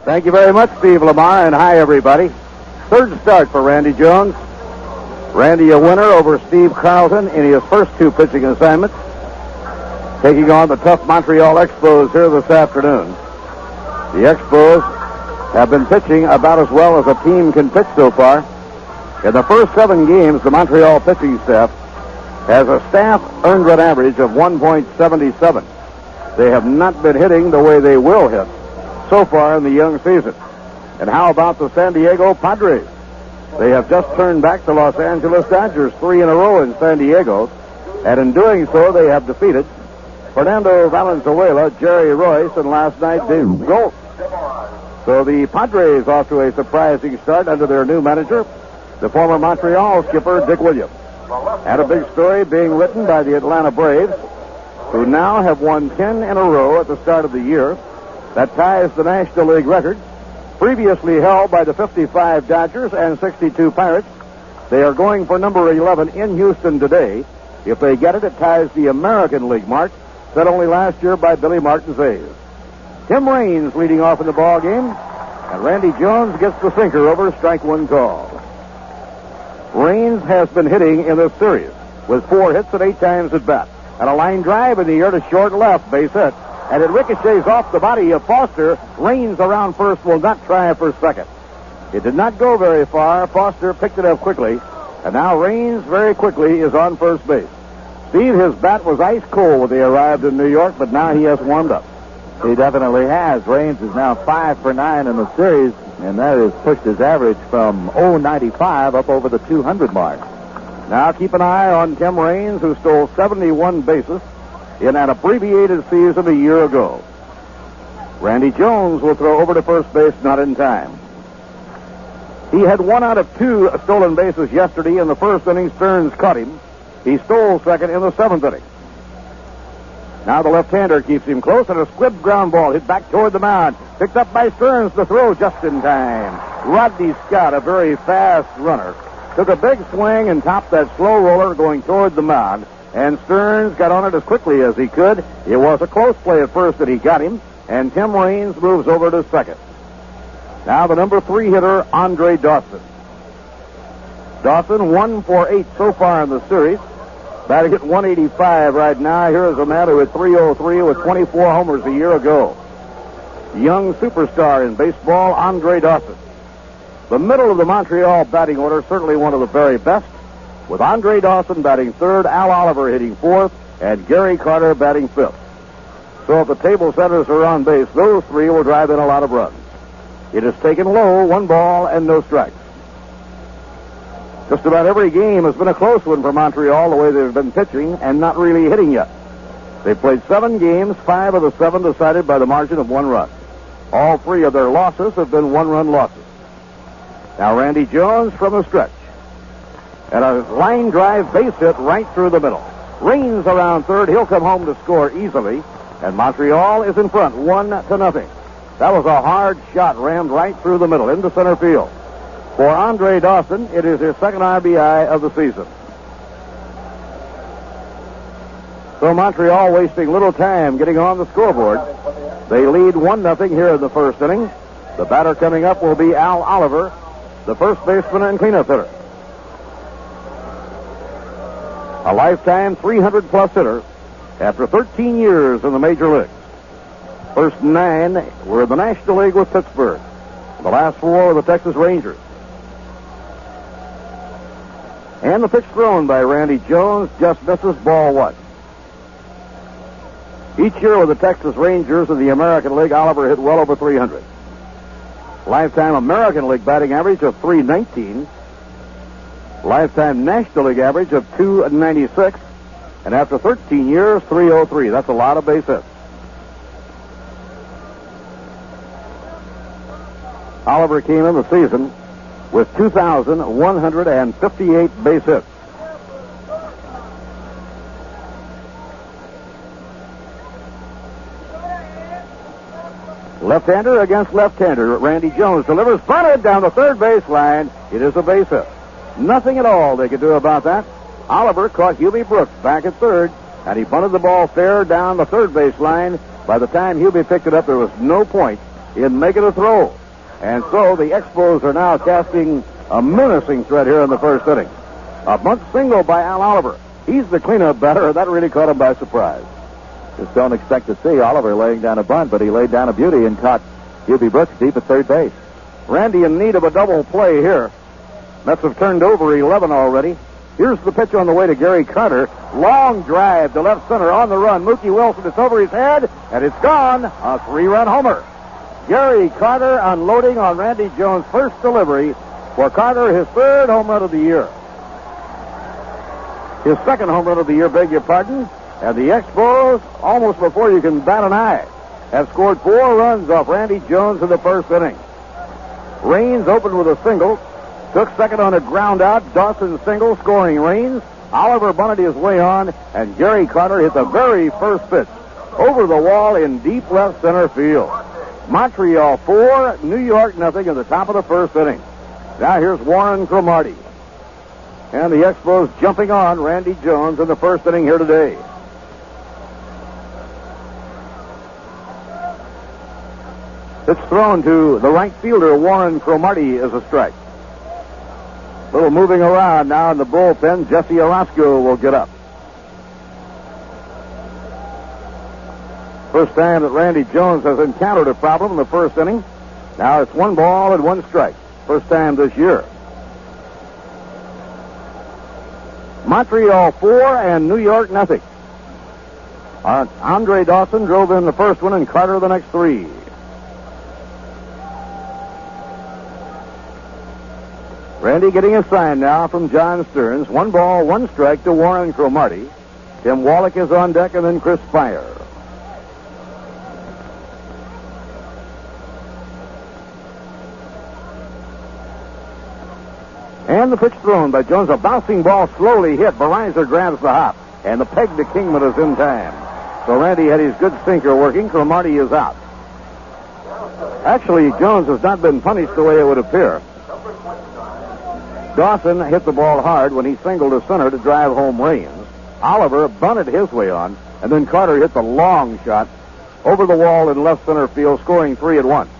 Thank you very much, Steve Lamar, and hi, everybody. Third start for Randy Jones. Randy a winner over Steve Carlton in his first two pitching assignments, taking on the tough Montreal Expos here this afternoon. The Expos have been pitching about as well as a team can pitch so far. In the first 7 games, the Montreal pitching staff has a staff earned run average of 1.77. They have not been hitting the way they will hit so far in the young season. And how about the San Diego Padres? They have just turned back the Los Angeles Dodgers 3 in a row in San Diego, and in doing so, they have defeated Fernando Valenzuela, Jerry Royce, and last night Dave Gold. So the Padres off to a surprising start under their new manager, the former Montreal skipper Dick Williams. And a big story being written by the Atlanta Braves, who now have won 10 in a row at the start of the year. That ties the National League record, previously held by the 55 Dodgers and 62 Pirates. They are going for number 11 in Houston today. If they get it, it ties the American League mark, set only last year by Billy Martin's A's. Tim Raines leading off in the ball game, and Randy Jones gets the sinker over strike one call. Raines has been hitting in this series with 4 hits and 8 times at bat, and a line drive in the air to short left, base hit. And it ricochets off the body of Foster. Raines around first, will not try for second. It did not go very far. Foster picked it up quickly. And now Raines very quickly is on first base. Steve, his bat was ice cold when they arrived in New York, but now he has warmed up. He definitely has. Raines is now 5 for 9 in the series, and that has pushed his average from 0.95 up over the 200 mark. Now keep an eye on Tim Raines, who stole 71 bases in an abbreviated season a year ago. Randy Jones will throw over to first base, not in time. He had 1 out of 2 stolen bases yesterday in the first inning. Stearns caught him. He stole second in the 7th inning. Now the left-hander keeps him close, and a squibbed ground ball hit back toward the mound. Picked up by Stearns to throw just in time. Rodney Scott, a very fast runner, took a big swing and topped that slow roller going toward the mound. And Stearns got on it as quickly as he could. It was a close play at first that he got him, and Tim Raines moves over to second. Now the number 3 hitter, Andre Dawson. Dawson 1 for 8 so far in the series. Batting at 185 right now. Here is a man who hit 303 with 24 homers a year ago. Young superstar in baseball, Andre Dawson. The middle of the Montreal batting order, certainly one of the very best, with Andre Dawson batting 3rd, Al Oliver hitting 4th, and Gary Carter batting 5th. So if the table setters are on base, those 3 will drive in a lot of runs. It is taken low, 1 ball and no strikes. Just about every game has been a close one for Montreal, the way they've been pitching and not really hitting yet. They've played 7 games, 5 of the 7 decided by the margin of 1 run. All 3 of their losses have been 1-run losses. Now Randy Jones from the stretch. And a line drive base hit right through the middle. Raines around third. He'll come home to score easily. And Montreal is in front, 1-0. That was a hard shot rammed right through the middle into center field. For Andre Dawson, it is his 2nd RBI of the season. So Montreal wasting little time getting on the scoreboard. They lead 1-0 here in the first inning. The batter coming up will be Al Oliver, the first baseman and cleanup hitter. A lifetime 300-plus hitter after 13 years in the major leagues. First 9 were in the National League with Pittsburgh. The last 4 were the Texas Rangers. And the pitch thrown by Randy Jones just misses ball 1. Each year with the Texas Rangers in the American League, Oliver hit well over 300. Lifetime American League batting average of 319. Lifetime National League average of 296. And after 13 years, 303. That's a lot of base hits. Oliver came in the season with 2,158 base hits. Left-hander against left-hander. Randy Jones delivers, bunted down the third base line. It is a base hit. Nothing at all they could do about that. Oliver caught Hubie Brooks back at third, and he bunted the ball fair down the third base line. By the time Hubie picked it up, there was no point in making a throw. And so the Expos are now casting a menacing threat here in the first inning. A bunt single by Al Oliver. He's the cleanup batter. That really caught him by surprise. Just don't expect to see Oliver laying down a bunt, but he laid down a beauty and caught Hubie Brooks deep at third base. Randy in need of a double play here. Mets have turned over 11 already. Here's the pitch on the way to Gary Carter. Long drive to left center on the run. Mookie Wilson, it's over his head, and it's gone. A 3-run homer. Gary Carter unloading on Randy Jones' first delivery. For Carter, his third home run of the year. His second home run of the year, beg your pardon. And the Expos, almost before you can bat an eye, have scored 4 runs off Randy Jones in the first inning. Raines opened with a single. Took second on a ground out. Dawson single, scoring Raines. Oliver bunted his way on, and Gary Carter hit the very first pitch over the wall in deep left center field. Montreal 4, New York nothing in the top of the first inning. Now here's Warren Cromartie. And the Expos jumping on Randy Jones in the first inning here today. It's thrown to the right fielder, Warren Cromartie, as a strike. Little moving around now in the bullpen. Jesse Orozco will get up. First time that Randy Jones has encountered a problem in the first inning. Now it's 1 ball and 1 strike. First time this year. Montreal 4 and New York nothing. Andre Dawson drove in the first one and Carter the next 3. Randy getting a sign now from John Stearns. 1 ball, 1 strike to Warren Cromartie. Tim Wallach is on deck, and then Chris Speier. And the pitch thrown by Jones. A bouncing ball slowly hit. Veryzer grabs the hop. And the peg to Kingman is in time. So Randy had his good sinker working. Cromartie is out. Actually, Jones has not been punished the way it would appear. Dawson hit the ball hard when he singled to center to drive home Raines. Oliver bunted his way on, and then Carter hit the long shot over the wall in left center field, scoring 3 at once.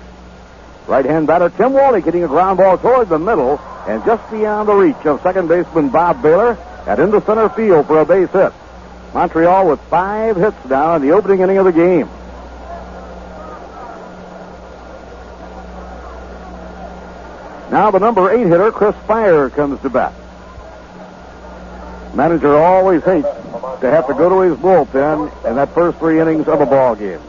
Right-hand batter Tim Wallach hitting a ground ball toward the middle and just beyond the reach of second baseman Bob Bailor and into center field for a base hit. Montreal with 5 hits now in the opening inning of the game. Now the number 8 hitter, Chris Speier, comes to bat. Manager always hates to have to go to his bullpen in that first 3 innings of a ball game.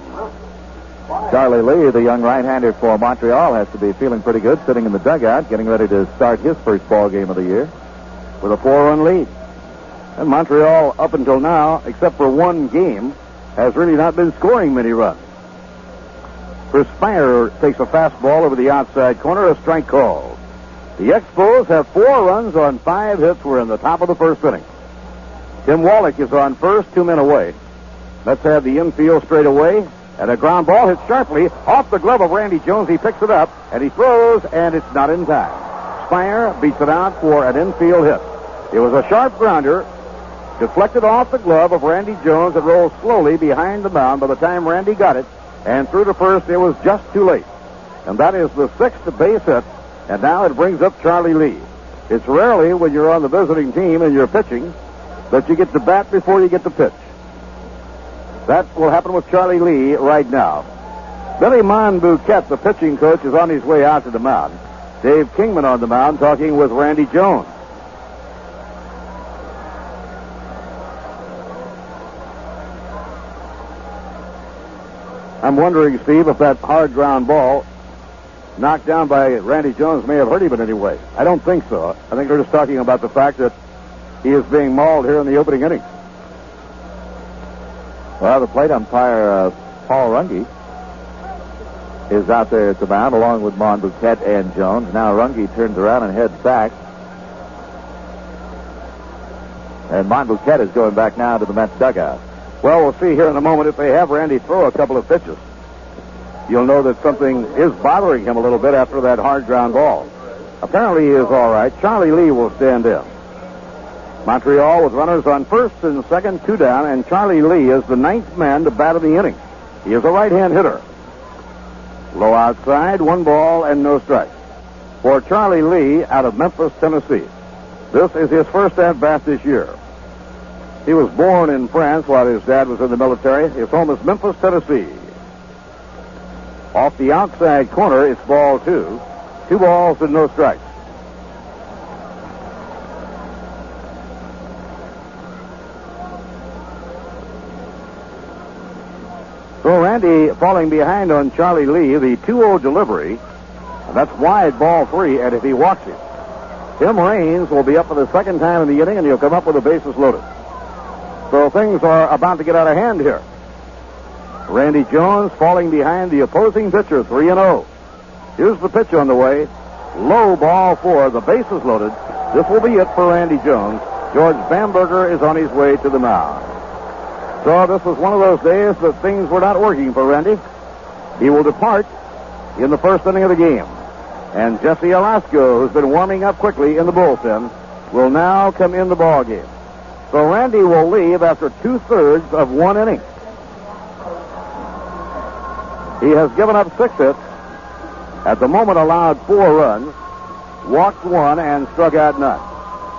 Charlie Lea, the young right-hander for Montreal, has to be feeling pretty good, sitting in the dugout, getting ready to start his first ball game of the year with a 4-run lead. And Montreal, up until now, except for 1 game, has really not been scoring many runs. Chris Speier takes a fastball over the outside corner, a strike call. The Expos have 4 runs on 5 hits. We're in the top of the first inning. Tim Wallach is on first, 2 men away. Let's have the infield straight away. And a ground ball hit sharply off the glove of Randy Jones. He picks it up, and he throws, and it's not in time. Speier beats it out for an infield hit. It was a sharp grounder, deflected off the glove of Randy Jones. It rolled slowly behind the mound by the time Randy got it. And through to first, it was just too late. And that is the 6th base hit. And now it brings up Charlie Lea. It's rarely when you're on the visiting team and you're pitching that you get to bat before you get to pitch. That will happen with Charlie Lea right now. Billy Monbouquet, the pitching coach, is on his way out to the mound. Dave Kingman on the mound talking with Randy Jones. I'm wondering, Steve, if that hard ground ball knocked down by Randy Jones may have hurt him in any way. I don't think so. I think they're just talking about the fact that he is being mauled here in the opening inning. Well, the plate umpire, Paul Runge, is out there at the mound along with Monbouquet and Jones. Now Runge turns around and heads back. And Monbouquet is going back now to the Mets dugout. Well, we'll see here in a moment if they have Randy throw a couple of pitches. You'll know that something is bothering him a little bit after that hard ground ball. Apparently he is all right. Charlie Lea will stand in. Montreal with runners on first and second, 2 down, and Charlie Lea is the 9th man to bat in the inning. He is a right-hand hitter. Low outside, 1 ball and no strikes. For Charlie Lea out of Memphis, Tennessee. This is his first at-bat this year. He was born in France while his dad was in the military. His home is Memphis, Tennessee. Off the outside corner, it's ball 2. 2 balls and no strikes. So Randy falling behind on Charlie Lea, the 2-0 delivery. And that's wide, ball 3, and if he walks it, Tim Raines will be up for the second time in the inning, and he'll come up with the bases loaded. So things are about to get out of hand here. Randy Jones falling behind the opposing pitcher, 3-0. Here's the pitch on the way. Low, ball 4, the bases loaded. This will be it for Randy Jones. George Bamberger is on his way to the mound. So this was one of those days that things were not working for Randy. He will depart in the first inning of the game. And Jesse Alasko, who's been warming up quickly in the bullpen, will now come in the ball game. So Randy will leave after 2/3 of 1 inning. He has given up 6 hits. At the moment allowed 4 runs, walked 1, and struck out none.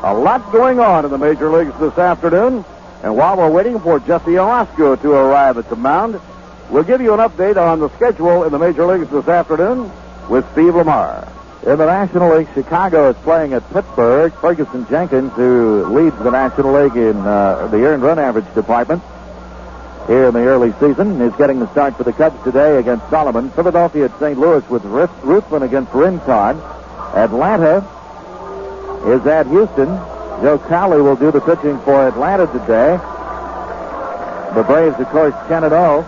A lot going on in the major leagues this afternoon. And while we're waiting for Jesse Alasko to arrive at the mound, we'll give you an update on the schedule in the major leagues this afternoon with Steve Lamar. In the National League, Chicago is playing at Pittsburgh. Ferguson Jenkins, who leads the National League in the earned run average department here in the early season, is getting the start for the Cubs today against Solomon. Philadelphia at St. Louis with Ruthven against Rincon. Atlanta is at Houston. Joe Cowley will do the pitching for Atlanta today. The Braves, of course, 10-0,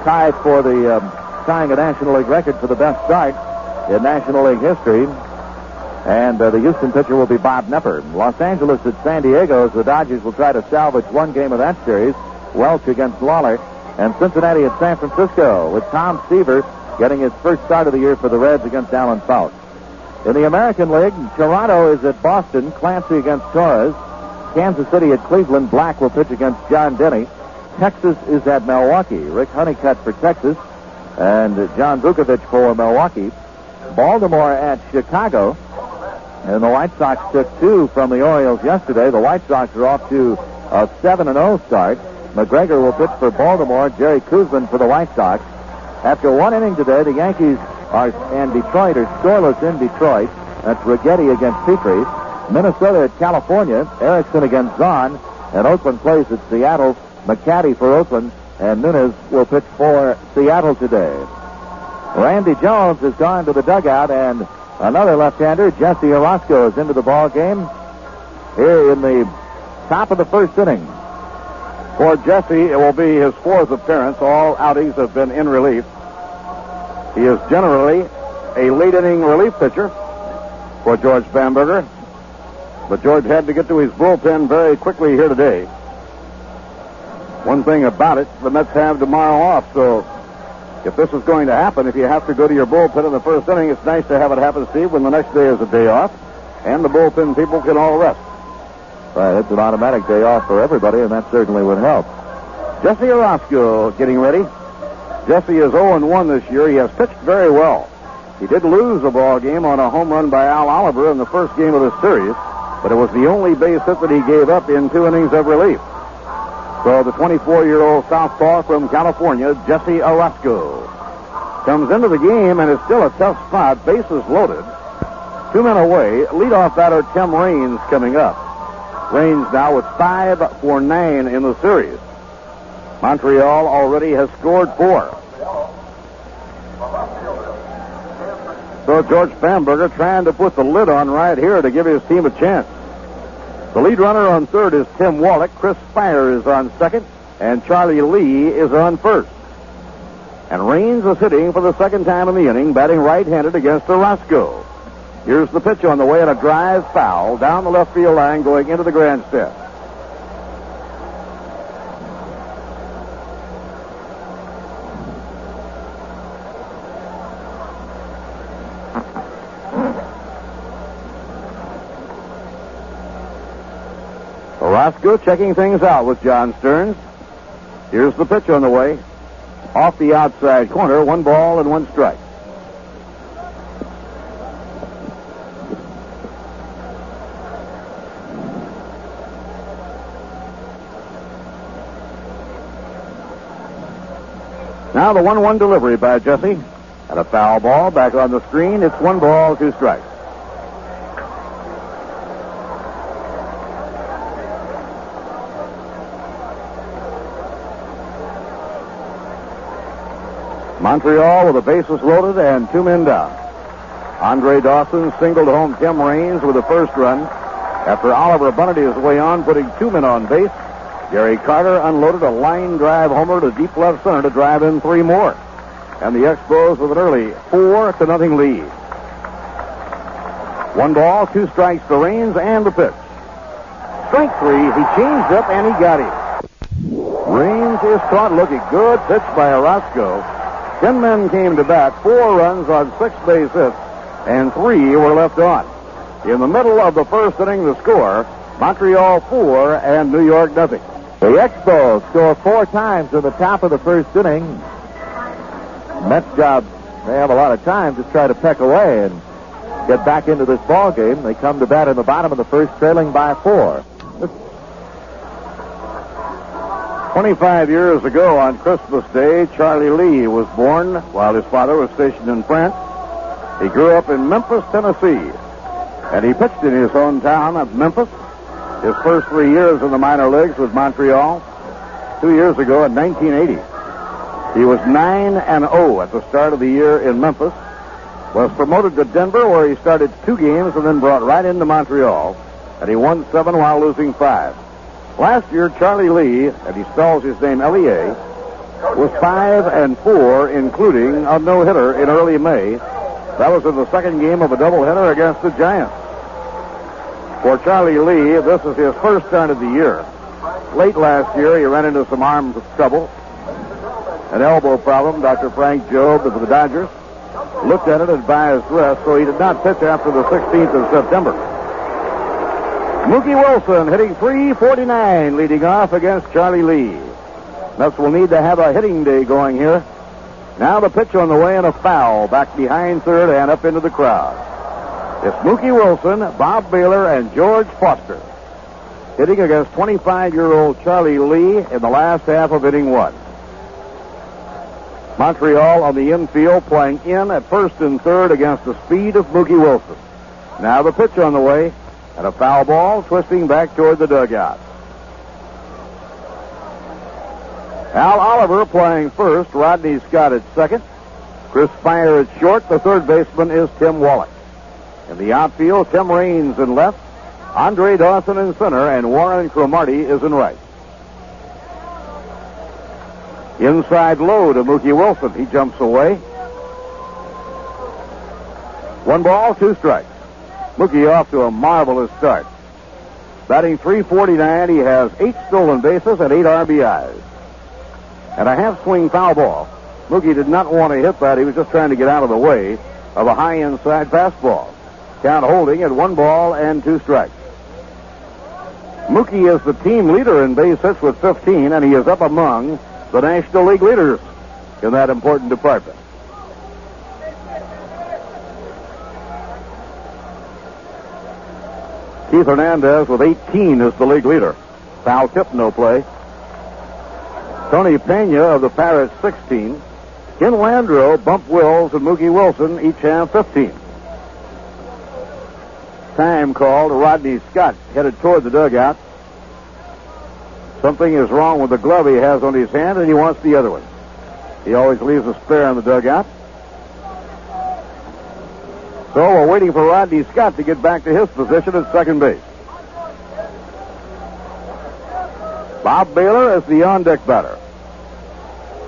tied for the tying a National League record for the best start in National League history. And the Houston pitcher will be Bob Knepper. Los Angeles at San Diego, as the Dodgers will try to salvage 1 game of that series. Welch against Lawler. And Cincinnati at San Francisco with Tom Seaver getting his first start of the year for the Reds against Alan Fout. In the American League, Toronto is at Boston, Clancy against Torres. Kansas City at Cleveland, Black will pitch against John Denny. Texas is at Milwaukee. Rick Honeycutt for Texas and John Vukovic for Milwaukee. Baltimore at Chicago. And the White Sox took 2 from the Orioles yesterday. The White Sox are off to a 7-0 start. McGregor will pitch for Baltimore. Jerry Kuzman for the White Sox. After 1 inning today, the Yankees and Detroit are scoreless in Detroit. That's Righetti against Petrie. Minnesota at California. Erickson against Zahn. And Oakland plays at Seattle. McCaddy for Oakland. And Nunez will pitch for Seattle today. Randy Jones has gone to the dugout, and another left-hander, Jesse Orozco, is into the ball game here in the top of the first inning. For Jesse, it will be his 4th appearance. All outings have been in relief. He is generally a late-inning relief pitcher for George Bamberger. But George had to get to his bullpen very quickly here today. One thing about it, the Mets have tomorrow off, so if this is going to happen, if you have to go to your bullpen in the first inning, it's nice to have it happen, Steve, when the next day is a day off, and the bullpen people can all rest. Right, it's an automatic day off for everybody, and that certainly would help. Jesse Orozco getting ready. Jesse is 0-1 this year. He has pitched very well. He did lose a ball game on a home run by Al Oliver in the first game of the series, but it was the only base hit that he gave up in 2 innings of relief. So the 24-year-old southpaw from California, Jesse Orozco, comes into the game, and it's still a tough spot. Bases loaded. 2 men away. Leadoff batter Tim Raines coming up. Raines now with 5 for 9 in the series. Montreal already has scored 4. So George Bamberger trying to put the lid on right here to give his team a chance. The lead runner on third is Tim Wallach. Chris Speier is on second, and Charlie Lea is on first. And Raines is hitting for the second time in the inning, batting right-handed against Orozco. Here's the pitch on the way, and a drive foul down the left field line going into the grandstand. Orozco checking things out with John Stearns. Here's the pitch on the way. Off the outside corner, 1 ball and 1 strike. Now the 1-1 delivery by Jesse. And a foul ball back on the screen. It's 1 ball, 2 strikes. Montreal with the bases loaded and 2 men down. Andre Dawson singled home Tim Raines with the first run. After Oliver bunted his way on, putting 2 men on base, Gary Carter unloaded a line drive homer to deep left center to drive in 3 more. And the Expos with an early 4-0 lead. 1 ball, 2 strikes to Raines and the pitch. Strike 3, he changed up and he got him. Raines is caught looking good, pitch by Orozco. 10 men came to bat, 4 runs on 6 base hits, and 3 were left on. In the middle of the first inning, the score, Montreal 4 and New York nothing. The Expos score 4 times in the top of the first inning. Mets job, they have a lot of time to try to peck away and get back into this ball game. They come to bat in the bottom of the first, trailing by 4. 25 years ago on Christmas Day, Charlie Lea was born while his father was stationed in France. He grew up in Memphis, Tennessee, and he pitched in his hometown of Memphis. His first 3 years in the minor leagues with Montreal. 2 years ago in 1980. He was 9-0 at the start of the year in Memphis. Was promoted to Denver, where he started 2 games and then brought right into Montreal. And he won 7 while losing 5. Last year, Charlie Lea, and he spells his name Lea, was 5-4, including a no-hitter in early May. That was in the second game of a doubleheader against the Giants. For Charlie Lea, this is his first start of the year. Late last year, he ran into some arm trouble, an elbow problem. Dr. Frank Jobe of the Dodgers looked at it and advised rest, so he did not pitch after the 16th of September. Mookie Wilson hitting .349, leading off against Charlie Lea. Mets will need to have a hitting day going here. Now the pitch on the way and a foul back behind third and up into the crowd. It's Mookie Wilson, Bob Bailor, and George Foster hitting against 25-year-old Charlie Lea in the last half of inning 1. Montreal on the infield playing in at first and third against the speed of Mookie Wilson. Now the pitch on the way and a foul ball twisting back toward the dugout. Al Oliver playing first, Rodney Scott at second. Chris Speier at short. The third baseman is Tim Wallach. In the outfield, Tim Raines in left, Andre Dawson in center, and Warren Cromartie is in right. Inside low to Mookie Wilson. He jumps away. 1 ball, 2 strikes. Mookie off to a marvelous start. Batting .349, he has 8 stolen bases and 8 RBIs. And a half-swing foul ball. Mookie did not want to hit that. He was just trying to get out of the way of a high inside fastball. Count holding at 1 ball and 2 strikes. Mookie is the team leader in base hits with 15, and he is up among the National League leaders in that important department. Keith Hernandez with 18 is the league leader. Foul tip, no play. Tony Pena of the Pirates, 16. Ken Landreau, Bump Wills, and Mookie Wilson each have 15. Time called. Rodney Scott headed toward the dugout. Something is wrong with the glove he has on his hand, and he wants the other one. He always leaves a spare in the dugout. So we're waiting for Rodney Scott to get back to his position at second base. Bob Bailor is the on-deck batter.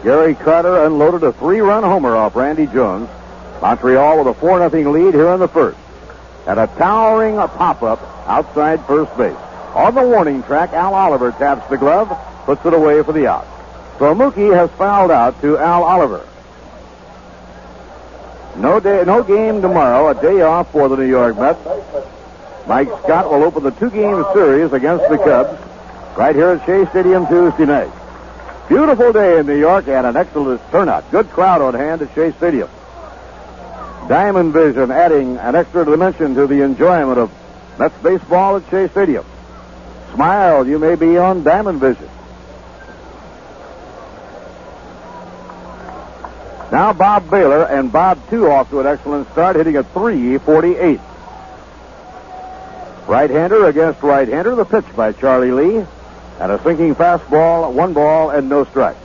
Gary Carter unloaded a 3-run homer off Randy Jones. Montreal with a 4-0 lead here in the first. And a towering pop-up outside first base. On the warning track, Al Oliver taps the glove, puts it away for the out. So Mookie has fouled out to Al Oliver. No game tomorrow, a day off for the New York Mets. Mike Scott will open the 2-game series against the Cubs right here at Shea Stadium Tuesday night. Beautiful day in New York and an excellent turnout. Good crowd on hand at Shea Stadium. Diamond Vision adding an extra dimension to the enjoyment of Mets baseball at Shea Stadium. Smile, you may be on Diamond Vision. Now Bob Bailor, and Bob, too, off to an excellent start, hitting a .348. Right-hander against right-hander, the pitch by Charlie Lea, and a sinking fastball, 1 ball and no strike.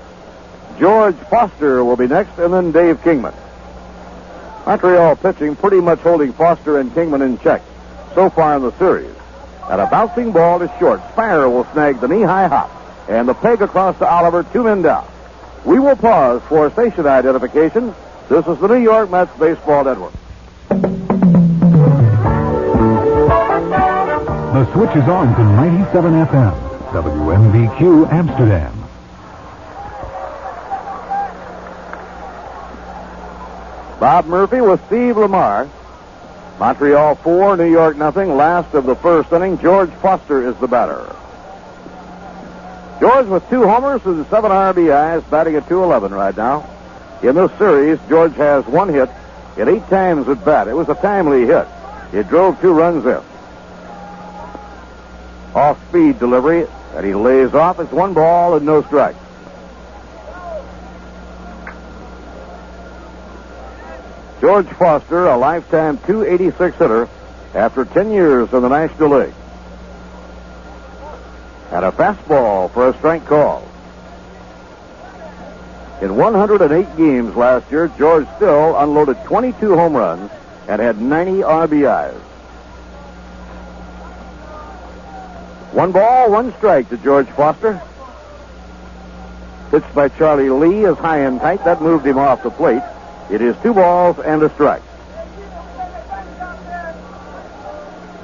George Foster will be next, and then Dave Kingman. Montreal pitching pretty much holding Foster and Kingman in check so far in the series. And a bouncing ball to short. Speier will snag the knee-high hop, and the peg across to Oliver, 2 men down. We will pause for station identification. This is the New York Mets Baseball Network. The switch is on to 97 FM, WMVQ Amsterdam. Bob Murphy with Steve Lamar. Montreal 4, New York nothing. Last of the first inning, George Foster is the batter. George with 2 homers and 7 RBIs, batting at .211 right now. In this series, George has 1 hit, hit 8 times at bat. It was a timely hit. It drove 2 runs in. Off-speed delivery, and he lays off. It's 1 ball and no strike. George Foster, a lifetime .286 hitter after 10 years in the National League. And a fastball for a strike call. In 108 games last year, George still unloaded 22 home runs and had 90 RBIs. 1 ball, 1 strike to George Foster. Pitched by Charlie Lea is high and tight. That moved him off the plate. It is 2 balls and a strike.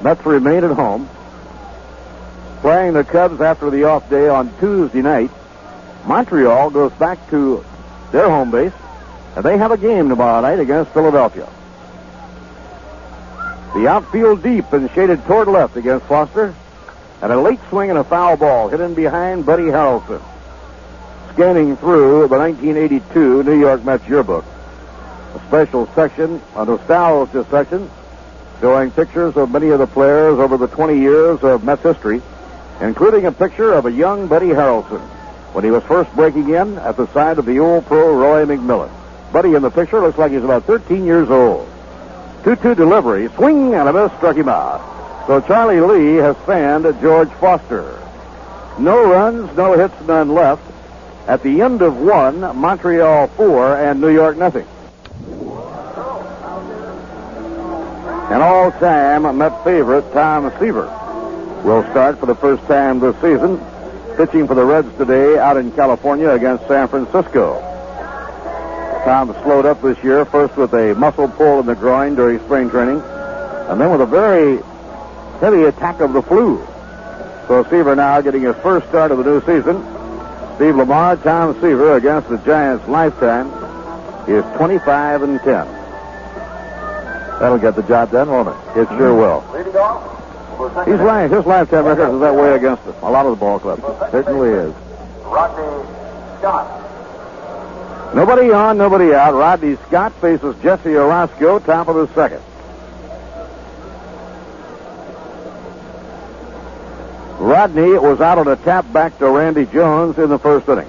Mets remain at home. Playing the Cubs after the off day on Tuesday night. Montreal goes back to their home base, and they have a game tomorrow night against Philadelphia. The outfield deep and shaded toward left against Foster, and a late swing and a foul ball hit in behind Buddy Harrelson. Scanning through the 1982 New York Mets yearbook, a special section, a nostalgia section, showing pictures of many of the players over the 20 years of Mets history, including a picture of a young Buddy Harrelson when he was first breaking in at the side of the old pro Roy McMillan. Buddy in the picture looks like he's about 13 years old. 2-2 delivery, swing and a miss, struck him out. So Charlie Lea has fanned George Foster. No runs, no hits, none left. At the end of 1, Montreal 4 and New York nothing. An all-time Met favorite, Tom Seaver, will start for the first time this season, pitching for the Reds today out in California against San Francisco. Tom slowed up this year, first with a muscle pull in the groin during spring training, and then with a very heavy attack of the flu. So Seaver now getting his first start of the new season. Steve Lamar, Tom Seaver against the Giants' lifetime is 25-10. That'll get the job done, won't it? It sure will. He's lying. His lifetime record is that way against him. A lot of the ball clubs. Certainly is. Rodney Scott. Nobody on, nobody out. Rodney Scott faces Jesse Orozco, top of the second. Rodney was out on a tap back to Randy Jones in the first inning.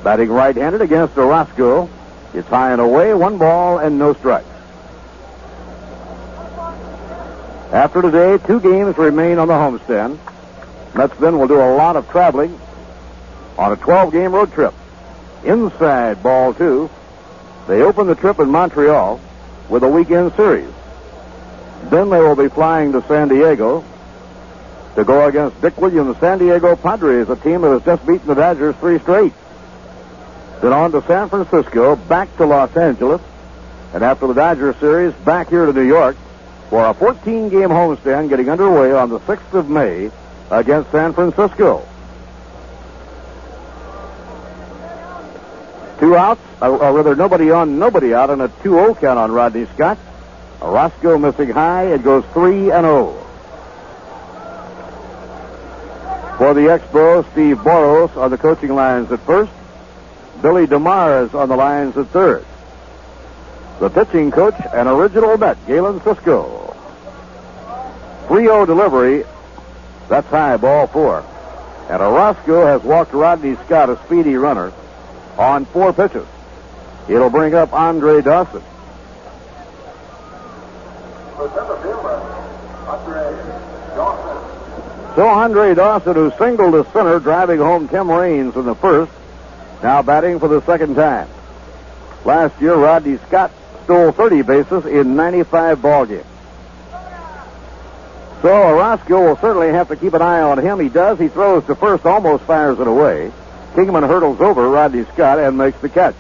Batting right-handed against Orozco. It's high and away, 1 ball and no strikes. After today, 2 games remain on the homestand. Mets then will do a lot of traveling on a 12-game road trip. Inside ball 2. They open the trip in Montreal with a weekend series. Then they will be flying to San Diego to go against Dick Williams' San Diego Padres, a team that has just beaten the Dodgers 3 straight. Then on to San Francisco, back to Los Angeles, and after the Dodgers series, back here to New York for a 14-game homestand getting underway on the 6th of May against San Francisco. 2 outs, or rather nobody on, nobody out, and a 2-0 count on Rodney Scott. Orozco missing high. It goes 3-0. For the Expos, Steve Boros on the coaching lines at first. Billy DeMars on the lines at third. The pitching coach, an original Met, Galen Cisco. 3-0 delivery. That's high, ball 4. And Orozco has walked Rodney Scott, a speedy runner, on 4 pitches. It'll bring up Andre Dawson. The center fielder, Andre Dawson. So Andre Dawson, who singled to center, driving home Tim Raines in the first, now batting for the second time. Last year, Rodney Scott stole 30 bases in 95 ball games. So Orozco will certainly have to keep an eye on him. He does. He throws to first, almost fires it away. Kingman hurdles over Rodney Scott and makes the catch.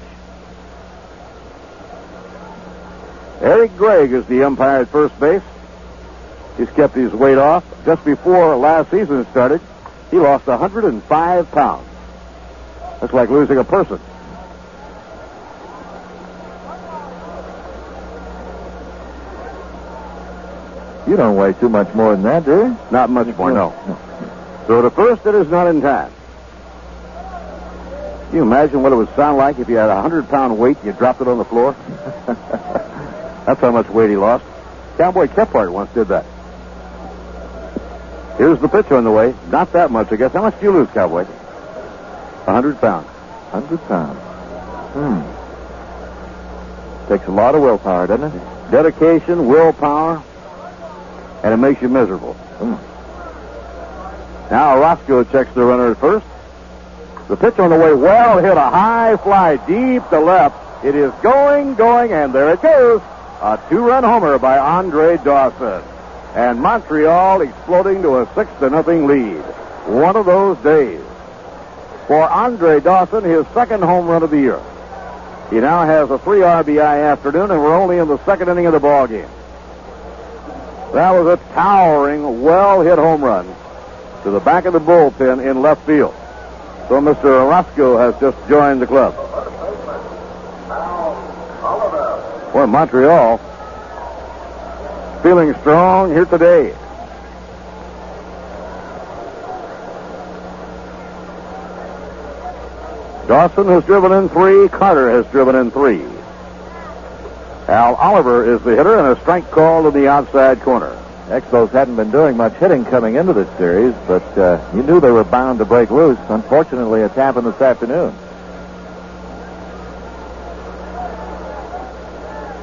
Eric Gregg is the umpire at first base. He's kept his weight off. Just before last season started, he lost 105 pounds. That's like losing a person. You don't weigh too much more than that, do you? Not much more, no. So to first, it is not in time. Can you imagine what it would sound like if you had a 100-pound weight and you dropped it on the floor? That's how much weight he lost. Cowboy Kephart once did that. Here's the pitch on the way. Not that much, I guess. How much do you lose, Cowboy? 100 pounds. 100 pounds. Takes a lot of willpower, doesn't it? Dedication, willpower, and it makes you miserable. Now Orozco checks the runner at first. The pitch on the way, well hit, a high fly deep to left. It is going, and there it goes. A 2-run homer by Andre Dawson. And Montreal exploding to a 6-0 lead. One of those days. For Andre Dawson, his second home run of the year. He now has a 3 RBI afternoon, and we're only in the second inning of the ball game. That was a towering, well-hit home run to the back of the bullpen in left field. So Mr. Orozco has just joined the club. Boy, Montreal feeling strong here today. Dawson has driven in 3. Carter has driven in 3. Al Oliver is the hitter, and a strike called in the outside corner. Expos hadn't been doing much hitting coming into this series, but you knew they were bound to break loose. Unfortunately, it's happened this afternoon.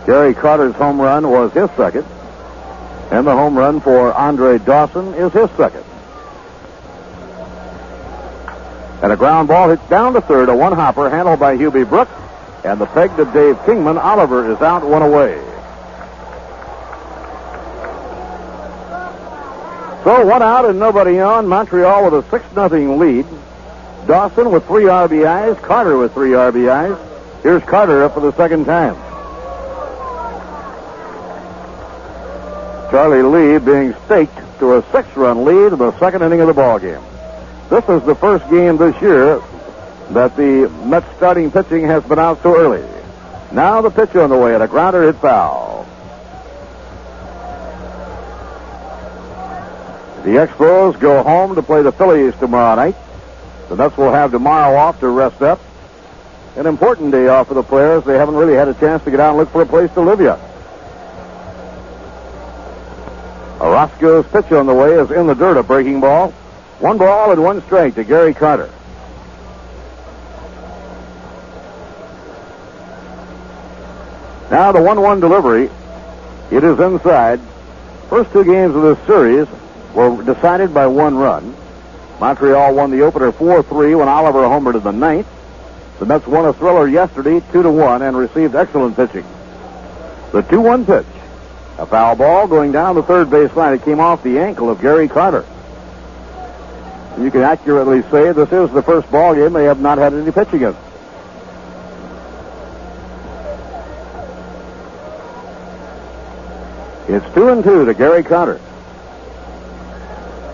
Gary Carter's home run was his second, and the home run for Andre Dawson is his second. And a ground ball hits down to third, a one-hopper handled by Hubie Brooks, and the peg to Dave Kingman. Oliver is out, 1 away. So 1 out and nobody on. Montreal with a 6-0 lead. Dawson with 3 RBIs. Carter with 3 RBIs. Here's Carter up for the second time. Charlie Lea being staked to a 6-run lead in the second inning of the ball game. This is the first game this year that the Mets starting pitching has been out so early. Now the pitch on the way, and a grounder hit foul. The Expos go home to play the Phillies tomorrow night. The Mets will have tomorrow off to rest up. An important day off for the players. They haven't really had a chance to get out and look for a place to live yet. Orozco's pitch on the way is in the dirt, a breaking ball. 1 ball and 1 strike to Gary Carter. Now the 1-1 delivery. It is inside. First 2 games of this series were decided by 1 run. Montreal won the opener 4-3 when Oliver homered in the 9th. The Mets won a thriller yesterday 2-1 and received excellent pitching. The 2-1 pitch. A foul ball going down the third base line. It came off the ankle of Gary Carter. You can accurately say this is the first ball game they have not had any pitching in. It's 2-2 to Gary Carter.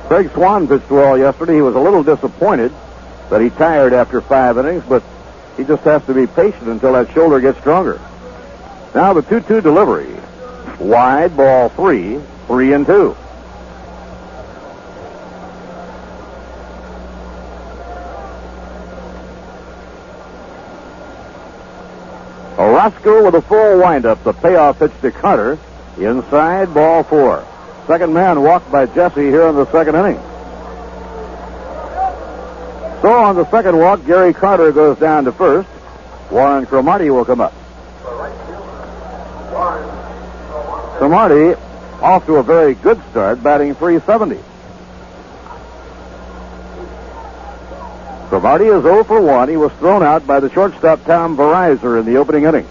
Craig Swan pitched well yesterday. He was a little disappointed that he tired after 5 innings, but he just has to be patient until that shoulder gets stronger. Now the 2-2 delivery. Wide, ball 3, 3-2. Orozco with a full windup. The payoff pitch to Carter. Inside, ball 4. Second man walked by Jesse here in the second inning. So on the second walk, Gary Carter goes down to first. Warren Cromartie will come up. Cromartie off to a very good start, batting .370. Cromartie is 0 for 1. He was thrown out by the shortstop Tom Veryzer in the opening inning.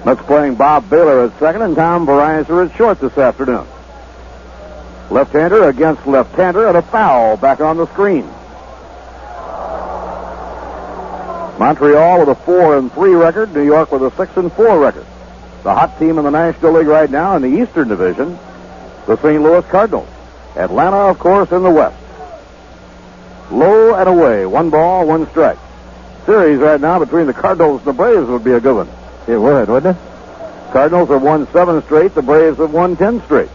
Mets playing Bob Bailor at second and Tom Veryzer at short this afternoon. Left-hander against left-hander and a foul back on the screen. Montreal with a 4-3 record. New York with a 6-4 record. The hot team in the National League right now in the Eastern Division, the St. Louis Cardinals. Atlanta, of course, in the West. Low and away, 1 ball, 1 strike. Series right now between the Cardinals and the Braves would be a good one. It would, wouldn't it? Cardinals have won 7 straight. The Braves have won 10 straight.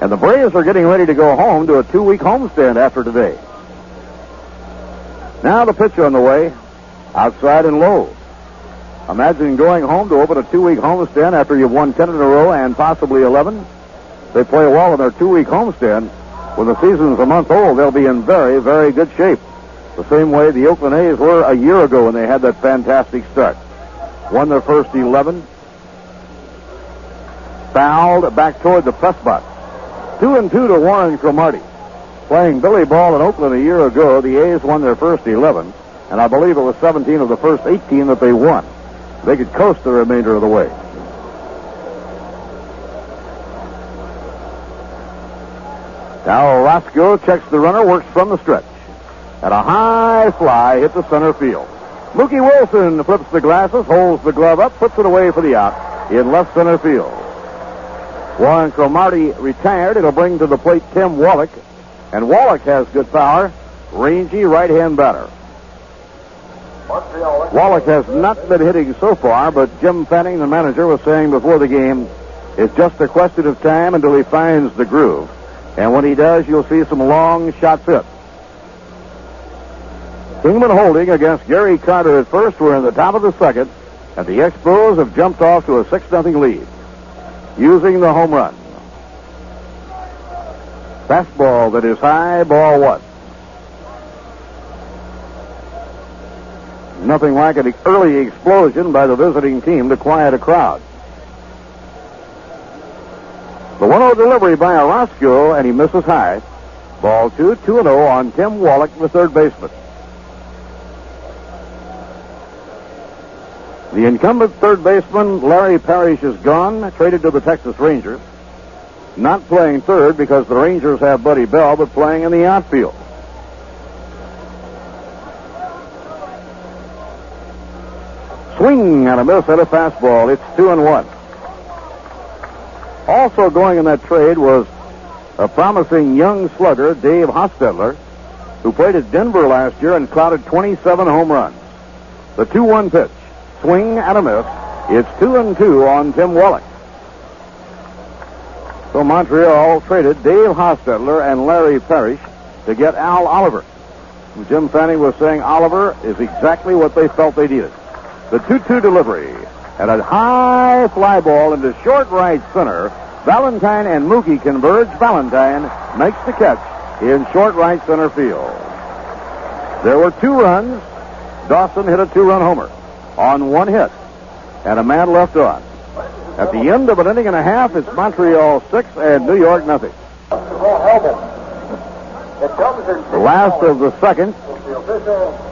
And the Braves are getting ready to go home to a 2-week homestand after today. Now the pitch on the way, outside and low. Imagine going home to open a 2-week homestand after you've won 10 in a row and possibly 11. They play well in their 2-week homestand. When the season's a month old, they'll be in very, very good shape. The same way the Oakland A's were a year ago when they had that fantastic start. Won their first 11. Fouled back toward the press box. 2-2 to Warren Cromartie. Playing Billy Ball in Oakland a year ago, the A's won their first 11, and I believe it was 17 of the first 18 that they won. They could coast the remainder of the way. Now Roscoe checks the runner, works from the stretch. And a high fly hit the center field. Mookie Wilson flips the glasses, holds the glove up, puts it away for the out in left center field. Warren Cromartie retired. It'll bring to the plate Tim Wallach. And Wallach has good power. Rangy right-hand batter. Wallach has not been hitting so far, but Jim Fanning, the manager, was saying before the game, it's just a question of time until he finds the groove. And when he does, you'll see some long shots hit. Kingman holding against Gary Carter at first. We're in the top of the second, and the Expos have jumped off to a 6-0 lead using the home run. Fastball that is high, ball 1. Nothing like an early explosion by the visiting team to quiet a crowd. The 1-0 delivery by Orozco, and he misses high. Ball 2, 2-0 on Tim Wallach, the third baseman. The incumbent third baseman, Larry Parrish, is gone, traded to the Texas Rangers. Not playing third because the Rangers have Buddy Bell, but playing in the outfield. Swing and a miss at a fastball. It's 2-1. Also going in that trade was a promising young slugger, Dave Hostetler, who played at Denver last year and clouded 27 home runs. The 2-1 pitch. Swing and a miss. It's 2-2 on Tim Wallach. So Montreal traded Dave Hostetler and Larry Parrish to get Al Oliver. Jim Fanning was saying Oliver is exactly what they felt they needed. The 2-2 delivery and a high fly ball into short right center. Valentine and Mookie converge. Valentine makes the catch in short right center field. There were 2 runs. Dawson hit a 2-run homer on 1 hit and a man left on. At the end of an inning and a half, it's Montreal 6 and New York nothing. The last of the second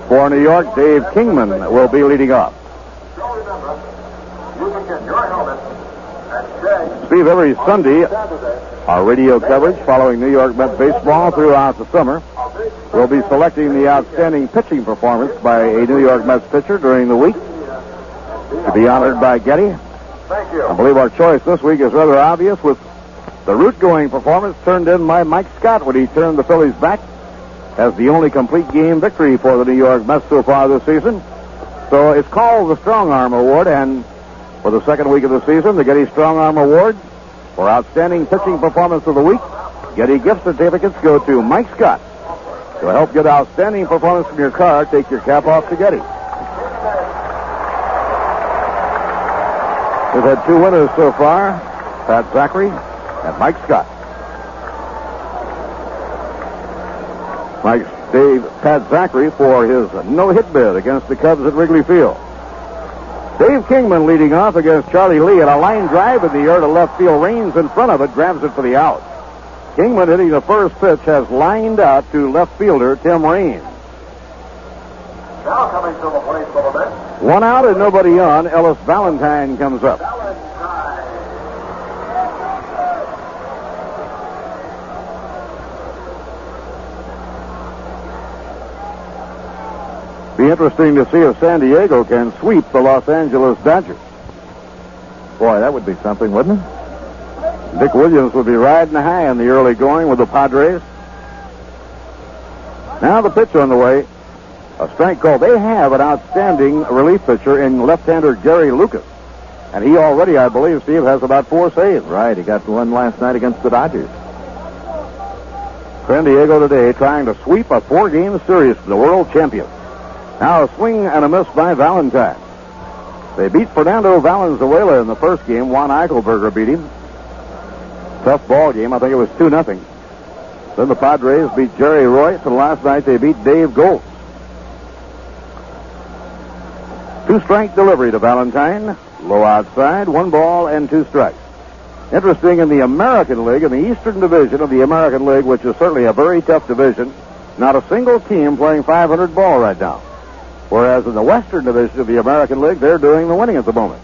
for New York, Dave Kingman will be leading off. Steve, every Sunday, our radio coverage following New York Mets baseball throughout the summer will be selecting the outstanding pitching performance by a New York Mets pitcher during the week to be honored by Getty. Thank you. I believe our choice this week is rather obvious, with the root-going performance turned in by Mike Scott when he turned the Phillies back as the only complete game victory for the New York Mets so far this season. So it's called the Strong Arm Award, and for the second week of the season, the Getty Strong Arm Award for outstanding pitching performance of the week. Getty gift certificates go to Mike Scott. To help get outstanding performance from your car, take your cap off to Getty. We've had 2 winners so far, Pat Zachary and Mike Scott. Pat Zachary for his no-hit bid against the Cubs at Wrigley Field. Dave Kingman leading off against Charlie Lea, and a line drive in the air to left field. Raines in front of it, grabs it for the out. Kingman hitting the first pitch has lined out to left fielder Tim Raines. Now coming to the plate for the Mets. One out and nobody on. Ellis Valentine comes up. Be interesting to see if San Diego can sweep the Los Angeles Dodgers. Boy, that would be something, wouldn't it? Dick Williams would be riding high in the early going with the Padres. Now the pitch on the way. A strike call. They have an outstanding relief pitcher in left-hander Gary Lucas. And he already, I believe, Steve, has about 4 saves. Right, he got one last night against the Dodgers. San Diego today trying to sweep a 4-game series for the world champions. Now a swing and a miss by Valentine. They beat Fernando Valenzuela in the first game. Juan Eichelberger beat him. Tough ball game. I think it was 2-0. Then the Padres beat Jerry Royce, and last night they beat Dave Goltz. 2-strike delivery to Valentine. Low outside, 1 ball and 2 strikes. Interesting, in the American League, in the Eastern Division of the American League, which is certainly a very tough division, not a single team playing 500 ball right now. Whereas in the Western Division of the American League, they're doing the winning at the moment.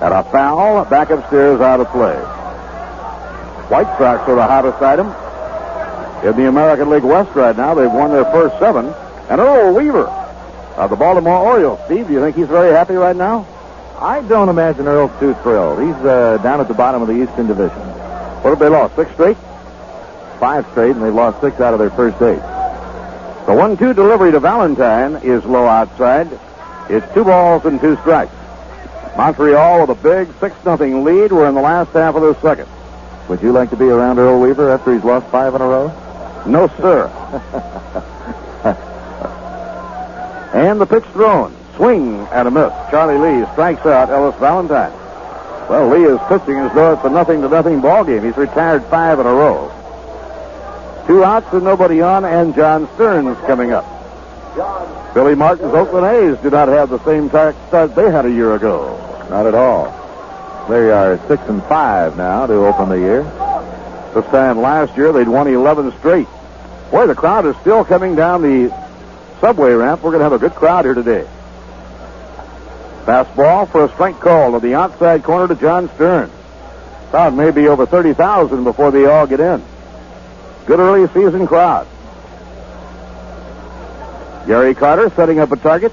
And a foul, back upstairs, out of play. White Sox are the hottest item in the American League West right now. They've won their first 7. And Earl Weaver of the Baltimore Orioles. Steve, do you think he's very happy right now? I don't imagine Earl's too thrilled. He's down at the bottom of the Eastern Division. What have they lost, 6 straight? 5 straight, and they've lost 6 out of their first 8. The 1-2 delivery to Valentine is low outside. It's 2 balls and 2 strikes. Montreal with a big 6-0 lead. We're in the last half of the second. Would you like to be around Earl Weaver after he's lost 5 in a row? No, sir. And the pitch thrown. Swing and a miss. Charlie Lea strikes out Ellis Valentine. Well, Lee is pitching as though it's a 0-0 ball game. He's retired 5 in a row. 2 outs and nobody on, and John Stearns coming up. Billy Martin's Oakland A's do not have the same start they had a year ago. Not at all. They are 6-5 now to open the year. This time last year, they'd won 11 straight. Boy, the crowd is still coming down the subway ramp. We're going to have a good crowd here today. Fastball for a strike call to the outside corner to John Stearns. Crowd may be over 30,000 before they all get in. Good early season crowd. Gary Carter setting up a target.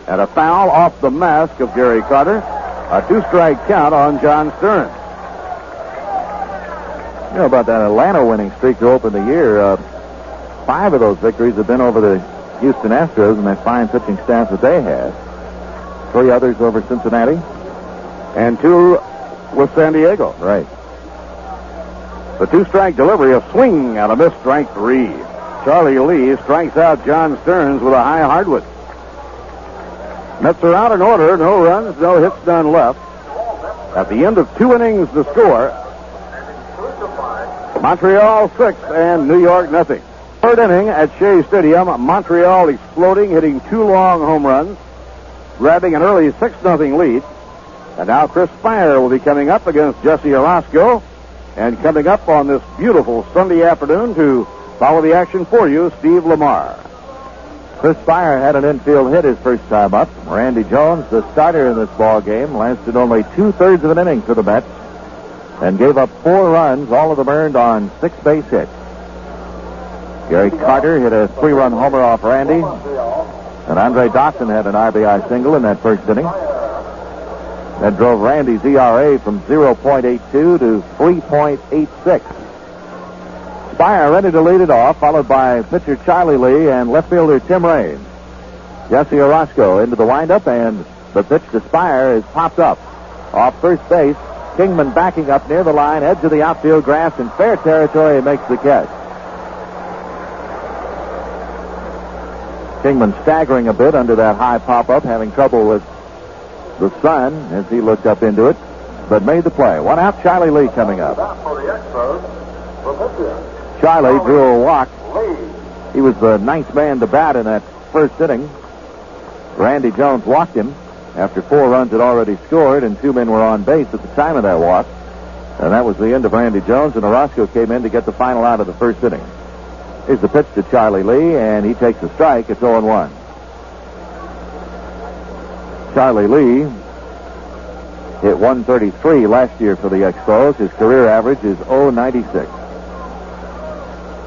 And a foul off the mask of Gary Carter. A 2-strike count on John Stearns. You know about that Atlanta winning streak to open the year. 5 of those victories have been over the Houston Astros and that fine pitching staff that they had. 3 others over Cincinnati. And 2 with San Diego. Right. The 2-strike delivery, a swing and a miss, strike 3. Charlie Lea strikes out John Stearns with a high hardwood. Mets are out in order. No runs, no hits, none left. At the end of 2 innings to score. Montreal 6 and New York nothing. 3rd inning at Shea Stadium. Montreal exploding, hitting 2 long home runs, grabbing an early 6-0 lead. And now Chris Speier will be coming up against Jesse Orozco. And coming up on this beautiful Sunday afternoon to follow the action for you, Steve Lamar. Chris Speier had an infield hit his first time up. Randy Jones, the starter in this ball game, lasted only 2/3 of an inning for the Mets and gave up 4 runs, all of them earned on 6 base hits. Gary Carter hit a 3-run homer off Randy, and Andre Dawson had an RBI single in that first inning. That drove Randy's ERA from 0.82 to 3.86. Speier ready to lead it off, followed by pitcher Charlie Lea and left fielder Tim Raines. Jesse Orozco into the windup, and the pitch to Speier is popped up. Off first base, Kingman backing up near the line, edge of the outfield grass in fair territory, makes the catch. Kingman staggering a bit under that high pop-up, having trouble with the sun as he looked up into it, but made the play. 1 out, Charlie Lea coming up. For the Expos, Charlie drew a walk. He was the 9th man to bat in that first inning. Randy Jones walked him after 4 runs had already scored, and 2 men were on base at the time of that walk. And that was the end of Randy Jones, and Orozco came in to get the final out of the first inning. Here's the pitch to Charlie Lea, and he takes a strike. It's 0-1. Charlie Lea hit 133 last year for the Expos. His career average is .096.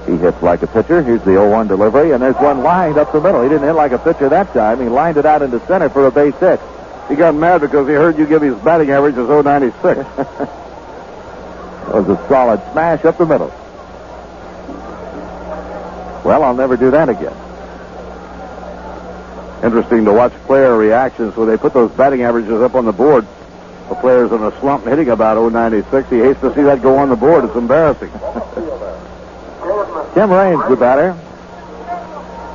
He hits like a pitcher. Here's the 0-1 delivery, and there's one lined up the middle. He didn't hit like a pitcher that time. He lined it out into center for a base hit. He got mad because he heard you give his batting average as .096. That was a solid smash up the middle. Well, I'll never do that again. Interesting to watch player reactions when they put those batting averages up on the board. The player's in a slump hitting about .096. He hates to see that go on the board. It's embarrassing. Tim Raines, the batter.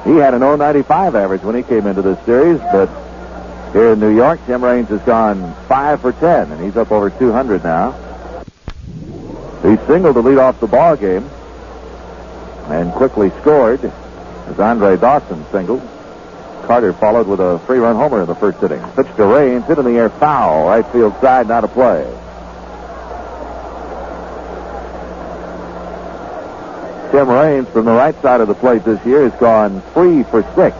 He had an .095 average when he came into this series, but here in New York, Tim Raines has gone 5 for 10, and he's up over 200 now. He singled to lead off the ball game and quickly scored as Andre Dawson singled. Carter followed with a 3-run homer in the first inning. Pitch to Raines, hit in the air, foul, right field side, not a play. Tim Raines from the right side of the plate this year has gone 3 for 6.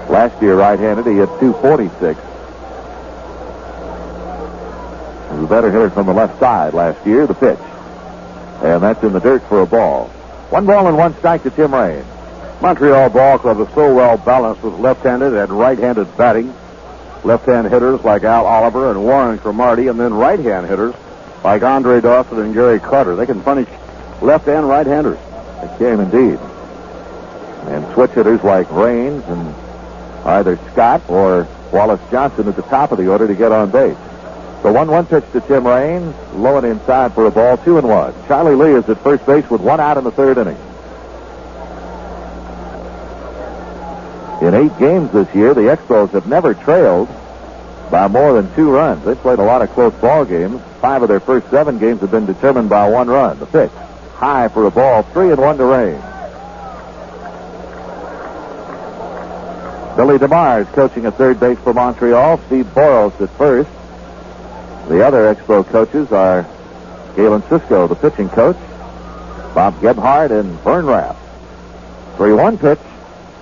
Last year, right-handed, he hit .246. He was a better hitter from the left side last year. The pitch, and that's in the dirt for a ball. 1 ball and 1 strike to Tim Raines. Montreal Ball Club is so well balanced with left-handed and right-handed batting. Left-hand hitters like Al Oliver and Warren Cromartie, and then right-hand hitters like Andre Dawson and Gary Carter. They can punish left and right-handers. They can indeed. And switch hitters like Raines and either Scott or Wallace Johnson at the top of the order to get on base. The 1-1 pitch to Tim Raines, low and inside for a ball, 2-1. Charlie Lea is at first base with 1 out in the third inning. In 8 games this year, the Expos have never trailed by more than 2 runs. They've played a lot of close ball games. 5 of their first 7 games have been determined by 1 run. The pitch, high for a ball, 3-1 to Raines. Billy DeMar is coaching at third base for Montreal. Steve Boros at first. The other Expo coaches are Galen Cisco, the pitching coach, Bob Gebhardt, and Vern Rapp. 3-1 pitch.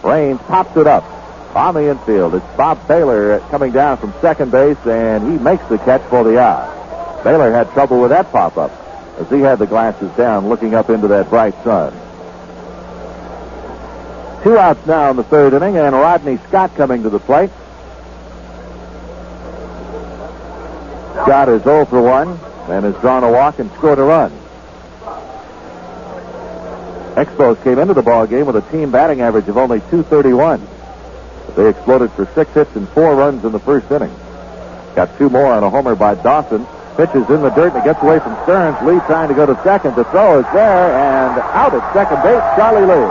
Raines pops it up on the infield. It's Bob Bailor coming down from second base, and he makes the catch for the out. Bailor had trouble with that pop-up as he had the glasses down looking up into that bright sun. 2 outs now in the third inning, and Rodney Scott coming to the plate. Scott is 0 for 1 and has drawn a walk and scored a run. Expos came into the ball game with a team batting average of only .231. They exploded for 6 hits and 4 runs in the first inning. Got 2 more on a homer by Dawson. Pitches in the dirt and it gets away from Stearns. Lee trying to go to second. The throw is there and out at second base, Charlie Lea.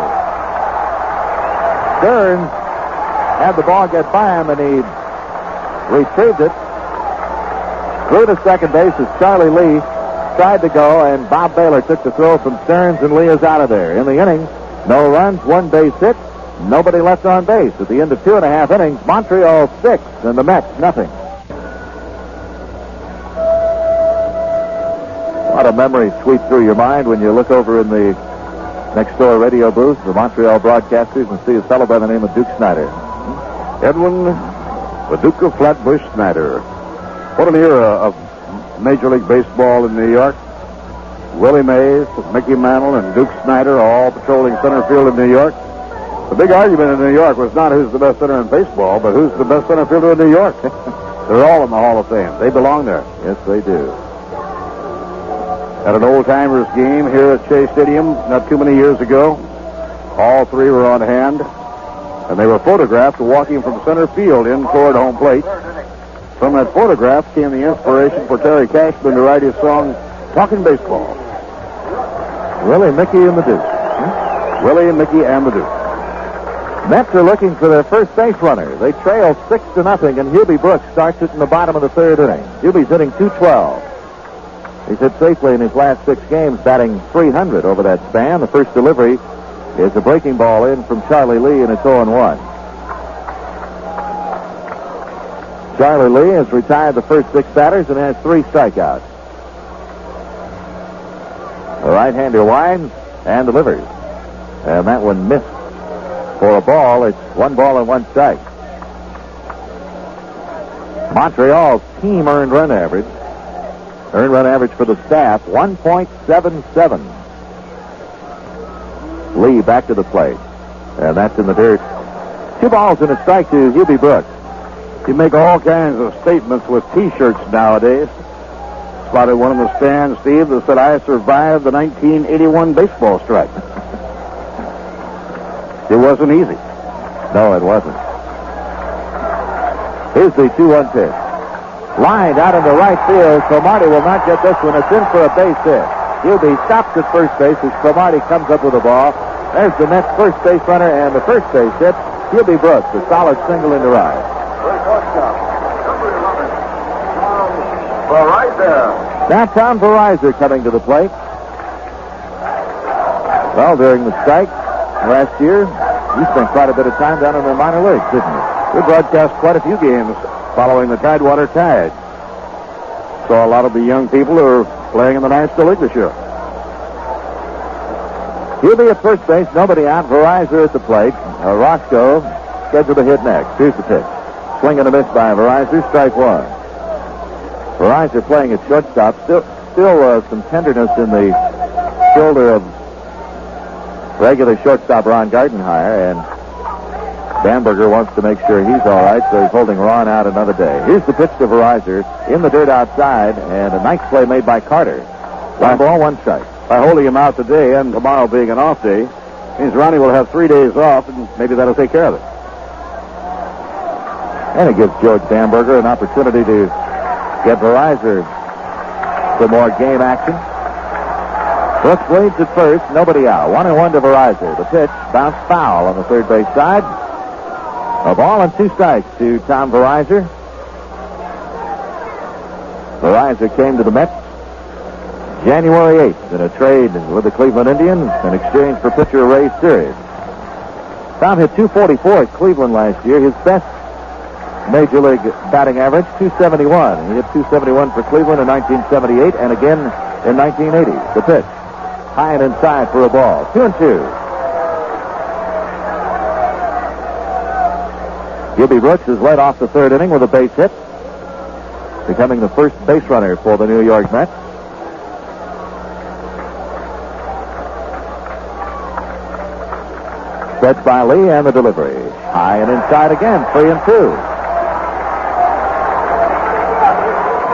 Stearns had the ball get by him and he retrieved it. Through to second base as Charlie Lea tried to go, and Bob Bailor took the throw from Stearns, and Lee is out of there. In the inning, no runs, 1 base hit, nobody left on base. At the end of 2.5 innings, Montreal 6 and the Mets nothing. A lot of memories sweep through your mind when you look over in the next door radio booth, the Montreal broadcasters, and see a fellow by the name of Duke Snider. Edwin, the Duke of Flatbush Snider. What an era of Major League Baseball in New York. Willie Mays, Mickey Mantle, and Duke Snider all patrolling center field in New York. The big argument in New York was not who's the best center in baseball, but who's the best center fielder in New York. They're all in the Hall of Fame. They belong there. Yes, they do. At an old-timers game here at Shea Stadium not too many years ago, all 3 were on hand, and they were photographed walking from center field in toward home plate. From that photograph came the inspiration for Terry Cashman to write his song, Talking Baseball. Willie, Mickey, and the Duke. Willie, Mickey, and the Duke. Mets are looking for their first base runner. They trail 6-0, and Hubie Brooks starts it in the bottom of the third inning. Hubie's hitting .212. He's hit safely in his last 6 games, batting .300 over that span. The first delivery is a breaking ball in from Charlie Lea, and it's 0-1. Charlie Lea has retired the first 6 batters and has 3 strikeouts. The right-hander winds and delivers. And that one missed for a ball. It's 1 ball and 1 strike. Montreal's team earned run average. Earned run average for the staff, 1.77. Lee back to the plate. And that's in the dirt. 2 balls and a strike to Hubie Brooks. You make all kinds of statements with T-shirts nowadays. Spotted one in the stand, Steve, that said, "I survived the 1981 baseball strike." It wasn't easy. No, it wasn't. Here's the 2-1 pitch. Lined out into right field. Cromartie will not get this one. It's in for a base hit. Hubie stops at first base as Cromartie comes up with the ball. There's the Mets' first base runner and the first base hit. Hubie Brooks, a solid single into right. Well, right there. Now Tom Veryzer coming to the plate. Well, during the strike last year, he spent quite a bit of time down in the minor leagues, didn't he? We broadcast quite a few games following the Tidewater Tide. Saw a lot of the young people who are playing in the National League this year. Hubie at first base, nobody out. Veryzer at the plate. Roscoe scheduled to hit next. Here's the pitch. Swing and a miss by Veryzer, strike 1. Veryzer playing at shortstop. Still some tenderness in the shoulder of regular shortstop Ron Gardenhire, and Bamberger wants to make sure he's all right, so he's holding Ron out another day. Here's the pitch to Veryzer in the dirt outside, and a nice play made by Carter. 1 ball, 1 strike. By holding him out today and tomorrow being an off day, means Ronnie will have 3 days off, and maybe that'll take care of it. And it gives George Bamberger an opportunity to get Veryzer some more game action. Brooks leads at first, nobody out. 1-1 to Veryzer. The pitch bounced foul on the third base side. A ball and 2 strikes to Tom Veryzer. Veryzer came to the Mets January 8th in a trade with the Cleveland Indians in exchange for pitcher Ray Series. Tom hit .244 at Cleveland last year. His best Major League batting average, .271. He hit .271 for Cleveland in 1978 and again in 1980. The pitch, high and inside for a ball. 2-2. Hubie Brooks has led off the 3rd inning with a base hit, becoming the first base runner for the New York Mets. Set by Lee and the delivery. High and inside again, 3-2.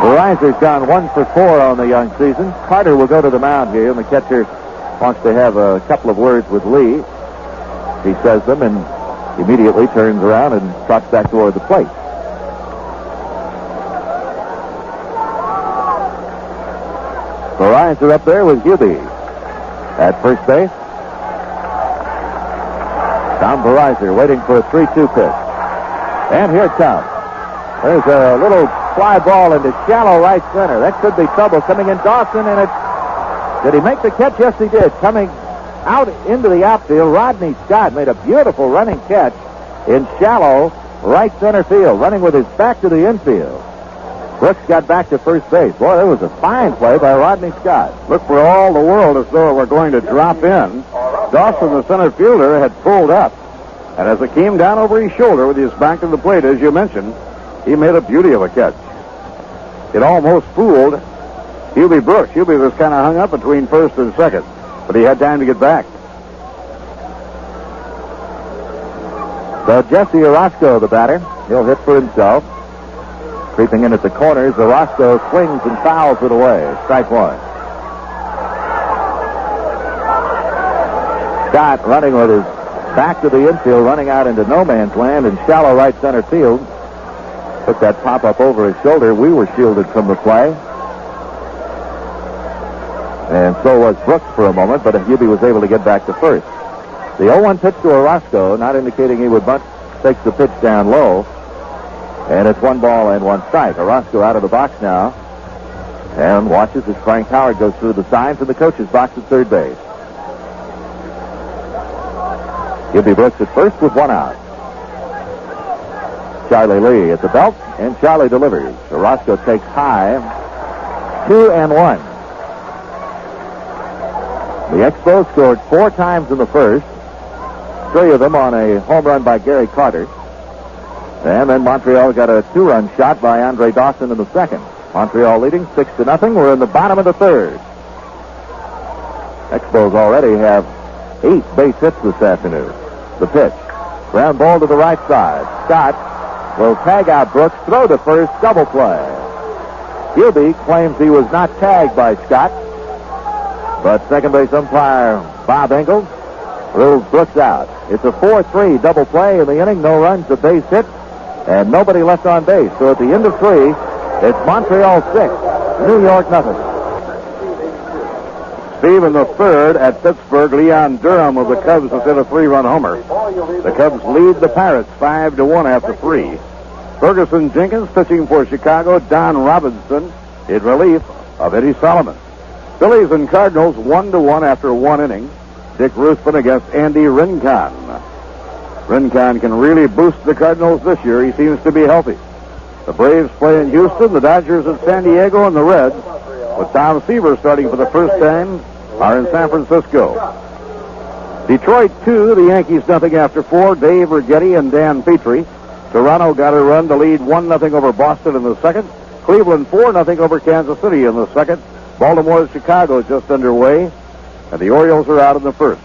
Veryzer's gone 1 for 4 on the young season. Carter will go to the mound here, and the catcher wants to have a couple of words with Lee. He says them and immediately turns around and trots back toward the plate. Veryzer up there with Hubie at first base. Tom Veryzer waiting for a 3-2 pitch. And here it comes. There's a little fly ball into shallow right center. That could be trouble coming in. Dawson, and it... Did he make the catch? Yes, he did. Coming out into the outfield, Rodney Scott made a beautiful running catch in shallow right center field, running with his back to the infield. Brooks got back to first base. Boy, that was a fine play by Rodney Scott. Looked for all the world as though it were going to drop in. Dawson, the center fielder, had pulled up. And as it came down over his shoulder with his back to the plate, as you mentioned, he made a beauty of a catch. It almost fooled Hubie Brooks. Hubie was kind of hung up between first and second, but he had time to get back. So Jesse Orozco, the batter, he'll hit for himself. Creeping in at the corners, Orozco swings and fouls it away. Strike 1. Scott running with his back to the infield, running out into no man's land in shallow right center field. Took that pop-up over his shoulder. We were shielded from the play. And so was Brooks for a moment, but Hubie was able to get back to first. The 0-1 pitch to Orozco, not indicating he would bunt, takes the pitch down low. And it's 1 ball and 1 strike. Orozco out of the box now. And watches as Frank Howard goes through the signs in the coach's box at third base. Hubie Brooks at first with 1 out. Charlie Lea at the belt, and Charlie delivers. Orozco takes high, 2-1. The Expos scored 4 times in the first, 3 of them on a home run by Gary Carter. And then Montreal got a 2-run shot by Andre Dawson in the second. Montreal leading 6-0. We're in the bottom of the third. Expos already have 8 base hits this afternoon. The pitch. Ground ball to the right side. Scott will tag out Brooks, throw to first, double play. Hubie claims he was not tagged by Scott, but second base umpire Bob Engel rules Brooks out. It's a 4-3 double play in the inning. No runs, a base hit, and nobody left on base. So at the end of 3, it's Montreal 6, New York nothing. Steve in the third at Pittsburgh. Leon Durham of the Cubs has hit a 3-run homer. The Cubs lead the Pirates 5-1 after 3. Ferguson Jenkins pitching for Chicago. Don Robinson in relief of Eddie Solomon. Phillies and Cardinals 1-1 after 1 inning. Dick Ruthven against Andy Rincon. Rincon can really boost the Cardinals this year. He seems to be healthy. The Braves play in Houston, the Dodgers at San Diego, and the Reds, with Tom Seaver starting for the first time, are in San Francisco. Detroit 2, the Yankees nothing after 4. Dave Righetti and Dan Petrie. Toronto got a run to lead 1-0 over Boston in the second. Cleveland 4-0 over Kansas City in the second. Baltimore Chicago just underway, and the Orioles are out in the first.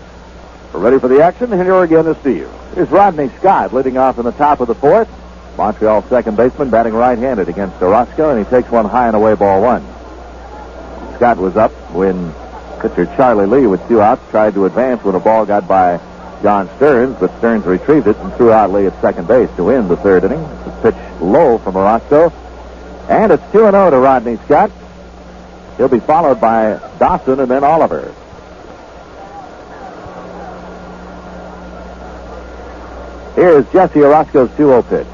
We're ready for the action. Here again is Steve. Here's Rodney Scott leading off in the top of the fourth. Montreal second baseman batting right-handed against Orozco, and he takes one high and away, ball 1. Scott was up when pitcher Charlie Lea with 2 outs tried to advance when a ball got by John Stearns, but Stearns retrieved it and threw out Lea at second base to win the third inning. The pitch low from Orozco, and it's 2-0 to Rodney Scott. He'll be followed by Dawson and then Oliver. Here's Jesse Orozco's 2-0 pitch.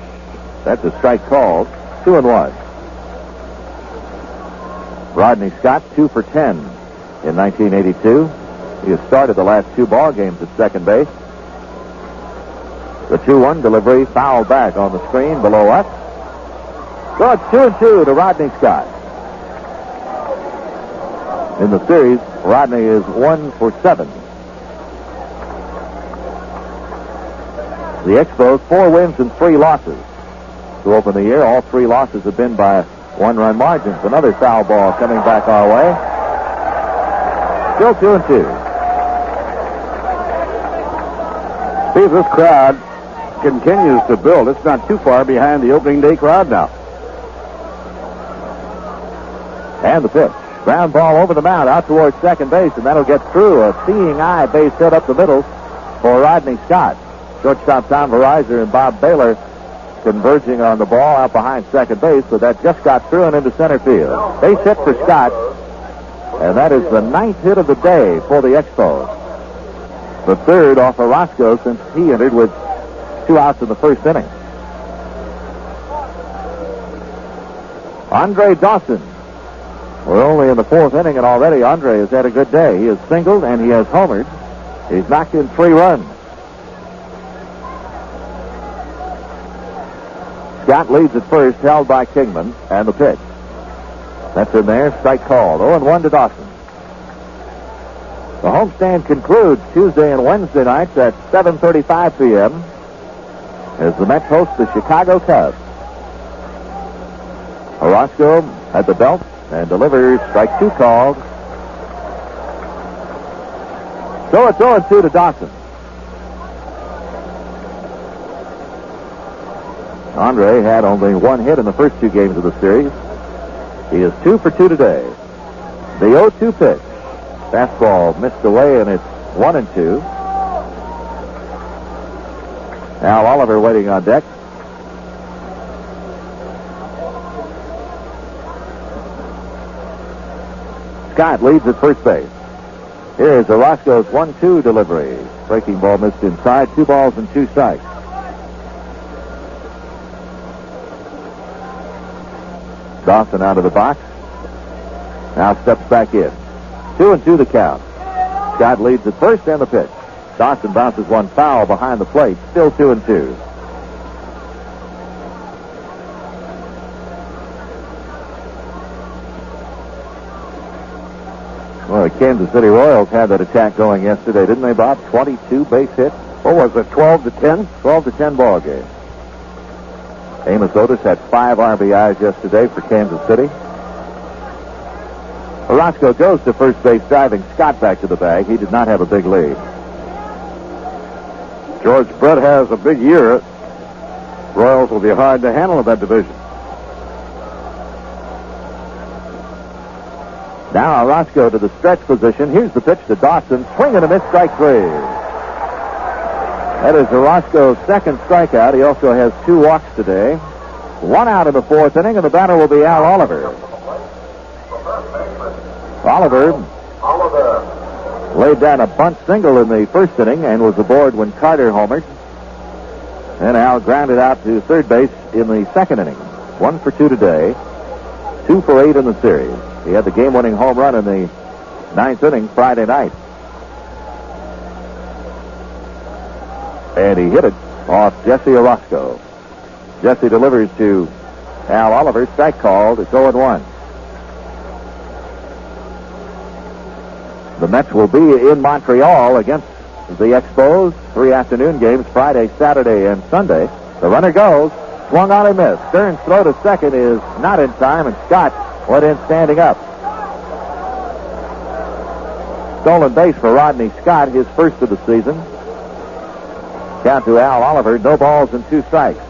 That's a strike called. 2-1. Rodney Scott 2 for 10 in 1982. He has started the last 2 ball games at second base. The 2-1 delivery fouled back on the screen below us. So it's 2-2 to Rodney Scott. In the series, Rodney is 1 for 7. The Expos 4 wins and 3 losses to open the year. All 3 losses have been by 1-run margins. Another foul ball coming back our way. Still 2-2. See, this crowd continues to build. It's not too far behind the opening day crowd now. And the pitch. Ground ball over the mound out towards second base, and that'll get through. A seeing eye base hit up the middle for Rodney Scott. Shortstop Tom Veryzer and Bob Bailor converging on the ball out behind second base, but that just got through and into center field. Base hit for Scott, and that is the 9th hit of the day for the Expos. The 3rd off Orozco since he entered with 2 outs in the first inning. Andre Dawson. We're only in the 4th inning, and already Andre has had a good day. He has singled and he has homered. He's knocked in 3 runs. Scott leads at first, held by Kingman, and the pitch. That's in there, strike called. 0-1 to Dawson. The homestand concludes Tuesday and Wednesday nights at 7:35 p.m. as the Mets host the Chicago Cubs. Orozco at the belt and delivers strike 2 called. So it's 0-2 to Dawson. Andre had only 1 hit in the first 2 games of the series. He is 2 for 2 today. The 0-2 pitch. Fastball missed away, and it's 1-2. Al Oliver waiting on deck. Scott leads at first base. Here's Orozco's 1-2 delivery. Breaking ball missed inside. 2 balls and 2 strikes. Dawson out of the box. Now steps back in. 2-2 the count. Scott leads at first and the pitch. Dawson bounces one foul behind the plate. Still 2-2. Well, the Kansas City Royals had that attack going yesterday, didn't they, Bob? 22 base hits. What was it, 12 to 10? 12 to 10 ball game. Amos Otis had 5 RBIs yesterday for Kansas City. Orozco goes to first base, driving Scott back to the bag. He did not have a big lead. George Brett has a big year. Royals will be hard to handle in that division. Now Orozco to the stretch position. Here's the pitch to Dawson. Swing and a miss, strike 3. That is Orozco's second strikeout. He also has 2 walks today. 1 out in the 4th inning, and the batter will be Al Oliver. Oliver laid down a bunt single in the 1st inning and was aboard when Carter homered. And Al grounded out to third base in the 2nd inning. 1 for 2 today. 2 for 8 in the series. He had the game-winning home run in the 9th inning Friday night. And he hit it off Jesse Orozco. Jesse delivers to Al Oliver. Strike called. It's 0-1. The Mets will be in Montreal against the Expos. 3 afternoon games, Friday, Saturday, and Sunday. The runner goes. Swung on and missed. Stearns' throw to second is not in time, and Scott went in standing up. Stolen base for Rodney Scott, his first of the season. Count to Al Oliver. No balls and 2 strikes.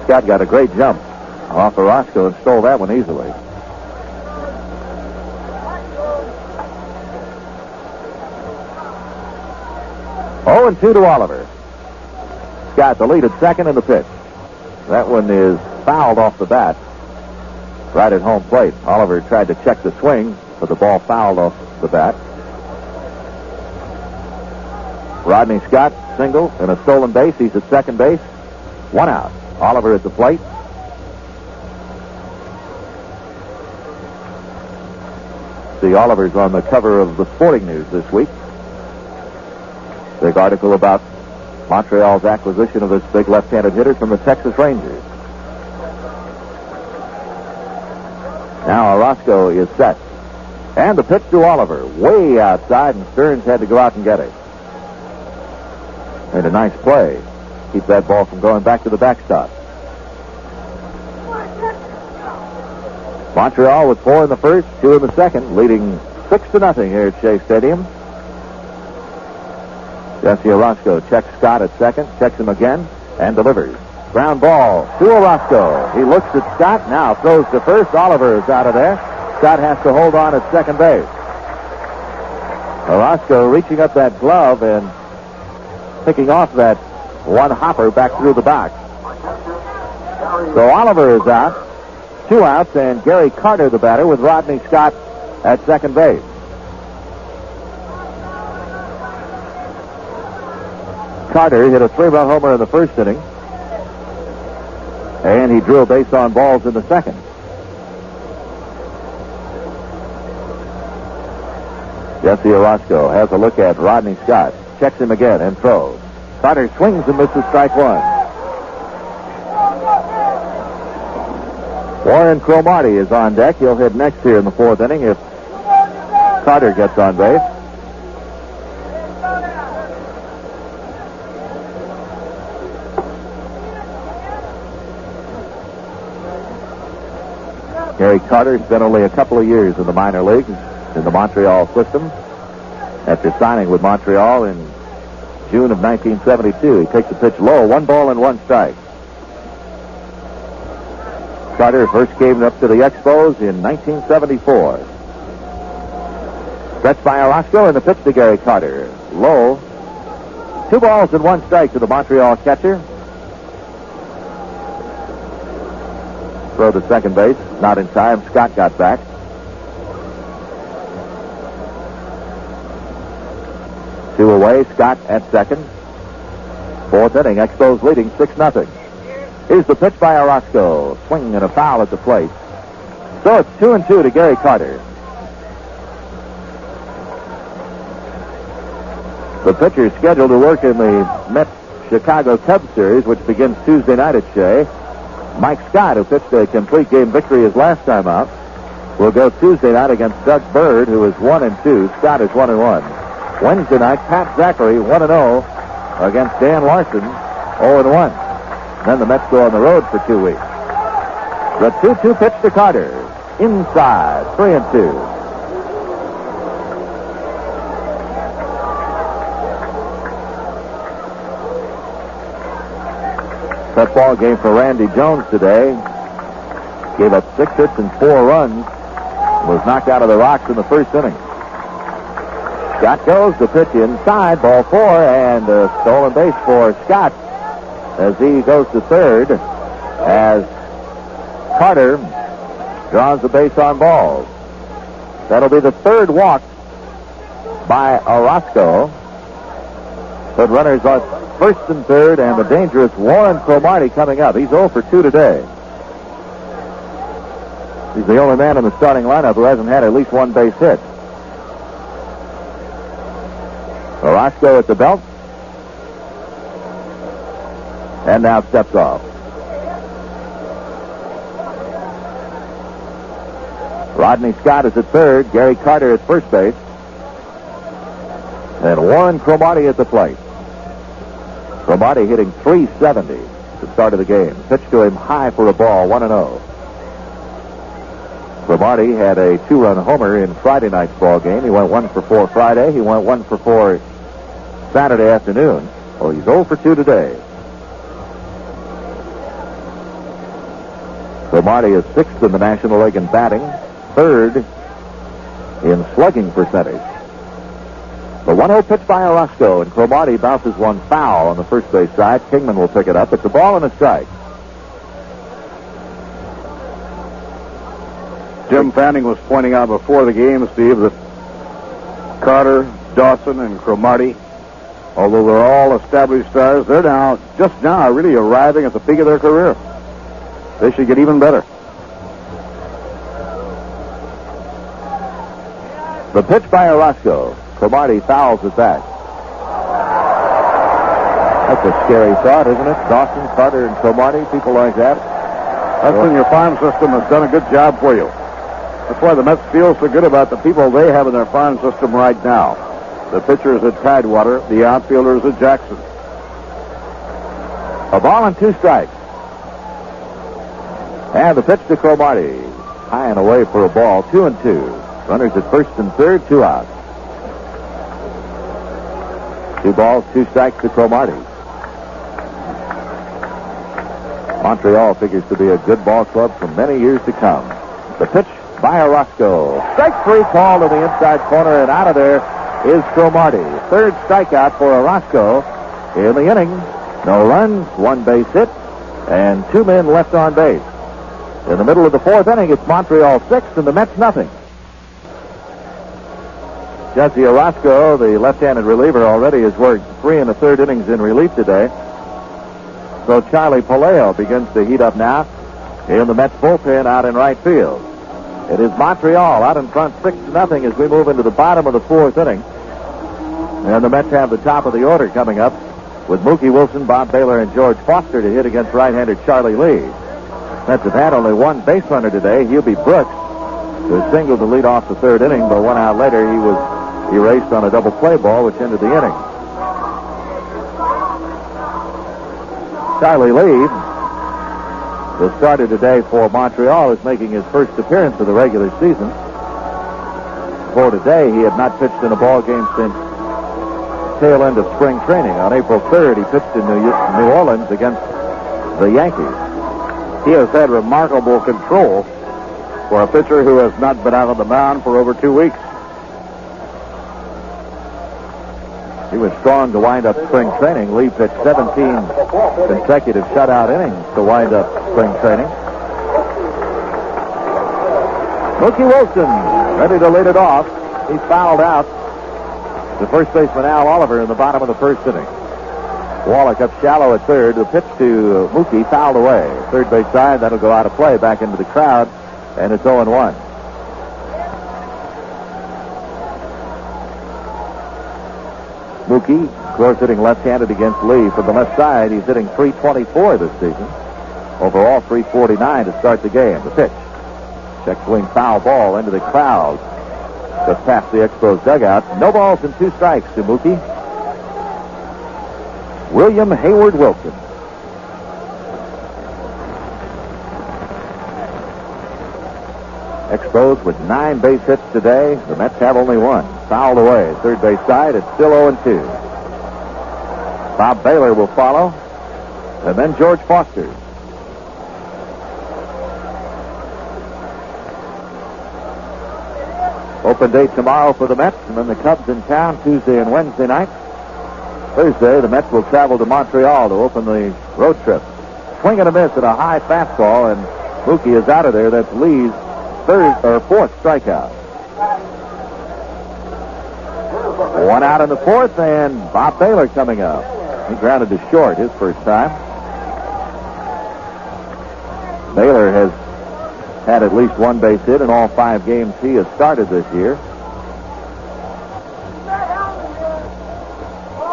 Scott got a great jump off Orozco and stole that one easily. Oh, and 2 to Oliver. Scott the lead at second in the pitch. That one is fouled off the bat. Right at home plate. Oliver tried to check the swing, but the ball fouled off the bat. Rodney Scott, single and a stolen base. He's at second base. 1 out. Oliver at the plate. See, Oliver's on the cover of the Sporting News this week. Big article about Montreal's acquisition of this big left-handed hitter from the Texas Rangers. Now Orozco is set. And the pitch to Oliver. Way outside, and Stearns had to go out and get it. Made a nice play. Keep that ball from going back to the backstop. Montreal with 4 in the first, 2 in the second, leading 6-0 here at Shea Stadium. Jesse Orozco checks Scott at second, checks him again, and delivers. Ground ball to Orozco. He looks at Scott, now throws to first. Oliver is out of there. Scott has to hold on at second base. Orozco reaching up that glove and picking off that one hopper back through the box. So Oliver is out. 2 outs, and Gary Carter, the batter, with Rodney Scott at second base. Carter hit a 3-run homer in the first inning, and he drew a base on balls in the second. Jesse Orozco has a look at Rodney Scott, checks him again, and throws. Carter swings and misses strike 1. Warren Cromartie is on deck. He'll hit next here in the 4th inning if Carter gets on base. Gary Carter spent only a couple of years in the minor leagues in the Montreal system. After signing with Montreal in June of 1972, he takes a pitch low, 1 ball and 1 strike. Carter first came up to the Expos in 1974. Stretched by Orozco, and the pitch to Gary Carter. Low. 2 balls and 1 strike to the Montreal catcher. Throw to second base. Not in time. Scott got back. Two away. Scott at second. 4th inning. Expos leading 6-0. Here's the pitch by Orozco. Swing and a foul at the plate. So it's 2-2 to Gary Carter. The pitcher scheduled to work in the Mets Chicago Cubs series, which begins Tuesday night at Shea. Mike Scott, who pitched a complete game victory his last time out, will go Tuesday night against Doug Bird, who is 1-2. Scott is 1-1. Wednesday night, Pat Zachary 1-0 against Dan Larson, 0-1. Then the Mets go on the road for 2 weeks. The 2-2 pitch to Carter. Inside, 3-2. Tough ball game for Randy Jones today. Gave up 6 hits and 4 runs. Was knocked out of the rocks in the first inning. Scott goes to pitch inside, ball 4, and a stolen base for Scott as he goes to third as Carter draws the base on balls. That'll be the third walk by Orozco. Put runners on first and third, and the dangerous Warren Cromartie coming up. He's 0 for 2 today. He's the only man in the starting lineup who hasn't had at least one base hit. Orozco at the belt. And now steps off. Rodney Scott is at third. Gary Carter at first base. And Warren Cromartie at the plate. Cromartie hitting .370 at the start of the game. Pitch to him high for a ball, 1-0. Cromartie had a 2-run homer in Friday night's ball game. He went 1 for 4 Friday. He went 1 for 4 Saturday afternoon. Well, he's 0 for 2 today. Cromartie is 6th in the National League in batting, 3rd in slugging percentage. The 1-0 pitch by Orozco, and Cromartie bounces one foul on the first base side. Kingman will pick it up. It's a ball and a strike. Jim Fanning was pointing out before the game, Steve, that Carter, Dawson, and Cromartie, although they're all established stars, they're just now really arriving at the peak of their career. They should get even better. The pitch by Orozco. Cromartie fouls it back. That's a scary thought, isn't it? Dawson, Carter, and Cromartie, people like that. That's when your farm system has done a good job for you. That's why the Mets feel so good about the people they have in their farm system right now. The pitchers at Tidewater, the outfielders at Jackson. A ball and 2 strikes. And the pitch to Cromartie. High and away for a ball, 2-2. Runners at first and third, 2 outs. 2 balls, 2 strikes to Cromartie. Montreal figures to be a good ball club for many years to come. The pitch by Orozco. Strike 3 call to the inside corner, and out of there is Cromartie. 3rd strikeout for Orozco in the inning. No runs, 1 base hit, and 2 men left on base. In the middle of the 4th inning, it's Montreal 6 and the Mets nothing. Jesse Orozco, the left-handed reliever, already has worked 3 1/3 innings in relief today. So Charlie Lea begins to heat up now in the Mets bullpen out in right field. It is Montreal out in front 6-0 as we move into the bottom of the 4th inning. And the Mets have the top of the order coming up with Mookie Wilson, Bob Bailor, and George Foster to hit against right-hander Charlie Lee. Mets have had only 1 base runner today, Hubie Brooks, who singled to lead off the 3rd inning, but 1 out later he was erased on a double play ball, which ended the inning. Charlie Lee, the starter today for Montreal, is making his first appearance of the regular season. For today, he had not pitched in a ball game since tail end of spring training. On April 3rd, he pitched in New Orleans against the Yankees. He has had remarkable control for a pitcher who has not been out on the mound for over 2 weeks. He was strong to wind up spring training. Lee pitched 17 consecutive shutout innings to wind up spring training. Mookie Wilson ready to lead it off. He fouled out to first baseman Al Oliver in the bottom of the 1st inning. Wallach up shallow at third. The pitch to Mookie fouled away. 3rd base side, that'll go out of play back into the crowd, and it's 0-1. Mookie, of course, hitting left-handed against Lee. From the left side, he's hitting .324 this season. Overall, 349 to start the game. The pitch. Check swing foul ball into the crowd. Just past the Expos dugout. No balls and 2 strikes to Mookie. William Hayward Wilson. Expos with 9 base hits today. The Mets have only 1. Fouled away. Third base side. It's still 0-2. Bob Bailor will follow. And then George Foster. Open date tomorrow for the Mets, and then the Cubs in town Tuesday and Wednesday night. Thursday, the Mets will travel to Montreal to open the road trip. Swing and a miss at a high fastball, and Mookie is out of there. That's Lee's 4th strikeout. 1 out in the 4th, and Bob Bailor coming up. He grounded to short his first time. Bailor has had at least 1 base hit in all 5 games he has started this year.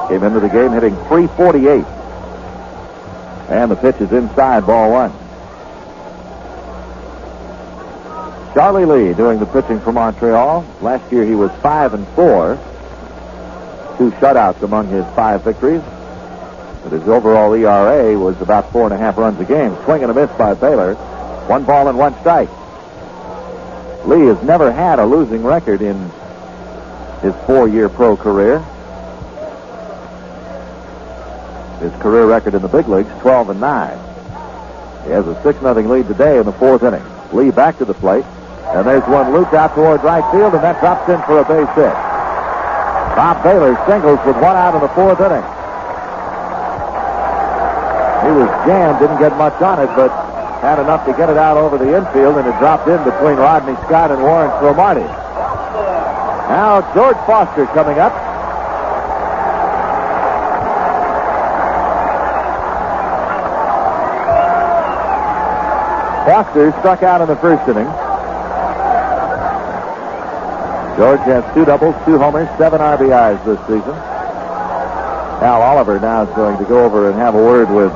Came into the game hitting .348. And the pitch is inside, ball 1. Charlie Lea doing the pitching for Montreal. Last year he was 5-4. 2 shutouts among his 5 victories. But his overall ERA was about 4.5 runs a game. Swing and a miss by Bailor. 1 ball and 1 strike. Lee has never had a losing record in his 4-year pro career. His career record in the big leagues, 12-9. He has a 6-0 lead today in the 4th inning. Lee back to the plate, and there's one looped out toward right field, and that drops in for a base hit. Bob Bailor singles with 1 out in the 4th inning. He was jammed, didn't get much on it, but had enough to get it out over the infield, and it dropped in between Rodney Scott and Warren Cromartie. Now George Foster coming up. Foster struck out in the 1st inning. George has 2 doubles, 2 homers, 7 RBIs this season. Al Oliver now is going to go over and have a word with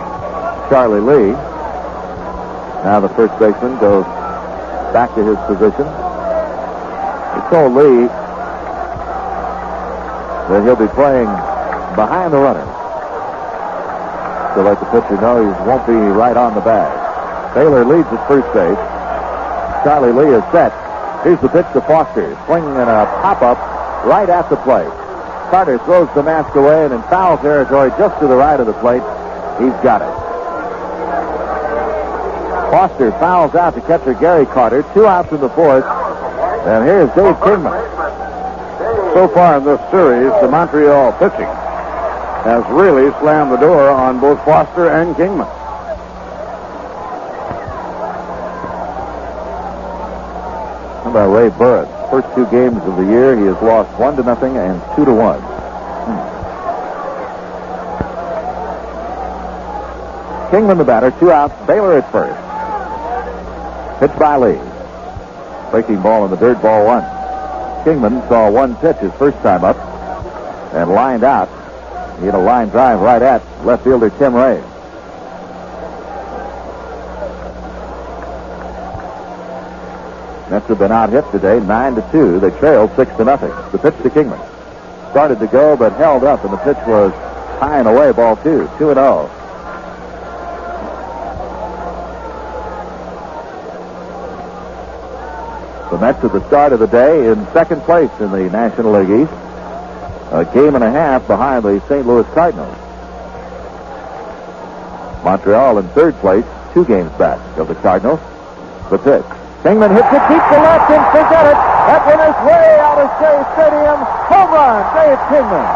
Charlie Lea. Now the first baseman goes back to his position. He told Lee that he'll be playing behind the runner to let the pitcher know he won't be right on the bag. Bailor leads at first base. Charlie Lea is set. Here's the pitch to Foster. Swinging and a pop-up right at the plate. Carter throws the mask away, and in foul territory just to the right of the plate, he's got it. Foster fouls out to catcher Gary Carter. 2 outs in the 4th. And here's Dave Kingman. So far in this series, the Montreal pitching has really slammed the door on both Foster and Kingman. How about Ray Burris? First 2 games of the year, he has lost 1-0 and 2-1. Kingman the batter, 2 outs. Bailor at first. Pitch by Lee. Breaking ball in the dirt, ball 1. Kingman saw 1 pitch his first time up and lined out. He had a line drive right at left fielder Tim Ray. Mets have been out hit today, 9-2. They trailed 6-0. The pitch to Kingman. Started to go, but held up, and the pitch was high and away, ball 2. 2-0. The Mets at the start of the day in 2nd place in the National League East. A game and a half behind the St. Louis Cardinals. Montreal in 3rd place, 2 games back of the Cardinals. The pitch. Kingman hits it deep to left and forget it. That one is way out of Shea Stadium. Home run, Dave Kingman.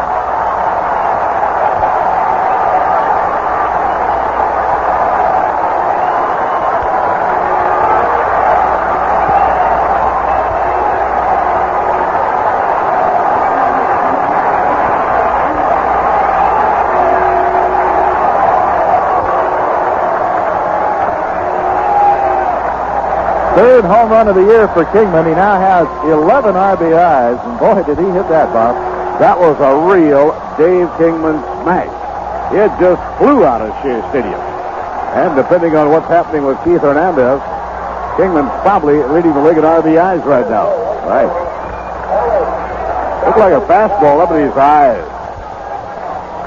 Third home run of the year for Kingman. He now has 11 RBIs, and boy, did he hit that, Bob. That was a real Dave Kingman smash. It just flew out of Shea Stadium. And depending on what's happening with Keith Hernandez, Kingman's probably leading the league in RBIs right now. Right. Looked like a fastball up in his eyes.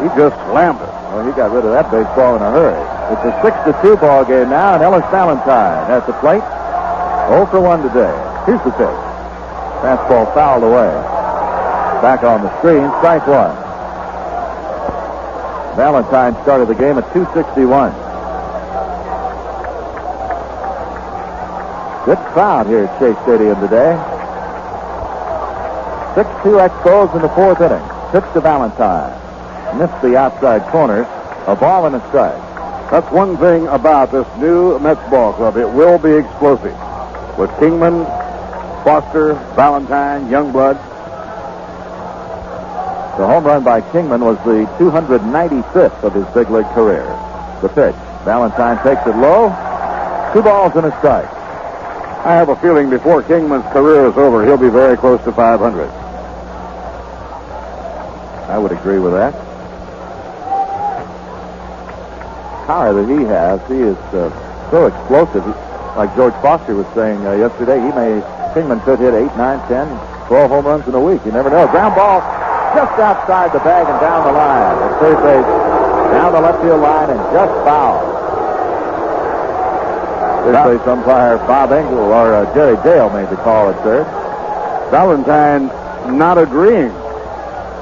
He just slammed it. Well, he got rid of that baseball in a hurry. It's a 6-2 ball game now, and Ellis Valentine at the plate. 0 for 1 today. Here's the pitch. Fastball fouled away. Back on the screen, strike one. Valentine started the game at 261. Good crowd here at Shea Stadium today. 6-2 Expos in the fourth inning. Pitch to Valentine. Missed the outside corner. A ball and a strike. That's one thing about this new Mets ball club. It will be explosive. With Kingman, Foster, Valentine, Youngblood. The home run by Kingman was the 295th of his big league career. The pitch. Valentine takes it low. 2 balls and a strike. I have a feeling before Kingman's career is over, he'll be very close to 500. I would agree with that. Power that he has, he is so explosive. Like George Foster was saying yesterday, Kingman could hit 8, 9, 10, 12 home runs in a week. You never know. Ground ball just outside the bag and down the line. At third base, down the left field line and just foul. Third base umpire Bob Engel or Jerry Dale made the call at third. Valentine not agreeing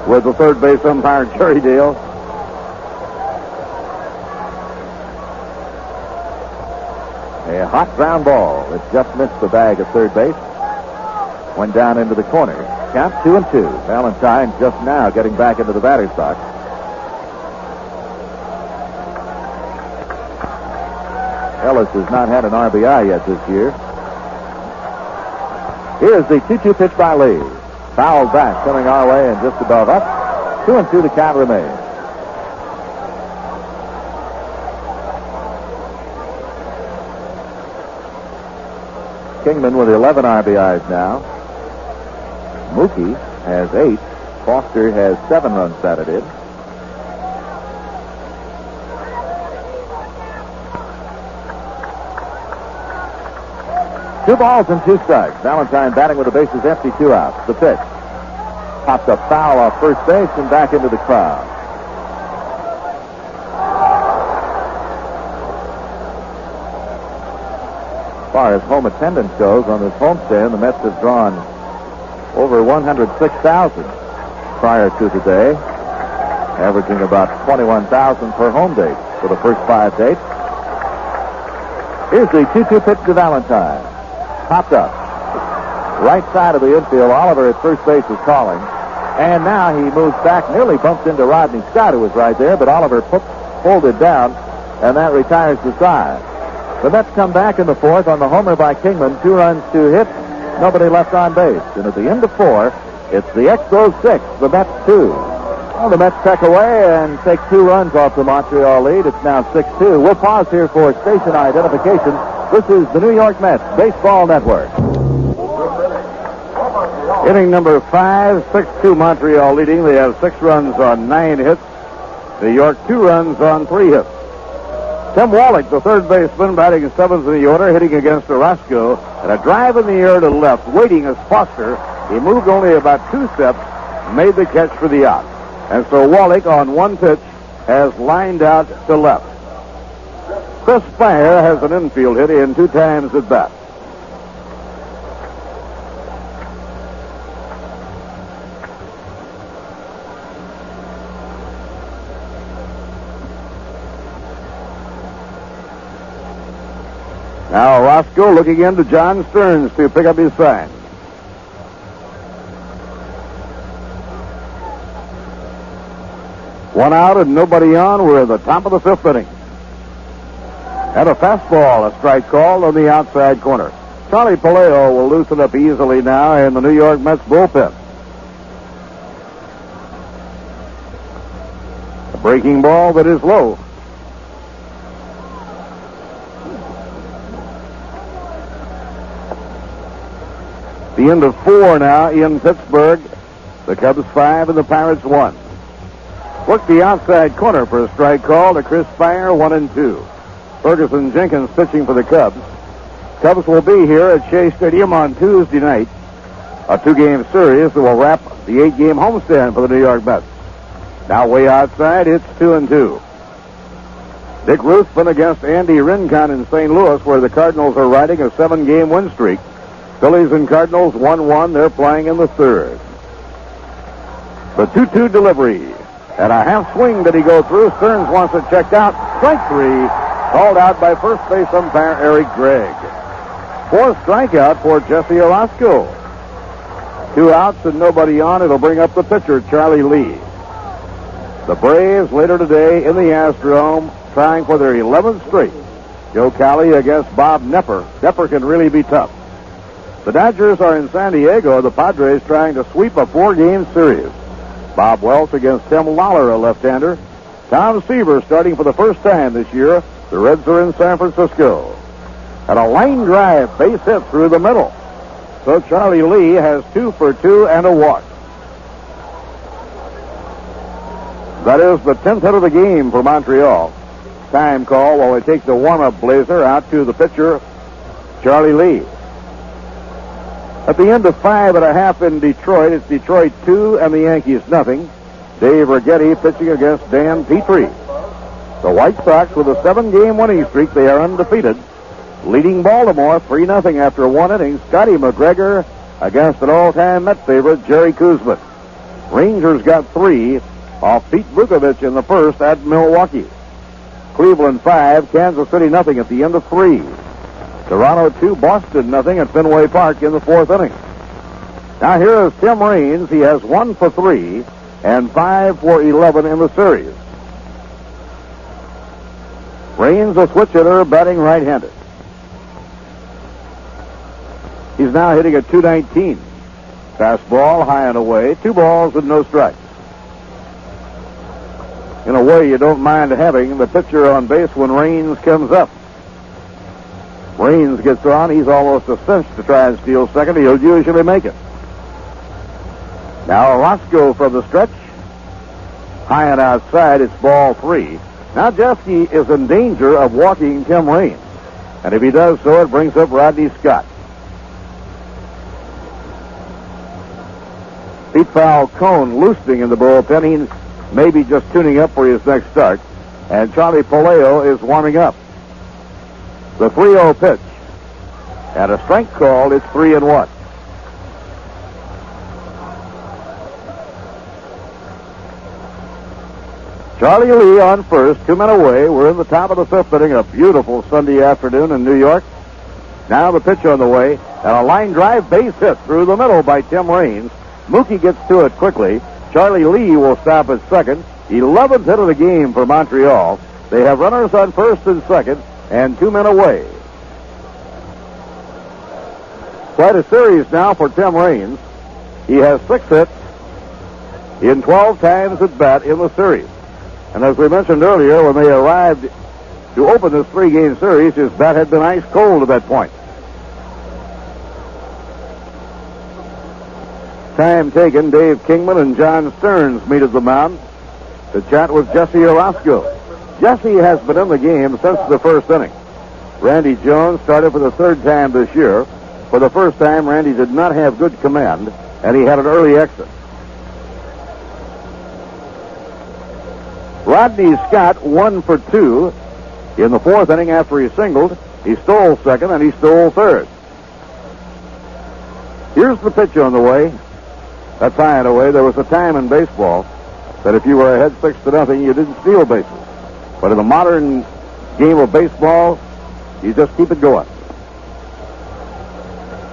with the third base umpire Jerry Dale. A hot ground ball that just missed the bag at third base. Went down into the corner. Count 2-2. Valentine just now getting back into the batter's box. Ellis has not had an RBI yet this year. Here's the 2-2 pitch by Lee. Fouled back, coming our way and just above us. 2-2 the count remains. Kingman with 11 RBIs now. Mookie has 8. Foster has 7 runs batted in. Two balls and 2 strikes. Valentine batting with the bases empty, 2 outs. The pitch. Popped up foul off first base and back into the crowd. As far as home attendance goes on this homestand, the Mets have drawn over 106,000 prior to today, averaging about 21,000 per home date for the first 5 dates. Here's the 2-2 pitch to Valentine. Popped up. Right side of the infield. Oliver at first base is calling. And now he moves back, nearly bumped into Rodney Scott, who was right there, but Oliver pulled it down, and that retires the side. The Mets come back in the fourth on the homer by Kingman. 2 runs, 2 hits. Nobody left on base. And at the end of 4, it's the Expos 6, the Mets 2. Well, the Mets peck away and take 2 runs off the Montreal lead. It's now 6-2. We'll pause here for station identification. This is the New York Mets Baseball Network. Inning number 5, 6-2 Montreal leading. They have 6 runs on 9 hits. New York 2 runs on 3 hits. Tim Wallach, the third baseman, batting 7th in the order, hitting against Orozco, and a drive in the air to left, waiting as Foster. He moved only about 2 steps, made the catch for the out. And so Wallach, on 1 pitch, has lined out to left. Chris Speier has an infield hit in 2 times at bat. Now Roscoe looking into John Stearns to pick up his sign. One out and nobody on. We're at the top of the 5th inning. And a fastball, a strike call on the outside corner. Charlie Lea will loosen up easily now in the New York Mets bullpen. A breaking ball that is low. The end of 4 now in Pittsburgh. The Cubs 5 and the Pirates 1. Worked the outside corner for a strike call to Chris Speier, 1-2. Ferguson Jenkins pitching for the Cubs. Cubs will be here at Shea Stadium on Tuesday night. A 2-game series that will wrap the 8-game homestand for the New York Mets. Now way outside, it's 2-2. Dick Ruthven against Andy Rincon in St. Louis, where the Cardinals are riding a 7-game win streak. Phillies and Cardinals 1-1. They're playing in the third. The 2-2 delivery. And a half swing did he go through. Stearns wants it checked out. Strike 3. Called out by first base umpire Eric Gregg. 4th strikeout for Jesse Orozco. 2 outs and nobody on. It'll bring up the pitcher, Charlie Lea. The Braves later today in the Astrodome trying for their 11th straight. Joe Cali against Bob Nepper. Nepper can really be tough. The Dodgers are in San Diego. The Padres trying to sweep a 4-game series. Bob Welch against Tim Lawler, a left-hander. Tom Seaver starting for the first time this year. The Reds are in San Francisco. And a line drive base hit through the middle. So Charlie Lea has 2 for 2 and a walk. That is the 10th hit of the game for Montreal. Time call while they take the warm-up blazer out to the pitcher, Charlie Lea. At the end of 5.5 in Detroit, it's Detroit 2 and the Yankees nothing. Dave Righetti pitching against Dan Petrie. The White Sox with a 7-game winning streak. They are undefeated. Leading Baltimore 3-0 after 1 inning. Scotty McGregor against an all-time Met favorite, Jerry Kuzman. Rangers got 3 off Pete Vukovich in the first at Milwaukee. Cleveland 5, Kansas City nothing at the end of 3. Toronto 2, Boston nothing at Fenway Park in the 4th inning. Now here is Tim Raines. He has 1 for 3 and 5 for 11 in the series. Raines, a switch hitter, batting right-handed. He's now hitting at 219. Fastball high and away. 2 balls and no strikes. In a way, you don't mind having the pitcher on base when Raines comes up. Raines gets on. He's almost a cinch to try and steal second. He'll usually make it. Now Orozco from the stretch. High and outside. It's ball 3. Now Jeske is in danger of walking Tim Raines. And if he does so, it brings up Rodney Scott. Pete Falcone loosening in the bullpen. He's maybe just tuning up for his next start. And Charlie Poleo is warming up. The 3-0 pitch. And a strike called. It's 3-1. Charlie Lea on first, 2 men away. We're in the top of the 5th inning. A beautiful Sunday afternoon in New York. Now the pitch on the way. And a line drive base hit through the middle by Tim Raines. Mookie gets to it quickly. Charlie Lea will stop at second. 11th hit of the game for Montreal. They have runners on first and second and 2 men away. Quite a series now for Tim Raines. He has 6 hits in 12 times at bat in the series. And as we mentioned earlier, when they arrived to open this 3-game series, his bat had been ice cold at that point. Time taken, Dave Kingman and John Stearns meet at the mound to chat with Jesse Orozco. Jesse has been in the game since the 1st inning. Randy Jones started for the 3rd time this year. For the first time, Randy did not have good command, and he had an early exit. Rodney Scott 1 for 2 in the 4th inning after he singled. He stole second, and he stole third. Here's the pitch on the way. That's high and away. There was a time in baseball that if you were ahead 6-0, you didn't steal bases. But in the modern game of baseball, you just keep it going.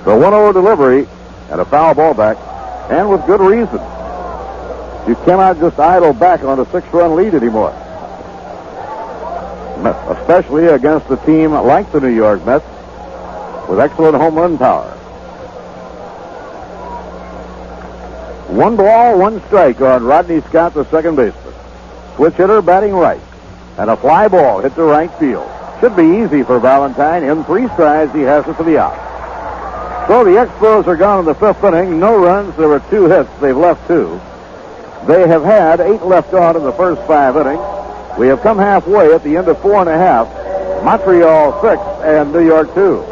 The 1-0 delivery and a foul ball back, and with good reason. You cannot just idle back on a 6-run lead anymore. Especially against a team like the New York Mets with excellent home run power. 1 ball, 1 strike on Rodney Scott, the second baseman. Switch hitter batting right. And a fly ball hit to right field. Should be easy for Valentine. In 3 strides, he has it for the out. So the Expos are gone in the 5th inning. No runs. There were 2 hits. They've left 2. They have had 8 left on in the first 5 innings. We have come halfway at the end of 4.5. Montreal 6 and New York 2.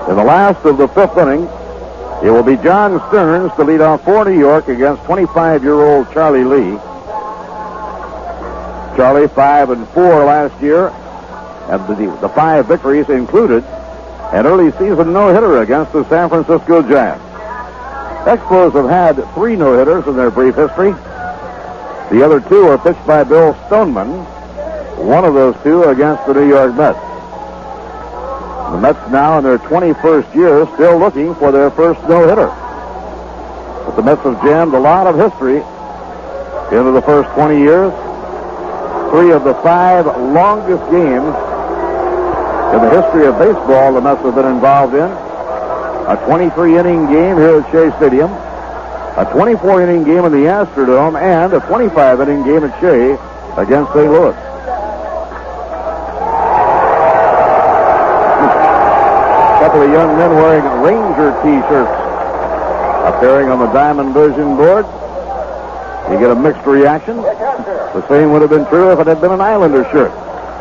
In the last of the fifth inning, it will be John Stearns to lead off for New York against 25-year-old Charlie Lea. Charlie 5-4 last year, and the 5 victories included an early season no-hitter against the San Francisco Giants. Expos have had 3 no-hitters in their brief history. The other 2 are pitched by Bill Stoneman, one of those 2 against the New York Mets. The Mets now in their 21st year still looking for their first no-hitter. But the Mets have jammed a lot of history into the first 20 years. 3 of the 5 longest games in the history of baseball the Mets have been involved in. A 23-inning game here at Shea Stadium, a 24-inning game in the Astrodome, and a 25-inning game at Shea against St. Louis. A couple of young men wearing Ranger T-shirts appearing on the Diamond Vision board. You get a mixed reaction. The same would have been true if it had been an Islander shirt.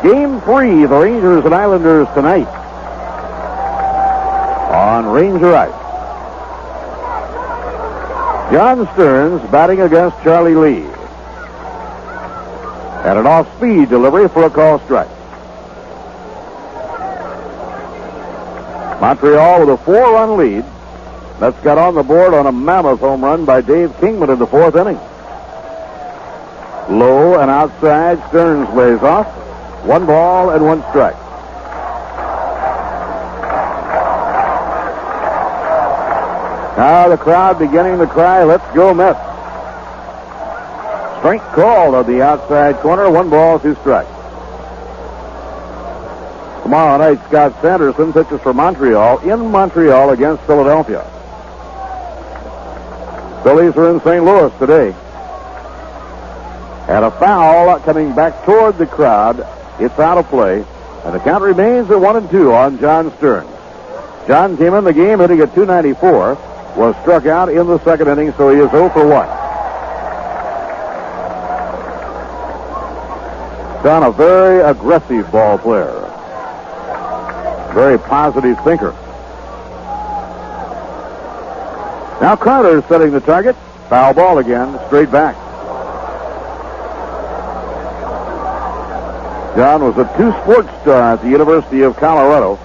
Game 3, the Rangers and Islanders tonight on Ranger Ice. John Stearns batting against Charlie Lea. And an off-speed delivery for a call strike. Montreal with a 4-run lead. Mets got on the board on a mammoth home run by Dave Kingman in the 4th inning. Low and outside, Stearns lays off. 1 ball and 1 strike. Now the crowd beginning to cry, "Let's go Mets." Strike called on the outside corner. 1 ball, 2 strikes. Tomorrow night, Scott Sanderson pitches for Montreal in Montreal against Philadelphia. Phillies are in St. Louis today. And a foul coming back toward the crowd. It's out of play. And the count remains at 1-2 on John Stearns. John came in the game hitting at .294. Was struck out in the 2nd inning, so he is 0 for 1. John, a very aggressive ball player. Very positive thinker. Now Carter's setting the target. Foul ball again, straight back. John was a 2-sport star at the University of Colorado.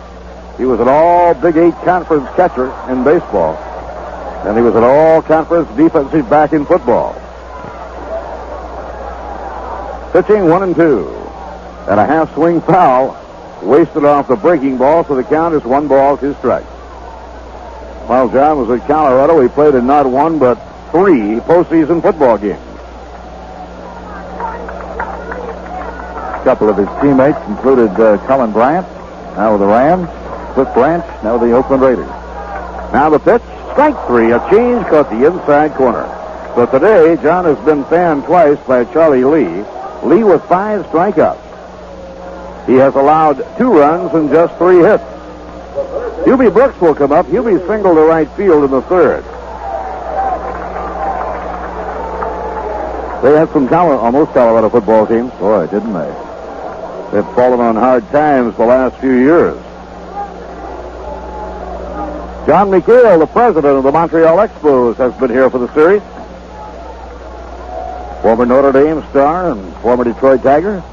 He was an all-Big 8 conference catcher in baseball. And he was an all-conference defensive back in football. Pitching 1-2. And a half-swing foul wasted off the breaking ball, so the count is 1 ball, 2 strikes. While John was at Colorado, he played in not 1 but 3 postseason football games. A couple of his teammates included Cullen Bryant, now with the Rams, Cliff Branch, now with the Oakland Raiders. Now the pitch, strike 3, a change caught the inside corner. So today, John has been fanned twice by Charlie Lea. Lea with 5 strikeouts. He has allowed 2 runs and just 3 hits. Hubie Brooks will come up. Hubie singled to right field in the 3rd. They had some almost Colorado football teams. Boy, didn't they? They've fallen on hard times the last few years. John McHale, the president of the Montreal Expos, has been here for the series. Former Notre Dame star and former Detroit Tiger.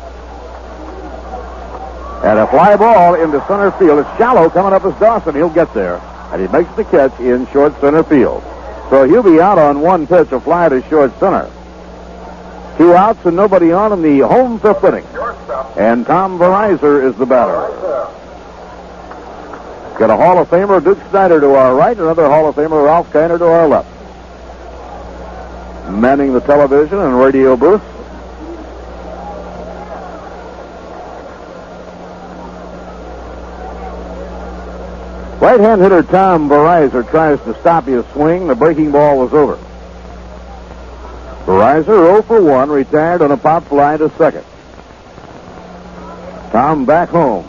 And a fly ball into center field. It's shallow coming up as Dawson. He'll get there. And he makes the catch in short center field. So Hubie out on 1 pitch, a fly to short center. 2 outs and nobody on in the home 5th inning. And Tom Veryzer is the batter. Got a Hall of Famer, Duke Snyder, to our right. Another Hall of Famer, Ralph Kiner, to our left. Manning the television and radio booth. Right-hand hitter Tom Veryzer tries to stop his swing. The breaking ball was over. Veryzer 0 for 1, retired on a pop fly to second. Tom back home.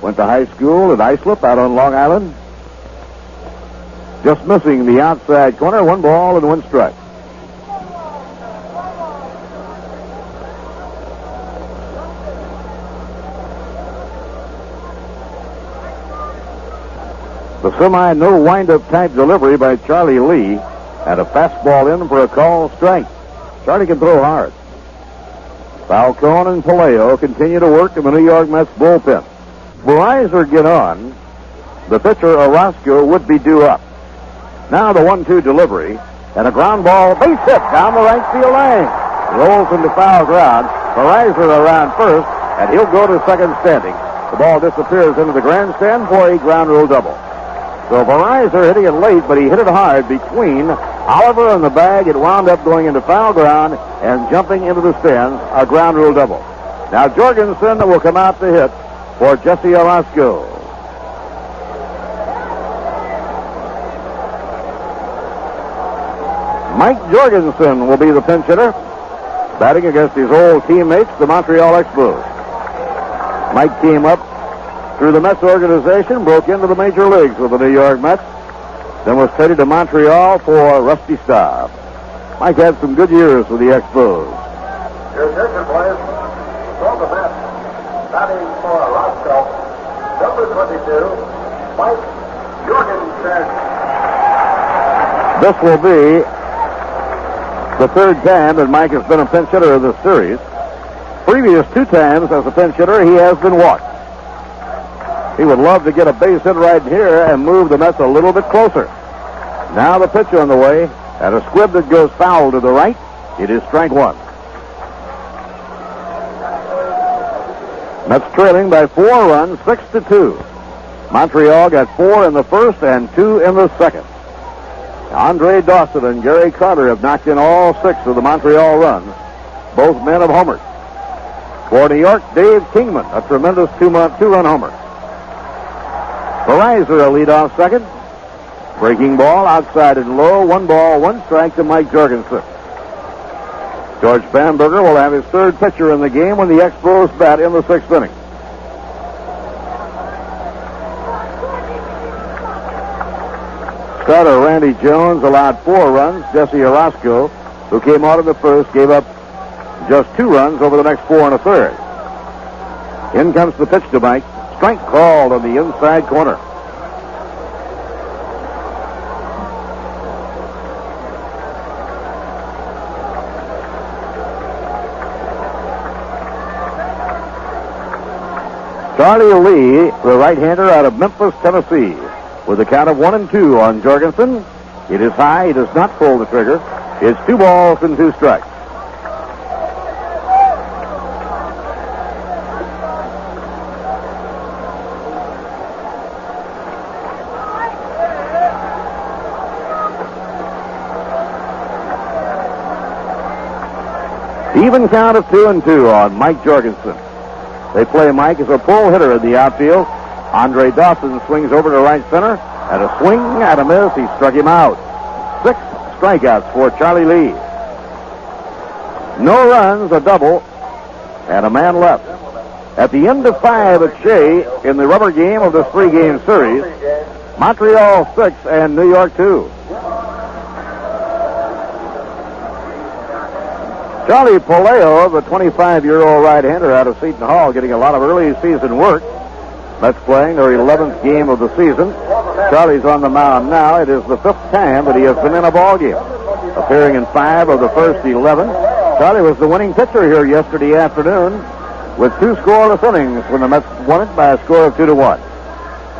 Went to high school at Islip out on Long Island. Just missing the outside corner. 1 ball and 1 strike. The semi no wind-up type delivery by Charlie Lea, and a fastball in for a call strike. Charlie can throw hard. Falcone and Paleo continue to work in the New York Mets bullpen. Veryzer get on. The pitcher, Orozco, would be due up. Now the 1-2 delivery, and a ground ball base hit down the right field lane. Rolls into foul ground. Veryzer around first, and he'll go to second standing. The ball disappears into the grandstand for a ground rule double. So Veryzer hitting it late, but he hit it hard between Oliver and the bag. It wound up going into foul ground and jumping into the stands, a ground rule double. Now Jorgensen will come out to hit for Jesse Orozco. Mike Jorgensen will be the pinch hitter, batting against his old teammates, the Montreal Expos. Mike came up through the Mets organization, broke into the major leagues with the New York Mets, then was traded to Montreal for Rusty Staub. Mike had some good years with the Expos. Your attention, boys. From the Mets, batting for Roscoe, number 22, Mike Jorgensen. This will be the third time that Mike has been a pinch hitter of this series. Previous 2 times as a pinch hitter, he has been walked. He would love to get a base hit right here and move the Mets a little bit closer. Now the pitch on the way, and a squib that goes foul to the right. It is strike 1. Mets trailing by 4 runs, 6-2. Montreal got 4 in the first and 2 in the second. Andre Dawson and Gary Carter have knocked in all 6 of the Montreal runs. Both men have homered. For New York, Dave Kingman, a tremendous 2-run homer. Veryzer, a leadoff second. Breaking ball outside and low. 1 ball, 1 strike to Mike Jorgensen. George Bamberger will have his third pitcher in the game when the Expos bat in the 6th inning. Starter Randy Jones allowed 4 runs. Jesse Orozco, who came out of the first, gave up just 2 runs over the next 4 1/3. In comes the pitch to Mike. Strike called on the inside corner. Charlie Lea, the right-hander out of Memphis, Tennessee, with a count of 1-2 on Jorgensen. It is high. He does not pull the trigger. It's 2 balls and 2 strikes. Even count of 2-2 on Mike Jorgensen. They play Mike as a pull hitter in the outfield. Andre Dawson swings over to right center, and a swing and a miss. He struck him out. 6 strikeouts for Charlie Lea. No runs, a double, and a man left. At the end of 5 at Shea in the rubber game of this 3-game series, Montreal 6 and New York 2. Charlie Paleo, the 25-year-old right-hander out of Seton Hall, getting a lot of early season work. Mets playing their 11th game of the season. Charlie's on the mound now. It is the 5th time that he has been in a ball game, appearing in 5 of the first 11. Charlie was the winning pitcher here yesterday afternoon with 2 scoreless innings when the Mets won it by a score of 2-1.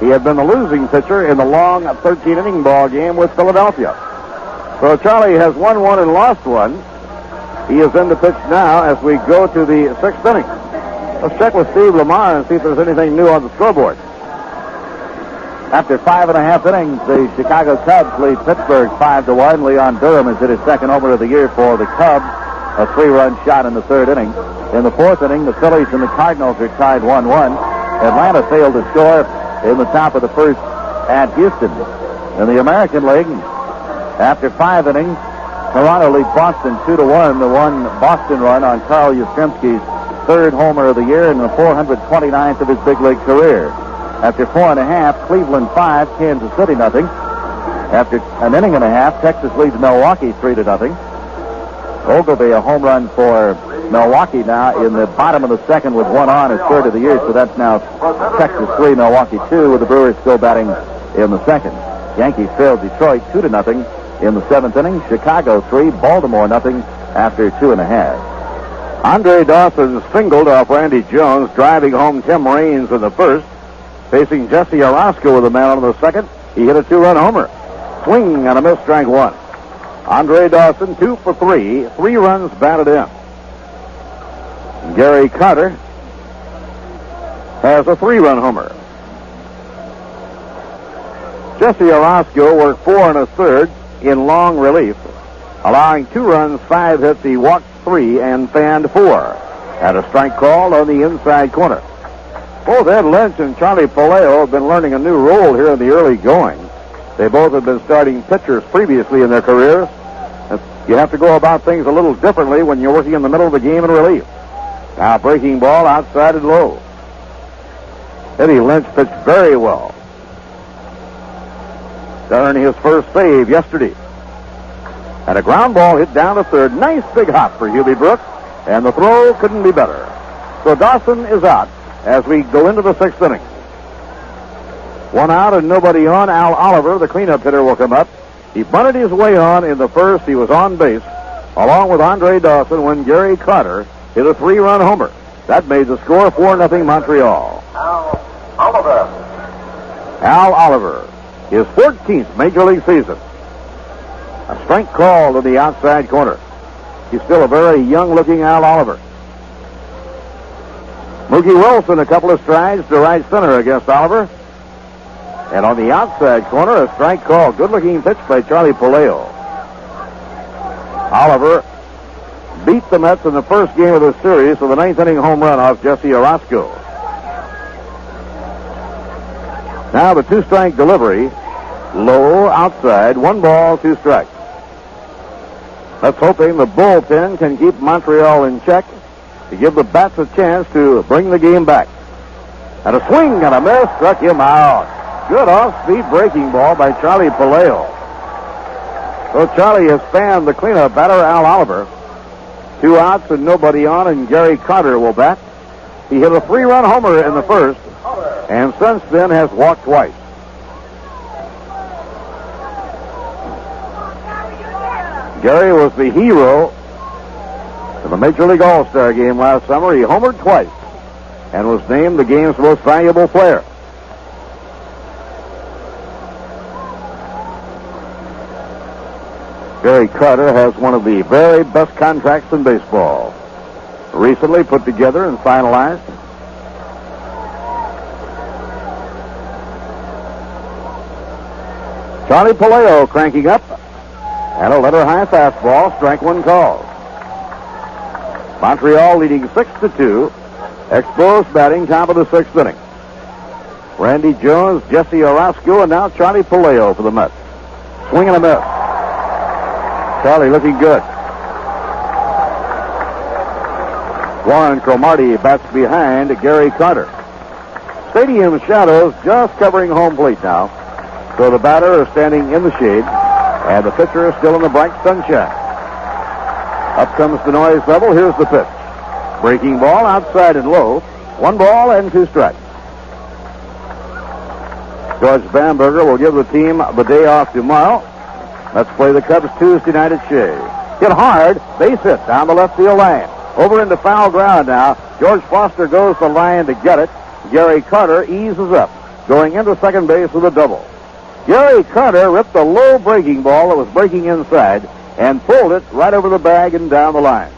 He had been the losing pitcher in the long 13-inning ball game with Philadelphia. So Charlie has won 1 and lost 1. He is in the pitch now as we go to the 6th inning. Let's check with Steve Lamar and see if there's anything new on the scoreboard. After 5.5 innings, the Chicago Cubs lead Pittsburgh 5-1. Leon Durham has hit his 2nd homer of the year for the Cubs. A 3-run shot in the 3rd inning. In the 4th inning, the Phillies and the Cardinals are tied 1-1. Atlanta failed to score in the top of the 1st at Houston. In the American League, after 5 innings, Toronto leads Boston 2-1. The 1 Boston run on Carl Yastrzemski's 3rd homer of the year and the 429th of his big league career. After 4.5, Cleveland 5, Kansas City nothing. After an inning and a half, Texas leads Milwaukee 3-0. Ogilvy, a home run for Milwaukee now in the bottom of the 2nd with 1 on, his 3rd of the year. So that's now Texas 3, Milwaukee 2, with the Brewers still batting in the second. Yankees trailed Detroit 2-0 in the seventh inning. Chicago 3, Baltimore 0 after 2.5. Andre Dawson singled off Randy Jones, driving home Tim Raines in the first. Facing Jesse Orozco with a man on the second, he hit a 2-run homer. Swing and a miss, strike one. Andre Dawson 2 for 3, 3 runs batted in. Gary Carter has a 3-run homer. Jesse Orozco worked 4 1/3 in long relief, allowing 2 runs, 5 hits. He walked 3 and fanned 4. And a strike called on the inside corner. Both Ed Lynch and Charlie Palaio have been learning a new role here in the early going. They both have been starting pitchers previously in their careers. You have to go about things a little differently when you're working in the middle of the game in relief. Now breaking ball outside and low. Eddie Lynch pitched very well to earn his first save yesterday. And a ground ball hit down to third. Nice big hop for Hubie Brooks, and the throw couldn't be better. So Dawson is out as we go into the sixth inning. 1 out and nobody on. Al Oliver, the cleanup hitter, will come up. He bunted his way on in the first. He was on base, along with Andre Dawson, when Gary Carter hit a 3-run homer. That made the score 4-0 Montreal. Al Oliver. Al Oliver, his 14th Major League season. A strike call to the outside corner. He's still a very young-looking Al Oliver. Mookie Wilson, a couple of strides to right center against Oliver. And on the outside corner, a strike call. Good-looking pitch by Charlie Palaio. Oliver beat the Mets in the first game of the series with a 9th inning home run off Jesse Orozco. Now the 2-strike delivery. Low, outside, 1 ball, 2 strikes. That's hoping the bullpen can keep Montreal in check to give the bats a chance to bring the game back. And a swing and a miss struck him out. Good off-speed breaking ball by Charlie Palaio. So Charlie has fanned the cleanup batter, Al Oliver. 2 outs and nobody on, and Gary Carter will bat. He hit a 3-run homer in the first, and since then has walked twice. Gary was the hero in the Major League All-Star game last summer. He homered twice and was named the game's most valuable player. Gary Carter has one of the very best contracts in baseball. Recently put together and finalized. Charlie Palaio cranking up. And a letter high fastball, strike 1 call. Montreal leading 6-2. Expos batting top of the 6th inning. Randy Jones, Jesse Orozco, and now Charlie Palaio for the Mets. Swing and a miss. Charlie looking good. Warren Cromartie bats behind Gary Carter. Stadium shadows just covering home plate now. So the batter is standing in the shade. And the pitcher is still in the bright sunshine. Up comes the noise level. Here's the pitch. Breaking ball outside and low. 1 ball and 2 strikes. George Bamberger will give the team the day off tomorrow. Let's play the Cubs Tuesday night at Shea. Hit hard. Base hit down the left field line. Over into foul ground now. George Foster goes the line to get it. Gary Carter eases up, going into second base with a double. Gary Carter ripped a low breaking ball that was breaking inside and pulled it right over the bag and down the line.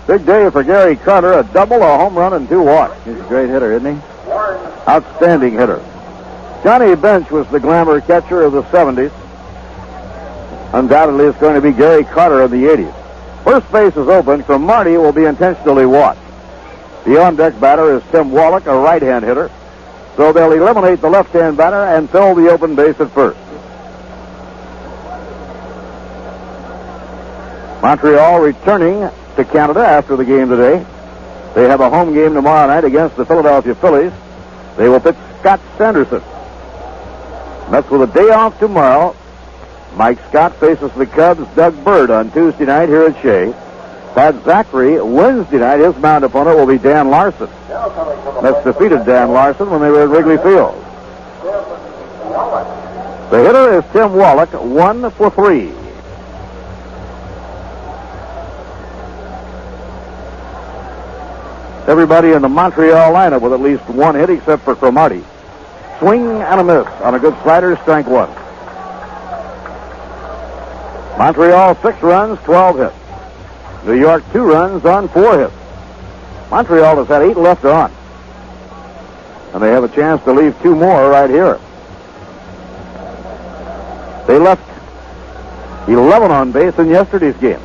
Big day for Gary Carter, a double, a home run, and 2 walks. He's a great hitter, isn't he? Outstanding hitter. Johnny Bench was the glamour catcher of the 70s. Undoubtedly, it's going to be Gary Carter in the 80s. First base is open. Cromartie will be intentionally walked. The on-deck batter is Tim Wallach, a right-hand hitter. So they'll eliminate the left-hand batter and fill the open base at first. Montreal returning to Canada after the game today. They have a home game tomorrow night against the Philadelphia Phillies. They will pitch Scott Sanderson. Mets with a day off tomorrow. Mike Scott faces the Cubs' Doug Bird on Tuesday night here at Shea. Pat Zachary, Wednesday night, his mound opponent will be Dan Larson. Mets defeated Dan Larson when they were at Wrigley Field. The hitter is Tim Wallach, 1 for 3. Everybody in the Montreal lineup with at least one hit except for Cromartie. Swing and a miss on a good slider, strike 1. Montreal 6 runs, 12 hits. New York 2 runs on 4 hits. Montreal has had 8 left on. And they have a chance to leave 2 more right here. They left 11 on base in yesterday's game.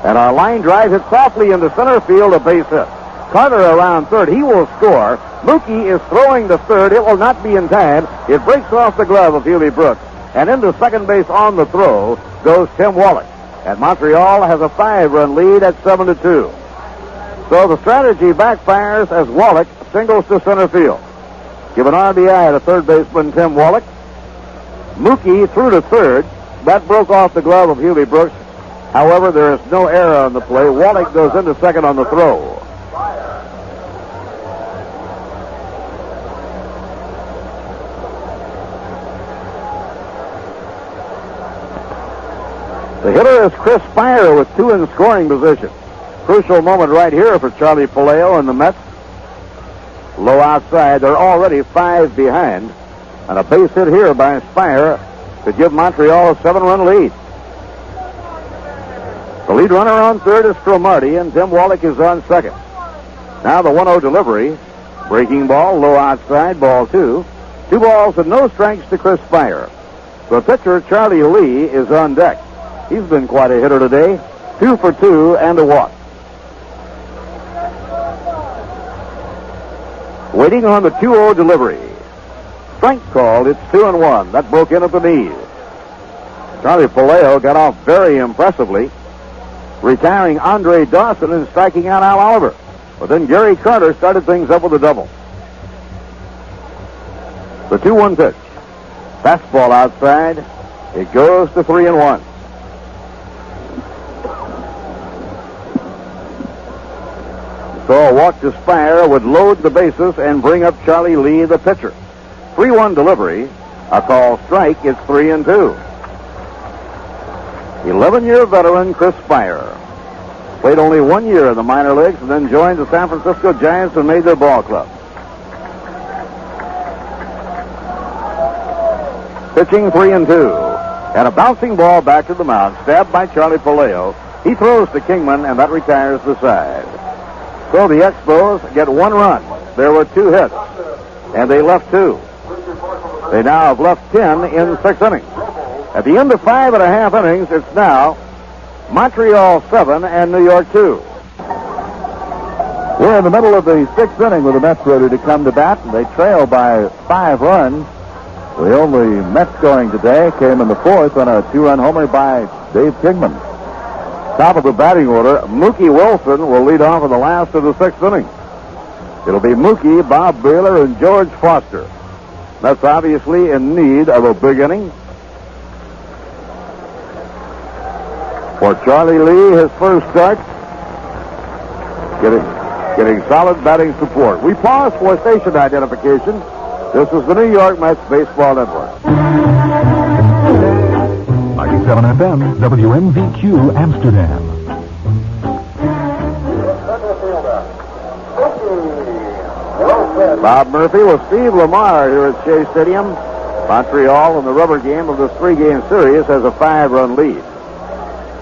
And our line drive hit softly into center field, a base hit. Carter around third. He will score. Mookie is throwing to third. It will not be in time. It breaks off the glove of Hubie Brooks. And into second base on the throw goes Tim Wallach. And Montreal has a 5-run lead at 7-2. So the strategy backfires as Wallach singles to center field. Give an RBI to third baseman Tim Wallach. Mookie threw to third. That broke off the glove of Hubie Brooks. However, there is no error on the play. Wallach goes into second on the throw. The hitter is Chris Speier with 2 in scoring position. Crucial moment right here for Charlie Lea and the Mets. Low outside. They're already 5 behind. And a base hit here by Speier to give Montreal a 7-run lead. The lead runner on third is Cromartie, and Tim Wallach is on second. Now the 1-0 delivery. Breaking ball, low outside, ball 2. 2 balls and no strikes to Chris Speier. The pitcher, Charlie Lea, is on deck. He's been quite a hitter today. 2 for 2 and a walk. Waiting on the 2-0 delivery. Strike called. It's 2-1. That broke in at the knees. Charlie Lea got off very impressively, retiring Andre Dawson and striking out Al Oliver. But then Gary Carter started things up with a double. The 2-1 pitch. Fastball outside. It goes to 3-1. So a walk to Speier would load the bases and bring up Charlie Lea, the pitcher. 3-1 delivery. A call strike. It's 3-2. 11-year veteran Chris Speier played only 1 year in the minor leagues and then joined the San Francisco Giants and made their ball club. Pitching 3-2. And a bouncing ball back to the mound, stabbed by Charlie Lea. He throws to Kingman, and that retires the side. So the Expos get 1 run. There were 2 hits, and they left 2. They now have left 10 in 6 innings. At the end of 5.5 innings, it's now Montreal 7 and New York 2. We're in the middle of the 6th inning with the Mets ready to come to bat, and they trail by 5 runs. The only Mets scoring today came in the 4th on a 2-run homer by Dave Kingman. Top of the batting order, Mookie Wilson will lead off in the last of the 6th inning. It'll be Mookie, Bob Bailor, and George Foster. That's obviously in need of a big inning. For Charlie Lea, his first start, getting solid batting support. We pause for station identification. This is the New York Mets Baseball Network. 97 FM, WMVQ, Amsterdam. Bob Murphy with Steve Lamar here at Shea Stadium. Montreal in the rubber game of this 3-game series has a 5-run lead.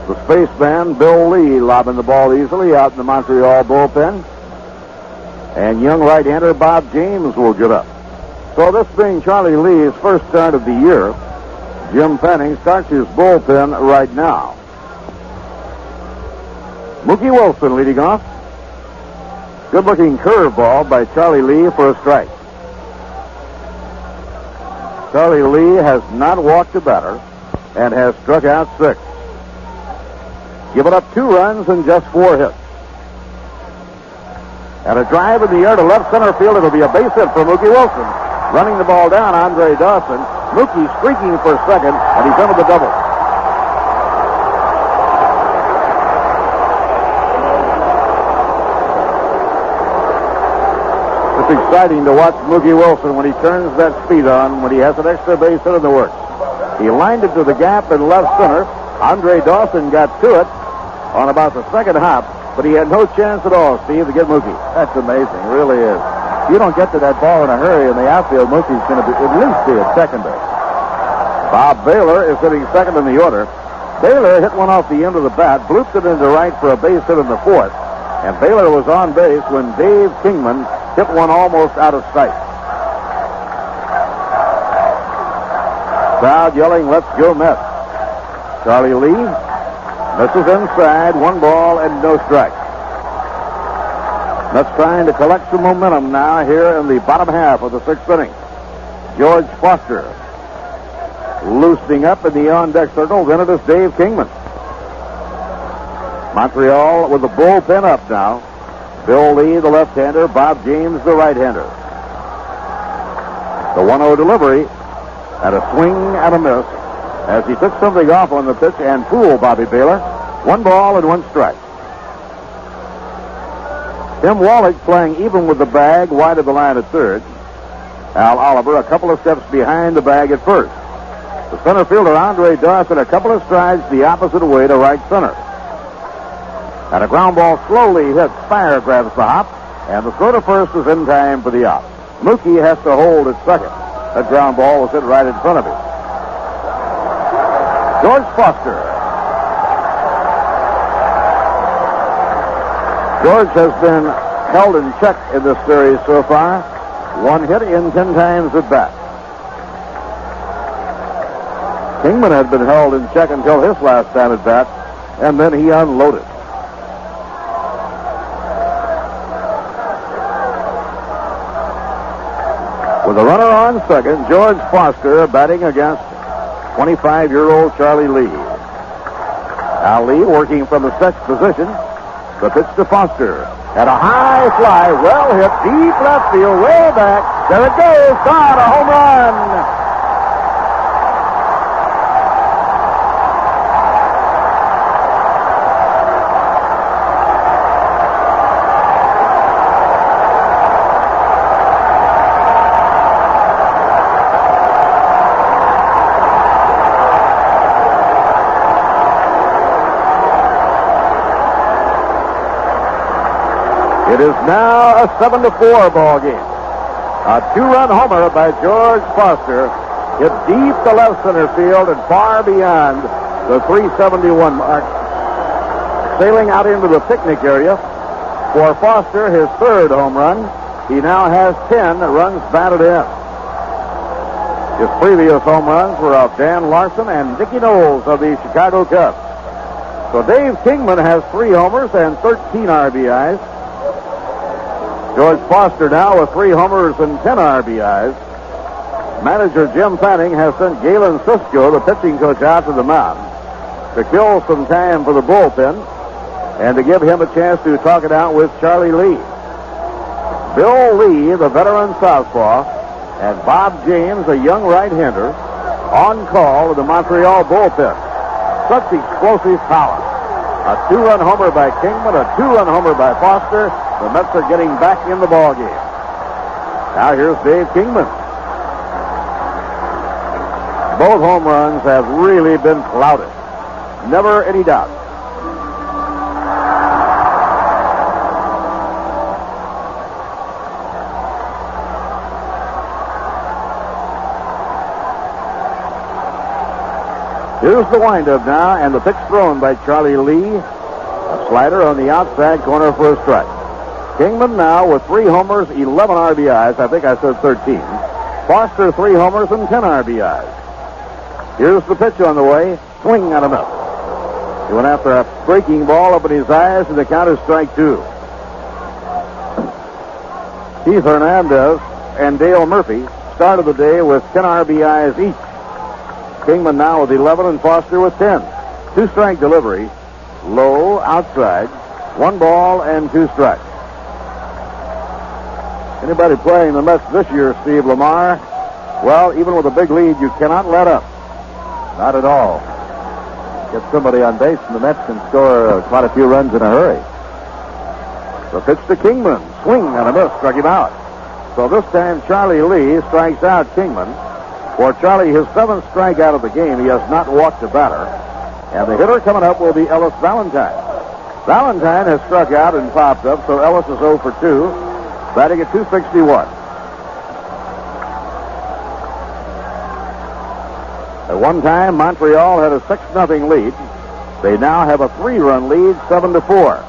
The spaceman, Bill Lee, lobbing the ball easily out in the Montreal bullpen. And young right-hander Bob James will get up. So this being Charlie Lee's first start of the year, Jim Fanning starts his bullpen right now. Mookie Wilson leading off. Good-looking curveball by Charlie Lea for a strike. Charlie Lea has not walked a batter and has struck out 6. Given up 2 runs and just 4 hits. And a drive in the air to left center field. It'll be a base hit for Mookie Wilson. Running the ball down, Andre Dawson. Mookie streaking for second, and he's into the double. The It's exciting to watch Mookie Wilson when he turns that speed on, when he has an extra base hit in the works. He lined it to the gap in left center. Andre Dawson got to it on about the second hop, but he had no chance at all, Steve, to get Mookie. That's amazing. It really is. If you don't get to that ball in a hurry in the outfield, Mookie's going to at least be at second base. Bob Bailor is hitting second in the order. Bailor hit one off the end of the bat, blooped it into right for a base hit in the fourth, and Bailor was on base when Dave Kingman hit one almost out of sight. Crowd yelling, "Let's go Mets." Charlie Lea misses inside, 1 ball and no strike. Mets trying to collect some momentum now here in the bottom half of the 6th inning. George Foster loosening up in the on-deck circle. Then it is Dave Kingman. Montreal with the bullpen up now. Bill Lee, the left-hander. Bob James, the right-hander. The 1-0 delivery and a swing and a miss as he took something off on the pitch and fooled Bobby Bailor. 1 ball and 1 strike. Tim Wallach playing even with the bag wide of the line at third. Al Oliver a couple of steps behind the bag at first. The center fielder Andre Dawson a couple of strides the opposite way to right center. And a ground ball slowly hits. Speier grabs the hop, and the throw to first is in time for the out. Mookie has to hold at second. That ground ball was hit right in front of him. George Foster. George has been held in check in this series so far. 1 hit in 10 times at bat. Kingman had been held in check until his last time at bat, and then he unloaded. With a runner on second, George Foster batting against 25-year-old Charlie Lea. Al Lee working from the stretch position. The pitch to Foster. And a high fly, well hit, deep left field, way back. There it goes, gone, a home run. It is now a 7-4 ball game. A 2-run homer by George Foster hit deep to left center field and far beyond the 371 mark. Sailing out into the picnic area for Foster, his 3rd home run. He now has 10 runs batted in. His previous home runs were of Dan Larson and Dickie Knowles of the Chicago Cubs. So Dave Kingman has 3 homers and 13 RBIs. George Foster now with 3 homers and 10 RBIs. Manager Jim Fanning has sent Galen Cisco, the pitching coach, out to the mound to kill some time for the bullpen and to give him a chance to talk it out with Charlie Lea. Bill Lee, the veteran southpaw, and Bob James, a young right-hander, on call with the Montreal bullpen. Such explosive power. A 2-run homer by Kingman, a 2-run homer by Foster. The Mets are getting back in the ball game. Now here's Dave Kingman. Both home runs have really been clouded. Never any doubt. Here's the windup now, and the pitch thrown by Charlie Lea. A slider on the outside corner for a strike. Kingman now with 3 homers, 11 RBIs. I think I said 13. Foster 3 homers and 10 RBIs. Here's the pitch on the way. Swing and a miss. He went after a breaking ball up in his eyes, and the count is strike 2. Keith Hernandez and Dale Murphy started the day with 10 RBIs each. Kingman now with 11 and Foster with 10. 2-strike delivery. Low, outside. 1 ball and 2 strikes. Anybody playing the Mets this year, Steve Lamar? Well, even with a big lead, you cannot let up. Not at all. Get somebody on base, and the Mets can score quite a few runs in a hurry. The pitch to Kingman. Swing and a miss. Struck him out. So this time Charlie Lea strikes out Kingman. For Charlie, his 7th strikeout of the game. He has not walked a batter. And the hitter coming up will be Ellis Valentine. Valentine has struck out and popped up, so Ellis is 0 for 2, batting at .261. At one time, Montreal had a 6-0 lead. They now have a 3-run lead, 7-4.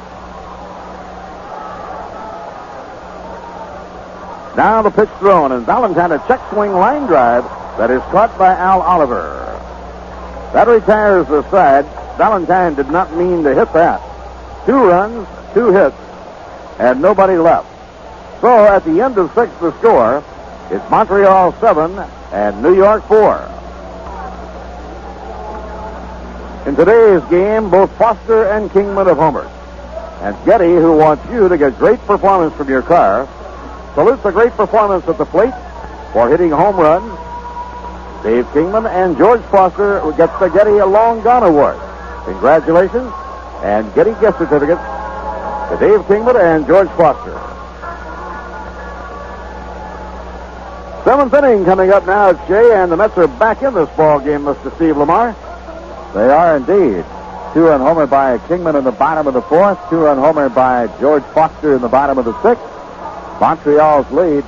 Now the pitch thrown, and Valentine a check swing line drive that is caught by Al Oliver. That retires the side. Valentine did not mean to hit that. 2 runs, 2 hits, and nobody left. So at the end of 6, the score, it's Montreal 7 and New York 4. In today's game, both Foster and Kingman have homered. And Getty, who wants you to get great performance from your car, salutes a great performance at the plate for hitting home runs. Dave Kingman and George Foster gets the Getty a Long Gone Award. Congratulations, and Getty gift certificates to Dave Kingman and George Foster. 7th inning coming up now at Shea, and the Mets are back in this ball game, Mr. Steve Lamar. They are indeed. 2-run homer by Kingman in the bottom of the 4th. 2-run homer by George Foster in the bottom of the 6th. Montreal's lead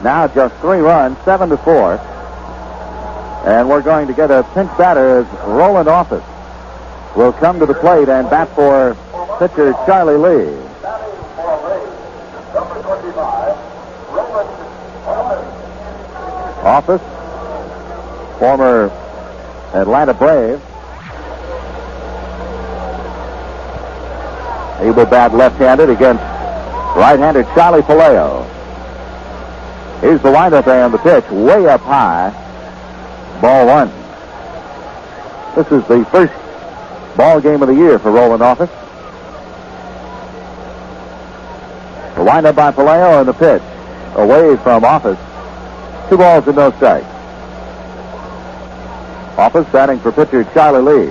now just 3 runs, 7-4. And we're going to get a pinch batter as Roland Office will come to the plate and bat for pitcher Charlie Lea. Office, former Atlanta Brave. He will bat left-handed against right-hander Charlie Palaio. Here's the windup and the pitch way up high. Ball 1. This is the first ball game of the year for Roland Office. The windup by Palaio and the pitch away from Office. 2 balls and no strikes. Office batting for pitcher Charlie Lea.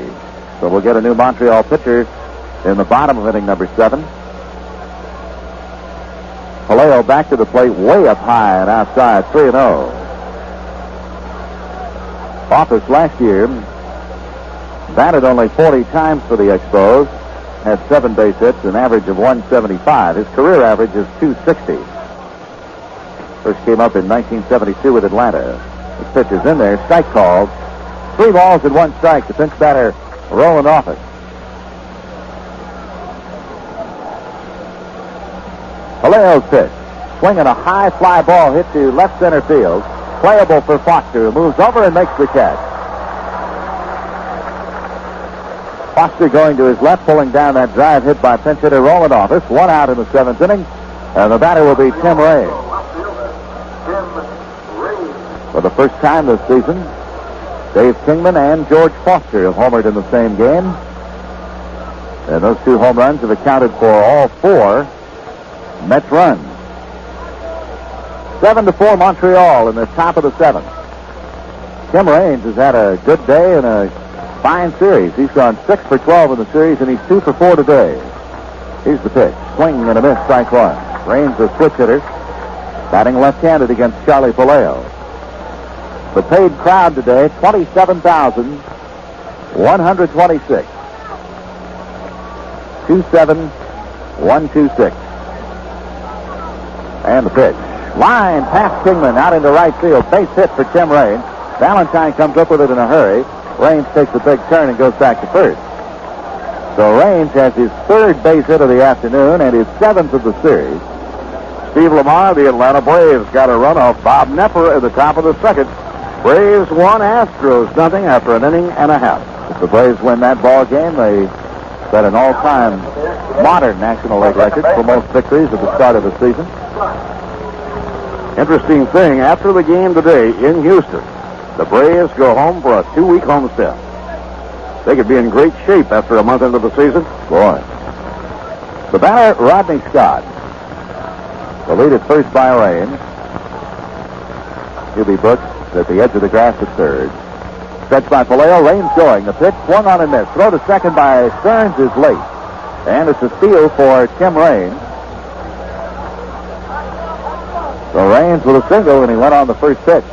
So we'll get a new Montreal pitcher in the bottom of inning number 7. Palaio back to the plate way up high and outside, 3-0. Office last year batted only 40 times for the Expos, had 7 base hits, an average of 175. His career average is 260. First came up in 1972 with Atlanta. His pitch is in there, strike called. 3 balls and 1 strike. The pinch batter, Roland Office. Palaio's pitch. Swinging a high fly ball hit to left center field. Playable for Foster, who moves over and makes the catch. Foster going to his left, pulling down that drive hit by pinch hitter Roland Office. 1 out in the 7th inning, and the batter will be Tim Ray. For the first time this season, Dave Kingman and George Foster have homered in the same game. And those 2 home runs have accounted for all 4 Mets runs. 7-4 Montreal in the top of the 7th. Tim Raines has had a good day and a fine series. He's gone 6 for 12 in the series, and he's 2 for 4 today. Here's the pitch. Swing and a miss, strike 1. Raines, a switch hitter, batting left-handed against Charlie Palaio. The paid crowd today, 27,126. 27126. And the pitch. Line past Kingman out into right field. Base hit for Tim Raines. Valentine comes up with it in a hurry. Raines takes a big turn and goes back to first. So Raines has his 3rd base hit of the afternoon and his 7th of the series. Steve Lamar, the Atlanta Braves got a run off Bob Nepper at the top of the 2nd. Braves 1, Astros nothing after an inning and a half. If the Braves win that ball game, they set an all-time modern National League record for most victories at the start of the season. Interesting thing, after the game today in Houston, the Braves go home for a 2-week homestand. They could be in great shape after a month into the season. Boy. The batter, Rodney Scott. The lead at first by Raines. Hubie Brooks at the edge of the grass at 3rd. Stretched by Palaio. Raines going. The pitch swung on and missed. Throw to second by Stearns is late. And it's a steal for Tim Raines. So Raines with a single, and he went on the first pitch.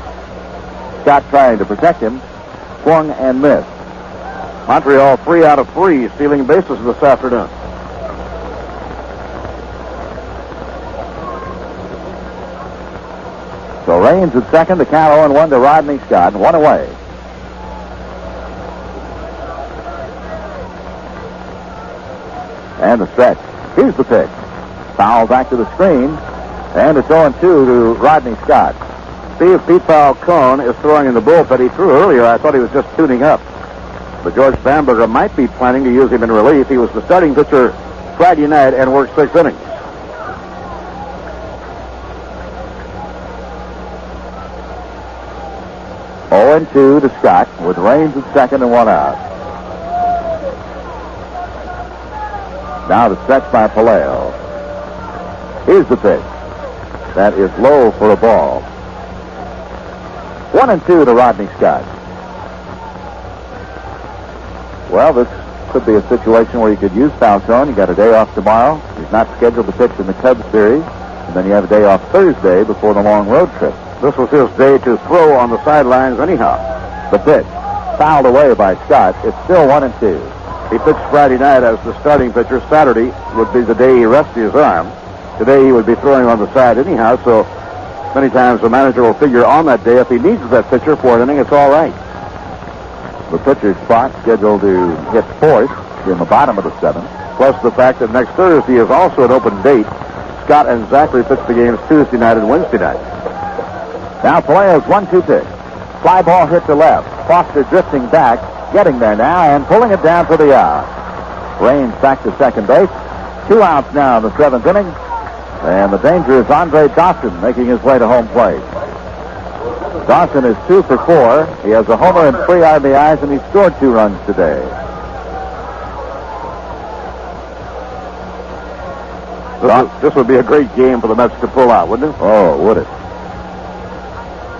Scott trying to protect him, swung and missed. Montreal 3 out of 3 stealing bases this afternoon. So Raines at second, the count 0-1 to Rodney Scott, and one away. And the stretch. Here's the pitch. Foul back to the screen, and it's 0-2 to Rodney Scott. Steve Pete Falcone is throwing in the bullpen. He threw earlier. I thought he was just tuning up. But George Bamberger might be planning to use him in relief. He was the starting pitcher Friday night and worked 6 innings. And 2 to Scott with Raines at second and 1 out. Now the stretch by Palaio. Here's the pitch. That is low for a ball. 1-2 to Rodney Scott. Well, this could be a situation where you could use Falcone. You got a day off tomorrow. He's not scheduled to pitch in the Cubs series. And then you have a day off Thursday before the long road trip. This was his day to throw on the sidelines anyhow. The pitch, fouled away by Scott. It's still 1-2. He pitched Friday night as the starting pitcher. Saturday would be the day he rested his arm. Today he would be throwing on the side anyhow, so many times the manager will figure on that day if he needs that pitcher for an inning, it's all right. The pitcher's spot scheduled to hit fourth in the bottom of the 7th. Plus the fact that next Thursday is also an open date. Scott and Zachary pitch the games Tuesday night and Wednesday night. Now Palaio's 1-2 pitch. Fly ball hit to left. Foster drifting back, getting there now, and pulling it down for the out. Raines back to second base. 2 outs now in the 7th inning. And the danger is Andre Dawson making his way to home plate. Dawson is 2 for 4. He has a homer and 3 RBIs, and he scored 2 runs today. This would be a great game for the Mets to pull out, wouldn't it? Oh, would it?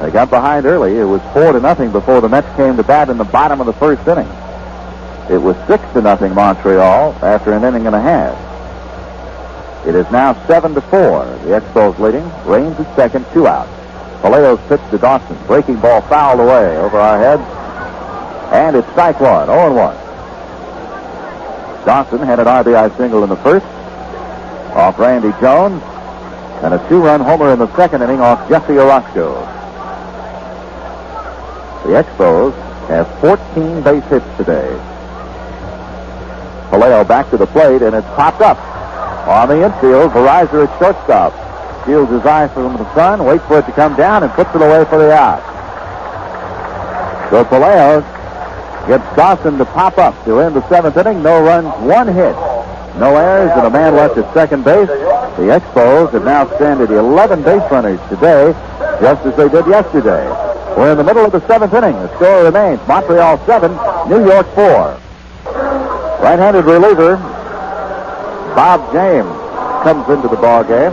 They got behind early. It was 4-0 before the Mets came to bat in the bottom of the 1st inning. It was 6-0 Montreal after an inning and a half. It is now 7-4. The Expos leading. Raines at second, 2 outs. Palaio's pitch to Dawson. Breaking ball fouled away over our heads. And it's strike 1, 0-1. Dawson had an RBI single in the 1st off Randy Jones, and a 2-run homer in the 2nd inning off Jesse Orozco. The Expos have 14 base hits today. Palaio back to the plate, and it's popped up. On the infield, Veryzer at shortstop. Shields his eye from the sun, waits for it to come down, and puts it away for the out. So Palaio gets Dawson to pop up to end the 7th inning. No runs, 1 hit. No errors, and a man left at second base. The Expos have now stranded 11 base runners today, just as they did yesterday. We're in the middle of the 7th inning. The score remains Montreal 7, New York 4. Right-handed reliever Bob James comes into the ball game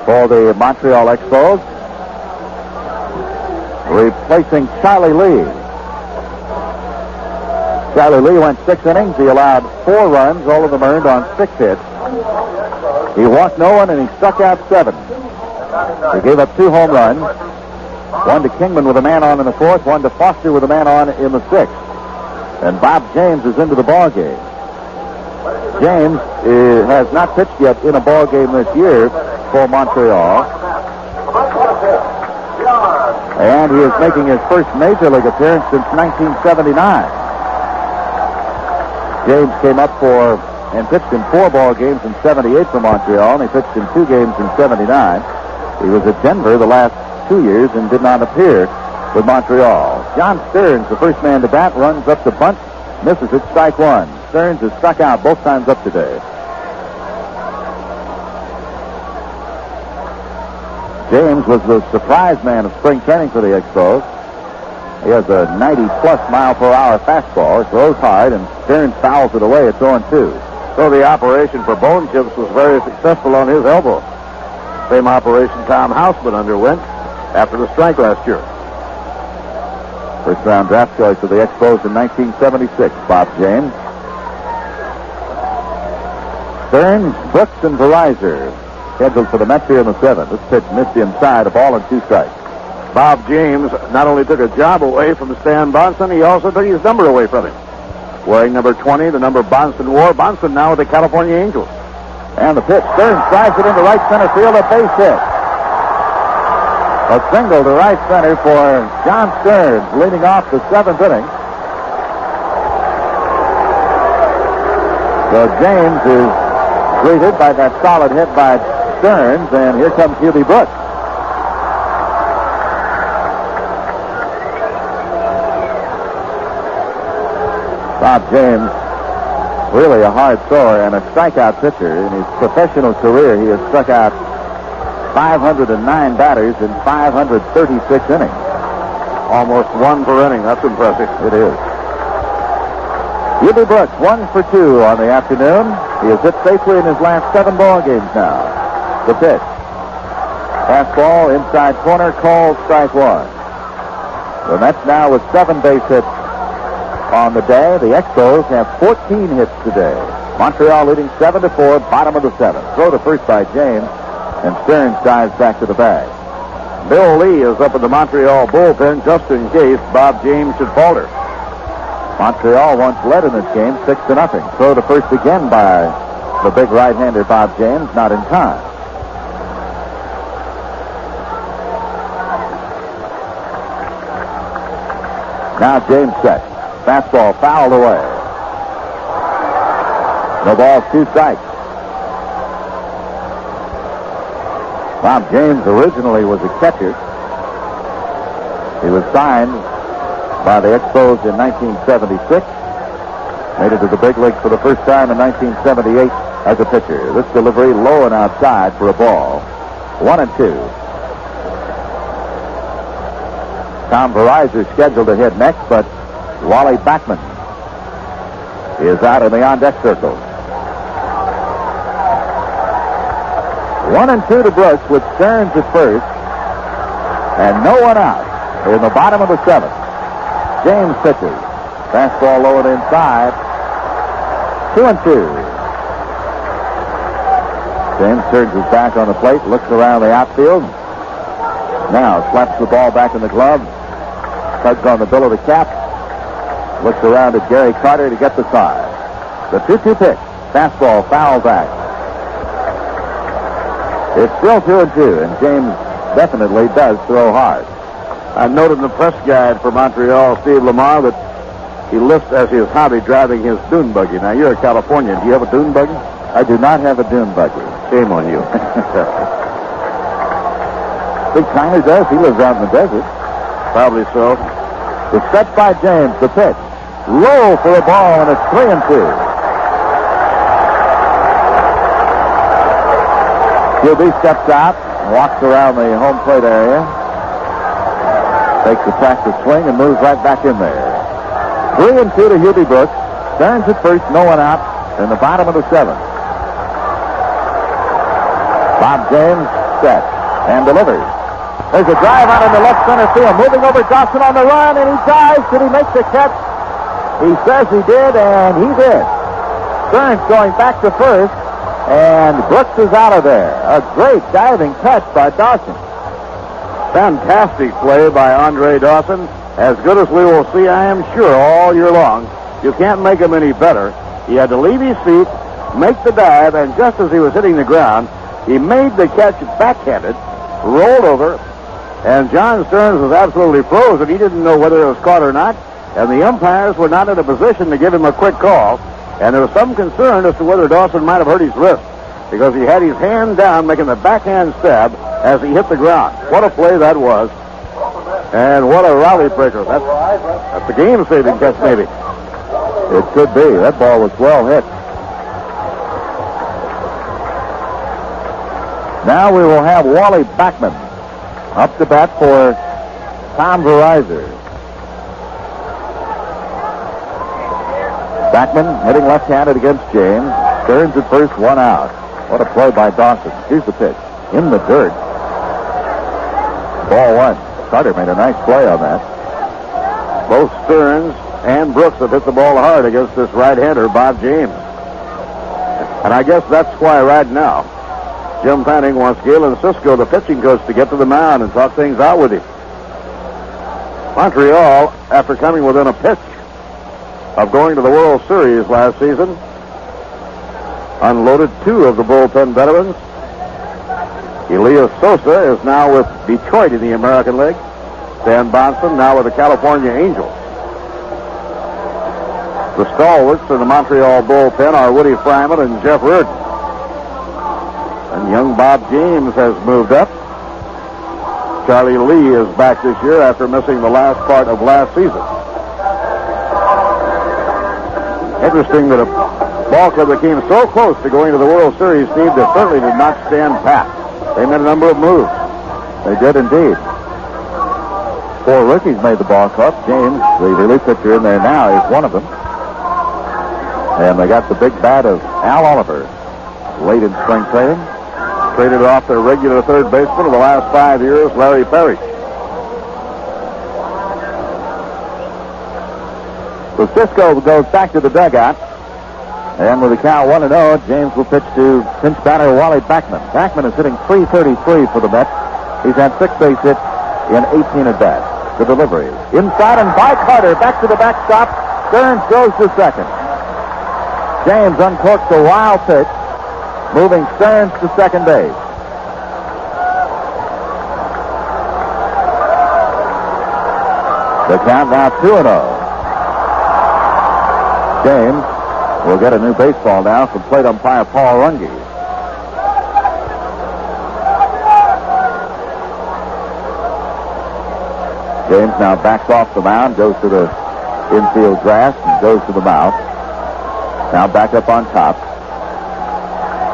for the Montreal Expos, replacing Charlie Lea. Charlie Lea went 6 innings. He allowed 4 runs, all of them earned on 6 hits. He walked no one, and he struck out 7. He gave up 2 home runs. 1 to Kingman with a man on in the 4th, 1 to Foster with a man on in the 6th. And Bob James is into the ball game. James has not pitched yet in a ball game this year for Montreal. And he is making his first major league appearance since 1979. James came up for and pitched in 4 ball games in 78 for Montreal, and he pitched in 2 games in 79. He was at Denver the last 2 years and did not appear with Montreal. John Stearns, the first man to bat, runs up to bunt, misses it, strike 1. Stearns has struck out both times up today. James was the surprise man of spring training for the Expos. He has a 90-plus mile-per-hour fastball. It throws hard, and Stearns fouls it away. It's 0-2. So the operation for bone chips was very successful on his elbow. Same operation Tom Houseman underwent after the strike last year. First-round draft choice of the Expos in 1976, Bob James. Stearns, Brooks, and Veryzer scheduled for the Mets here in the 7th. This pitch missed inside, a ball and 2 strikes. Bob James not only took a job away from Stan Bonson, he also took his number away from him. Wearing number 20, the number Bonson wore. Bonson now with the California Angels. And the pitch. Stearns drives it into right center field, a base hit. A single to right center for John Stearns, leading off the 7th inning. So James is greeted by that solid hit by Stearns, and here comes Hubie Brooks. Bob James, really a hard thrower and a strikeout pitcher. In his professional career, he has struck out 509 batters in 536 innings. Almost 1 per inning. That's impressive. It is. Hubie Brooks, 1 for 2 on the afternoon. He has hit safely in his last 7 ball games now. The pitch. Fastball, inside corner, called strike 1. The Mets now with 7 base hits on the day. The Expos have 14 hits today. Montreal leading 7-4, bottom of the 7th. Throw to first by James, and Stearns dives back to the bag. Bill Lee is up in the Montreal bullpen just in case Bob James should falter. Montreal once led in this game 6-0. Throw to first again by the big right-hander Bob James, not in time. Now James set. Fastball fouled away. No balls, 2 strikes. Bob James originally was a catcher. He was signed by the Expos in 1976. Made it to the big leagues for the first time in 1978 as a pitcher. This delivery low and outside for a ball. 1-2. Tom Veryzer scheduled to hit next, but Wally Backman is out in the on-deck circle. 1-2 to Brooks with Stearns at first, and no one out in the bottom of the 7th. James pitches. Fastball low and inside. 2-2. James turns his back on the plate, looks around the outfield. Now slaps the ball back in the glove. Tugs on the bill of the cap. Looks around at Gary Carter to get the side. The 2-2 pitch. Fastball foul back. It's still 2-2, and James definitely does throw hard. I noted in the press guide for Montreal, Steve Lamar, that he lists as his hobby driving his dune buggy. Now, you're a Californian. Do you have a dune buggy? I do not have a dune buggy. Shame on you. Big Tyler does. He lives out in the desert. Probably so. The set by James, the pitch. Low for a ball, and it's 3-2. Hubie steps out and walks around the home plate area. Takes a practice swing and moves right back in there. 3-2 to Hubie Brooks. Stearns at first, no one out in the bottom of the 7th. Bob James set and delivers. There's a drive out in the left center field. Moving over Dawson on the run, and he dives. Did he make the catch? He says he did, and he did. Stearns going back to first, and Brooks is out of there. A great diving catch by Dawson. Fantastic play by Andre Dawson. As good as we will see, I am sure, all year long. You can't make him any better. He had to leave his feet, make the dive, and just as he was hitting the ground, he made the catch backhanded, rolled over, and John Stearns was absolutely frozen. He didn't know whether it was caught or not, and the umpires were not in a position to give him a quick call, and there was some concern as to whether Dawson might have hurt his wrist, because he had his hand down making the backhand stab as he hit the ground. What a play that was, and what a rally breaker. That's a game-saving catch, maybe. It could be. That ball was well hit. Now we will have Wally Backman up to bat for Tom Veryzer. Backman hitting left-handed against James. Stearns at first, 1 out. What a play by Dawson. Here's the pitch. In the dirt. Ball 1. Carter made a nice play on that. Both Stearns and Brooks have hit the ball hard against this right-hander, Bob James. And I guess that's why right now Jim Fanning wants Galen Cisco, the pitching coach, to get to the mound and talk things out with him. Montreal, after coming within a pitch of going to the World Series last season, unloaded 2 of the bullpen veterans. Elias Sosa is now with Detroit in the American League. Dan Bonson now with the California Angels. The stalwarts in the Montreal bullpen are Woody Fryman and Jeff Reardon. And young Bob James has moved up. Charlie Lea is back this year after missing the last part of last season. Interesting that a ball club that came so close to going to the World Series, Steve, that certainly did not stand pat. They made a number of moves. They did indeed. 4 rookies made the ball club. James, the relief pitcher in there now, is one of them. And they got the big bat of Al Oliver late in spring training. Traded off their regular third baseman of the last 5 years, Larry Parrish. So Cisco goes back to the dugout. And with the count 1-0, James will pitch to pinch batter Wally Backman. Backman is hitting .333 for the Mets. He's had 6 base hits in 18 at bats. The delivery inside and by Carter, back to the backstop. Stearns goes to second. James uncorks a wild pitch, moving Stearns to second base. The count now 2-0. James will get a new baseball now from plate umpire Paul Runge. James now backs off the mound, goes to the infield grass, and goes to the mount. Now back up on top.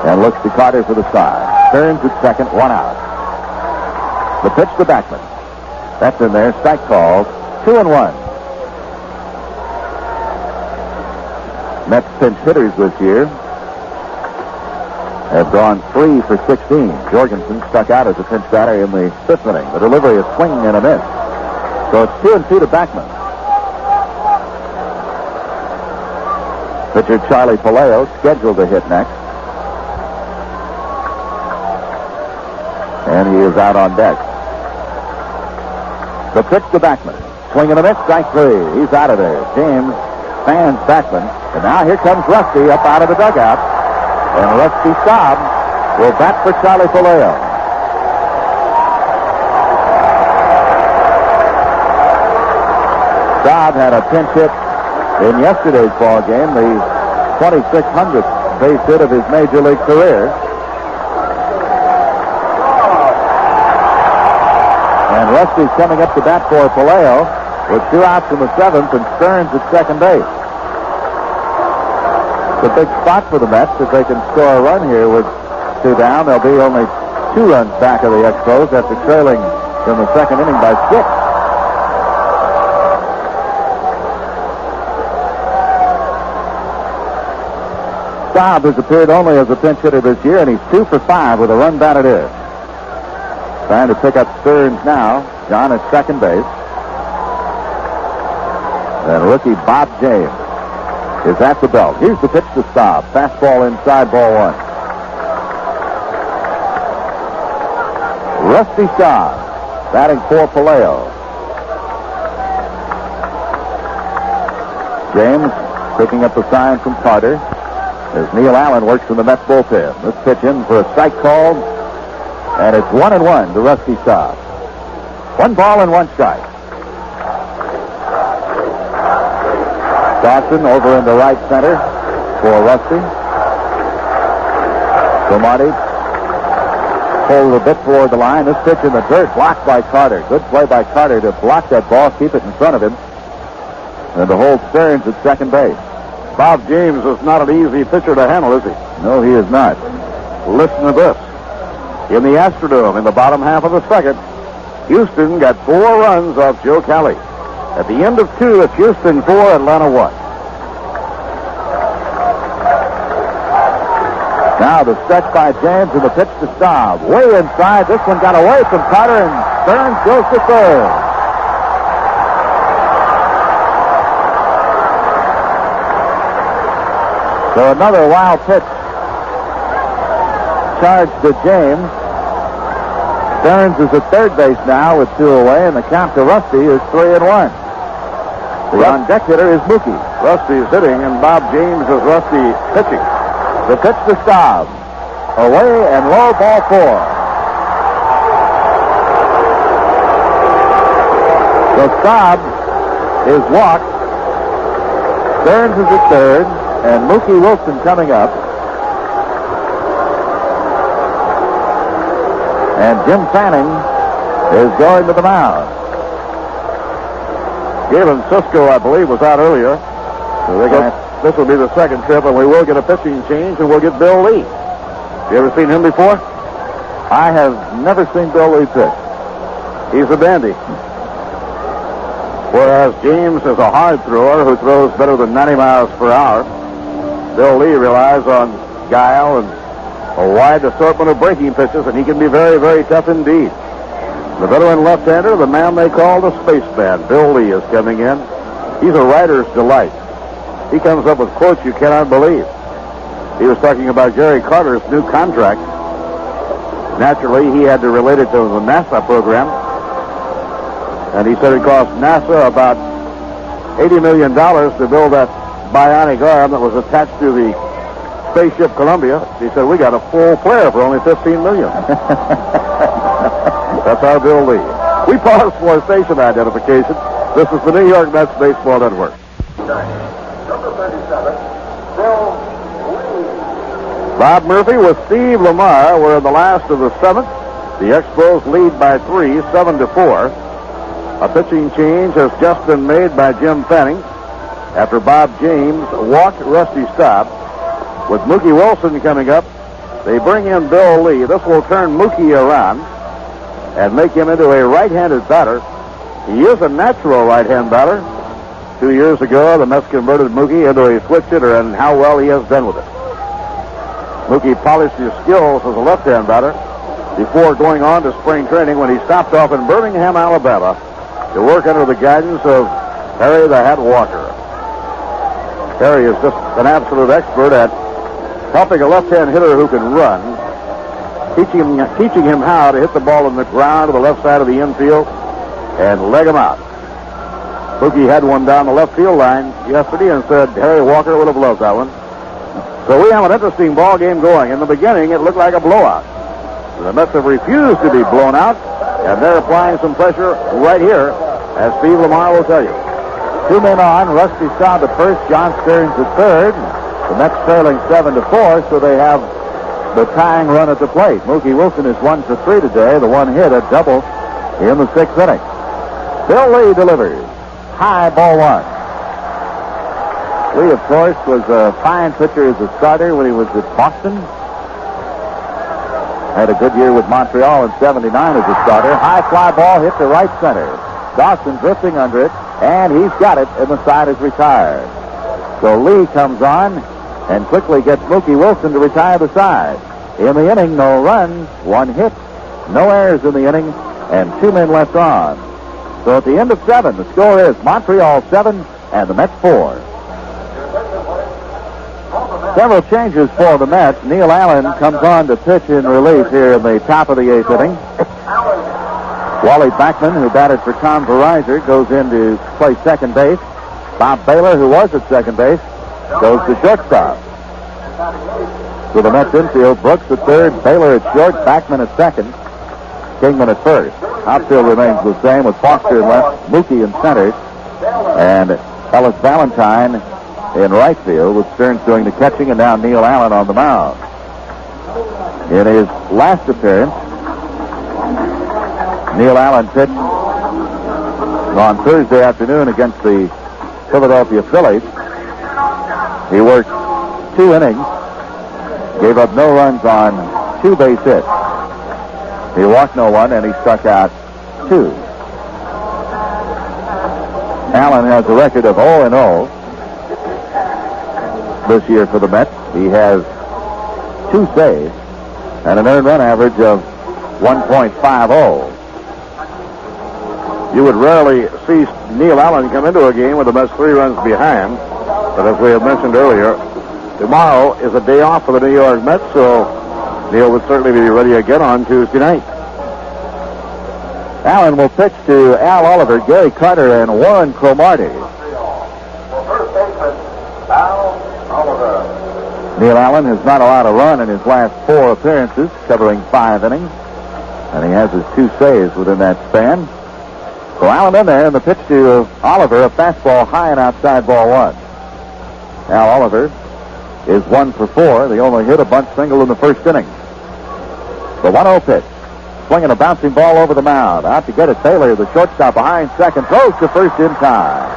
And looks to Carter for the side. Stearns at second, 1 out. The pitch to Backman. That's in there. Strike called. 2-1. Mets pinch hitters this year have gone 3 for 16. Jorgensen stuck out as a pinch batter in the 5th inning. The delivery is swinging and a miss. So it's 2-2 to Backman. Pitcher Charlie Palaio scheduled to hit next. And he is out on deck. The pitch to Backman. Swing and a miss, strike 3. He's out of there. James fans Backman. And now here comes Rusty up out of the dugout. And Rusty Staub will bat for Charlie Palaio. Staub had a pinch hit in yesterday's ball game, the 2600th base hit of his major league career. And Rusty's coming up to bat for Palaio with 2 outs in the 7th and Stearns at second base. It's a big spot for the Mets. If they can score a run here with 2 down, they'll be only 2 runs back of the Expos after trailing in the 2nd inning by 6. Staub has appeared only as a pinch hitter this year, and he's 2 for 5 with a run batted in. Trying to pick up Stearns now. John at second base. And rookie Bob James is at the belt. Here's the pitch to Staub. Fastball inside, ball 1. Rusty Staub batting for Palaio. James picking up the sign from Carter as Neil Allen works in the Mets bullpen. This pitch in for a strike called, and it's 1-1 to Rusty Staub. 1 ball and 1 strike. Dawson over into right center for Rusty. Cromartie pulled a bit toward the line. This pitch in the dirt, blocked by Carter. Good play by Carter to block that ball, keep it in front of him, and to hold Stearns at second base. Bob James is not an easy pitcher to handle, is he? No, he is not. Listen to this. In the Astrodome, in the bottom half of the 2nd, Houston got 4 runs off Joe Kelly. At the end of 2, it's Houston 4, Atlanta 1. Now the stretch by James and the pitch to Staub. Way inside. This one got away from Carter, and Stearns goes to third. So another wild pitch charge to James. Stearns is at third base now with 2 away, and the count to Rusty is 3-1. The on-deck hitter is Mookie. Rusty's hitting, and Bob James is Rusty pitching. The pitch to Staub. Away and low, ball 4. So Staub is walked. Stearns is at third, and Mookie Wilson coming up. And Jim Fanning is going to the mound. Galen Cisco, I believe, was out earlier. So this will be the second trip, and we will get a pitching change, and we'll get Bill Lee. You ever seen him before? I have never seen Bill Lee pitch. He's a dandy. Whereas James is a hard thrower who throws better than 90 miles per hour, Bill Lee relies on guile and a wide assortment of breaking pitches, and he can be very, very tough indeed. The veteran left-hander, the man they call the spaceman, Bill Lee, is coming in. He's a writer's delight. He comes up with quotes you cannot believe. He was talking about Gary Carter's new contract. Naturally, he had to relate it to the NASA program. And he said it cost NASA about $80 million to build that bionic arm that was attached to the spaceship Columbia. He said, we got a full player for only $15 million. That's our Bill Lee. We pause for station identification. This is the New York Mets Baseball Network. Number 37, Bill Lee. Bob Murphy with Steve Lamar. We're in the last of the seventh. The Expos lead by 3, 7-4. A pitching change has just been made by Jim Fanning after Bob James walked Rusty Staub. With Mookie Wilson coming up, they bring in Bill Lee. This will turn Mookie around and make him into a right-handed batter. He is a natural right-hand batter. 2 years ago, the Mets converted Mookie into a switch hitter, and how well he has done with it. Mookie polished his skills as a left-hand batter before going on to spring training when he stopped off in Birmingham, Alabama, to work under the guidance of Harry the Hat Walker. Harry is just an absolute expert at helping a left-hand hitter who can run, teaching him how to hit the ball in the ground to the left side of the infield and leg him out. Mookie had one down the left field line yesterday and said Harry Walker would have loved that one. So we have an interesting ball game going. In the beginning, it looked like a blowout. The Mets have refused to be blown out, and they're applying some pressure right here, as Steve Lamar will tell you. 2 men on. Rusty Staub at first, John Stearns at third. The Mets trailing 7-4, so they have the tying run at the plate. Mookie Wilson is 1 for 3 today. The one hit, a double in the 6th inning. Bill Lee delivers. High, ball 1. Lee, of course, was a fine pitcher as a starter when he was at Boston. Had a good year with Montreal in '79 as a starter. High fly ball hit to right center. Dawson drifting under it, and he's got it, and the side is retired. So Lee comes on and quickly gets Mookie Wilson to retire the side. In the inning, no runs, 1 hit, no errors in the inning, and 2 men left on. So at the end of 7, the score is Montreal 7 and the Mets 4. Several changes for the Mets. Neil Allen comes on to pitch in relief here in the top of the 8th inning. Wally Backman, who batted for Tom Veryzer, goes in to play second base. Bob Bailor, who was at second base, goes to shortstop. To the Mets infield, Brooks at third, Bailor at short, Backman at second, Kingman at first. Outfield remains the same with Foster in left, Mookie in center, and Ellis Valentine in right field, with Stearns doing the catching, and now Neil Allen on the mound. In his last appearance, Neil Allen pitched on Thursday afternoon against the Philadelphia Phillies. He worked 2 innings, gave up no runs on 2 base hits. He walked no one, and he struck out 2. Allen has a record of 0-0 this year for the Mets. He has 2 saves and an earned run average of 1.50. You would rarely see Neil Allen come into a game with the Mets 3 runs behind. But as we have mentioned earlier, tomorrow is a day off for the New York Mets, so Neil would certainly be ready again on Tuesday night. Allen will pitch to Al Oliver, Gary Carter, and Warren Cromartie. First baseman, Al Oliver. Neil Allen has not allowed a run in his last 4 appearances, covering 5 innings. And he has his 2 saves within that span. So Allen in there, and the pitch to Oliver, a fastball high and outside, ball 1. Al Oliver is 1 for 4. They only hit a bunt single in the first inning. The 1-0 pitch. Swinging a bouncing ball over the mound. Out to get it, Bailor, the shortstop behind second, throws to first in time.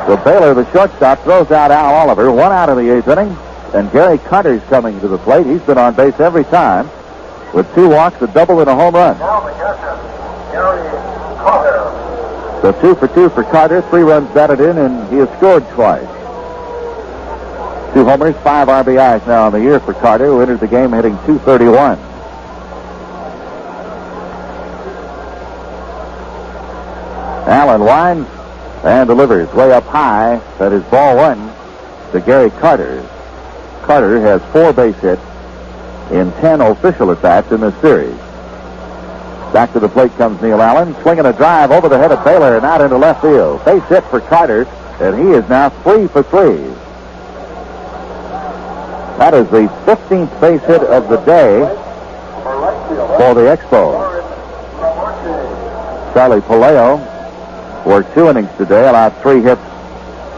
So Bailor, the shortstop, throws out Al Oliver. 1 out in the 8th inning. And Gary Carter's coming to the plate. He's been on base every time with 2 walks, a double, and a home run. Now the catcher, Gary Carter. So 2 for 2 for Carter. 3 runs batted in, and he has scored twice. 2 homers, 5 RBIs now in the year for Carter, who entered the game hitting .231. Allen winds and delivers way up high. That is ball 1 to Gary Carter. Carter has 4 base hits in 10 official at-bats in this series. Back to the plate comes Neil Allen, swinging a drive over the head of Bailor and out into left field. Base hit for Carter, and he is now 3 for 3. That is the 15th base hit of the day for the Expos. Charlie Lea worked 2 innings today, allowed 3 hits,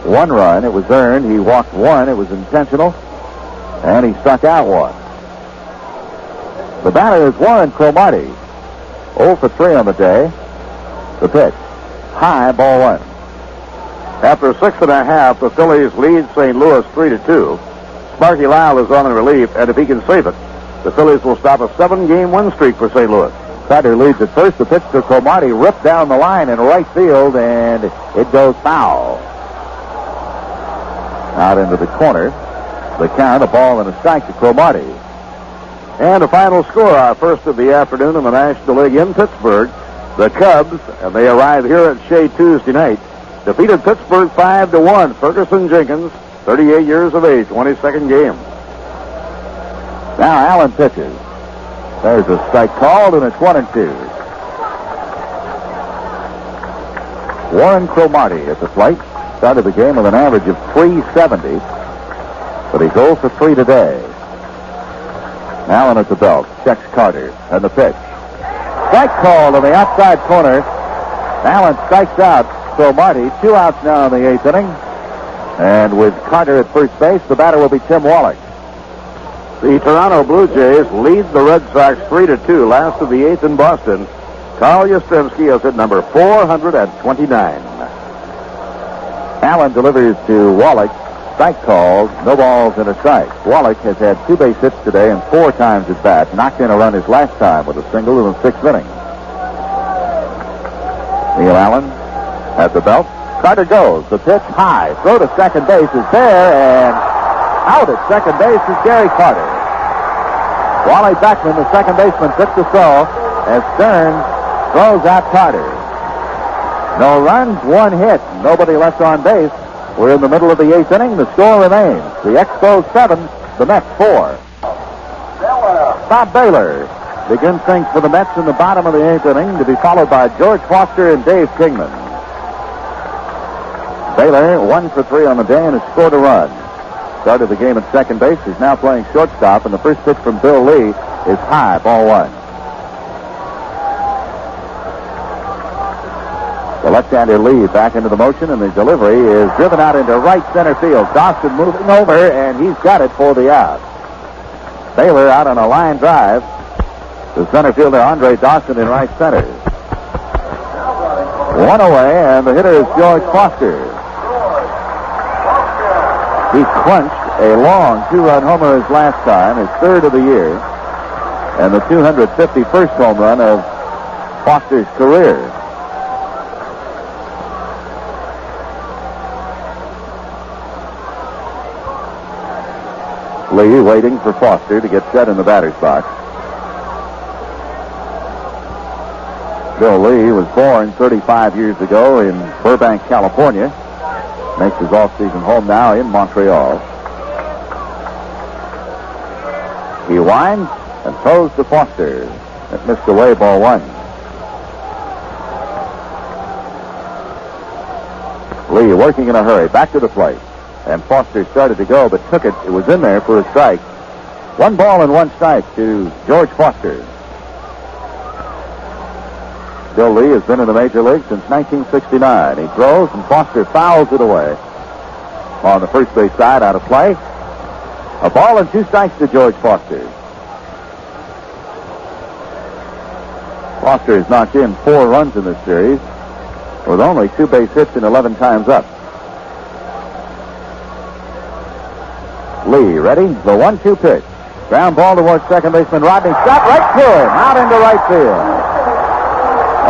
1 run. It was earned. He walked 1. It was intentional. And he struck out 1. The batter is Warren Cromartie. 0 for 3 on the day. The pitch. High, ball 1. After 6 1/2, the Phillies lead St. Louis 3-2. Sparky Lyle is on in relief, and if he can save it, the Phillies will stop a 7-game win streak for St. Louis. Carter leads at first. The pitch to Cromartie ripped down the line in right field, and it goes foul. Out into the corner. The count, a ball and a strike to Cromartie. And a final score, our first of the afternoon in the National League in Pittsburgh. The Cubs, and they arrive here at Shea Tuesday night, defeated Pittsburgh 5-1. Ferguson Jenkins, 38 years of age, 22nd game. Now Allen pitches. There's a strike called, and it's 1-2. Warren Cromartie at the plate. Started the game with an average of .370, but he's 0 for 3 today. Allen at the belt. Checks Carter. And the pitch. Strike called in the outside corner. Allen strikes out Cromartie. 2 outs now in the 8th inning. And with Carter at first base, the batter will be Tim Wallach. The Toronto Blue Jays lead the Red Sox 3-2, last of the 8th in Boston. Carl Yastrzemski is at number 429. Allen delivers to Wallach. Strike called, no balls and a strike. Wallach has had 2 base hits today and 4 times at bat. Knocked in a run his last time with a single in the 6th inning. Neil Allen at the belt. Carter goes. The pitch high. Throw to second base is there, and out at second base is Gary Carter. Wally Backman, the second baseman, took the throw as Stearns throws out Carter. No runs, 1 hit. Nobody left on base. We're in the middle of the 8th inning. The score remains. The Expos 7, the Mets 4. Bob Bailor begins things for the Mets in the bottom of the 8th inning, to be followed by George Foster and Dave Kingman. Bailor 1 for 3 on the day and has scored a run. Started the game at second base. He's now playing shortstop, and the first pitch from Bill Lee is high, ball 1. The left-hander Lee back into the motion, and the delivery is driven out into right center field. Dawson moving over, and he's got it for the out. Bailor out on a line drive. The center fielder Andre Dawson in right center. 1 away, and the hitter is George Foster. He crunched a long 2-run homer his last time, his 3rd of the year, and the 251st home run of Foster's career. Lee waiting for Foster to get set in the batter's box. Bill Lee was born 35 years ago in Burbank, California. Makes his off-season home now in Montreal. He winds and throws to Foster. It missed away, ball one. Lee working in a hurry, back to the plate. And Foster started to go, but took it. It was in there for a strike. 1 ball and 1 strike to George Foster. Bill Lee has been in the major league since 1969. He throws, and Foster fouls it away. On the first base side, out of play. A ball and 2 strikes to George Foster. Foster has knocked in 4 runs in this series, with only 2 base hits and 11 times up. Lee ready. The 1-2 pitch. Ground ball towards second baseman Rodney Scott. Right to him. Out into right field.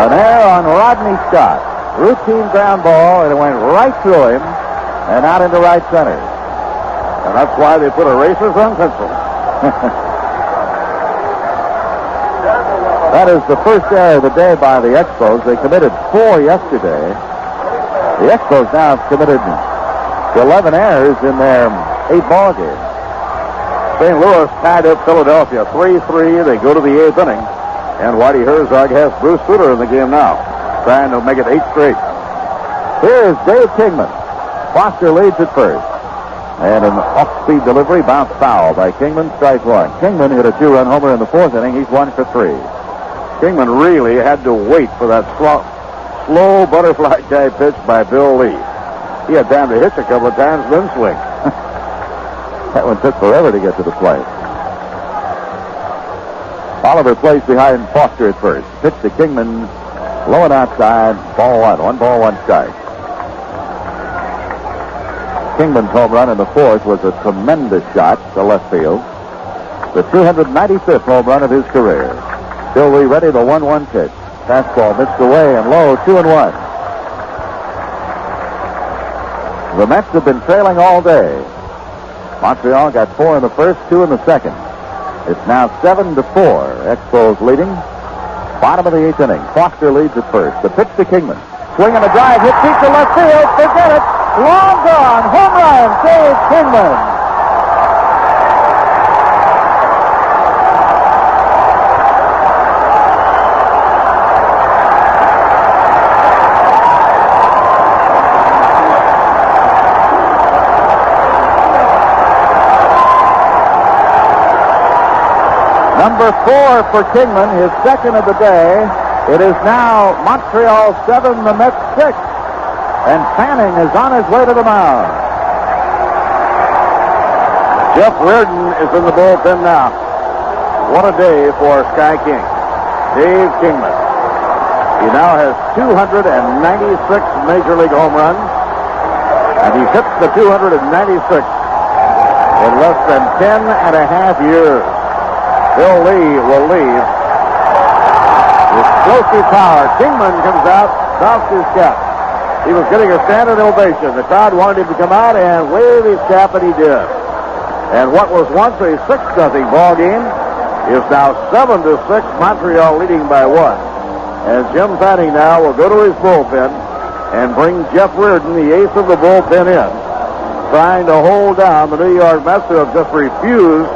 An error on Rodney Scott. Routine ground ball, and it went right through him and out into right center. And that's why they put erasers on pencils. That is the first error of the day by the Expos. They committed 4 yesterday. The Expos now have committed 11 errors in their 8 ball games. St. Louis tied up Philadelphia 3-3. They go to the 8th inning. And Whitey Herzog has Bruce Sutter in the game now, trying to make it 8 straight. Here's Dave Kingman. Foster leads at first. And an off-speed delivery bounced foul by Kingman, strike 1. Kingman hit a 2-run homer in the 4th inning. He's 1 for 3. Kingman really had to wait for that slow butterfly type pitch by Bill Lee. He had time to hitch a couple of times, then swing. That one took forever to get to the plate. Oliver plays behind Foster at first. Pitch to Kingman, low and outside, ball 1. 1 ball, 1 strike. Kingman's home run in the 4th was a tremendous shot to left field. The 295th home run of his career. Bill Lee ready, the 1-1 pitch. Fastball missed away and low, 2-1. The Mets have been trailing all day. Montreal got 4 in the first, 2 in the second. It's now 7-4. Expos leading. Bottom of the 8th inning. Foster leads at first. The pitch to Kingman. Swing and a drive. Hit deep to left field. Forget it. Long gone. Home run. Dave Kingman. Number 4 for Kingman, his second of the day. It is now Montreal 7, the Mets 6. And Fanning is on his way to the mound. Jeff Reardon is in the bullpen now. What a day for Sky King. Dave Kingman. He now has 296 Major League home runs. And he hits the 296 in less than 10 and a half years. Bill Lee will leave. Explosive power. Kingman comes out, drops his cap. He was getting a standing ovation. The crowd wanted him to come out and wave his cap, and he did. And what was once a 6-0 ball game is now 7-6. Montreal leading by 1. And Jim Fanning now will go to his bullpen and bring Jeff Reardon, the ace of the bullpen, in, trying to hold down the New York Mets, who have just refused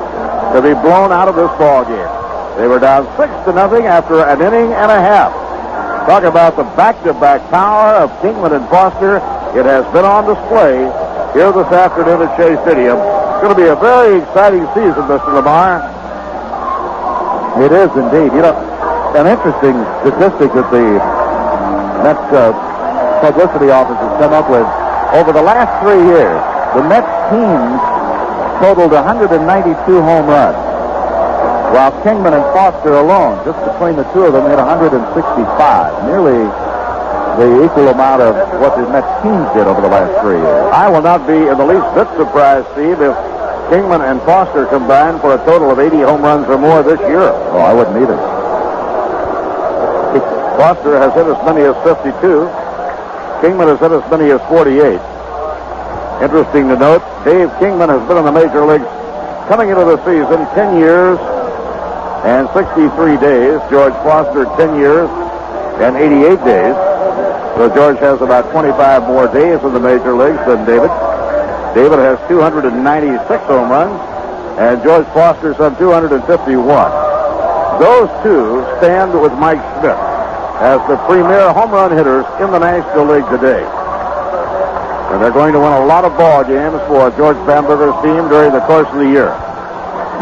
to be blown out of this ball game. They were down 6-0 after an inning and a half. Talk about the back-to-back power of Kingman and Foster. It has been on display here this afternoon at Shea Stadium. It's going to be a very exciting season, Mr. Lamar. It is indeed. You know, an interesting statistic that the Mets publicity office has come up with. Over the last 3 years, the Mets teams totaled 192 home runs, while Kingman and Foster alone, just between the two of them, hit 165, nearly the equal amount of what the Mets teams did over the last 3 years. I will not be in the least bit surprised, Steve, if Kingman and Foster combined for a total of 80 home runs or more this year. Oh, I wouldn't either. Foster has hit as many as 52. Kingman has hit as many as 48. Interesting to note, Dave Kingman has been in the major leagues coming into the season 10 years and 63 days. George Foster 10 years and 88 days. So George has about 25 more days in the major leagues than David. David has 296 home runs. and George Foster some 251. Those two stand with Mike Smith as the premier home run hitters in the National League today. And they're going to win a lot of ball games for George Bamberger's team during the course of the year.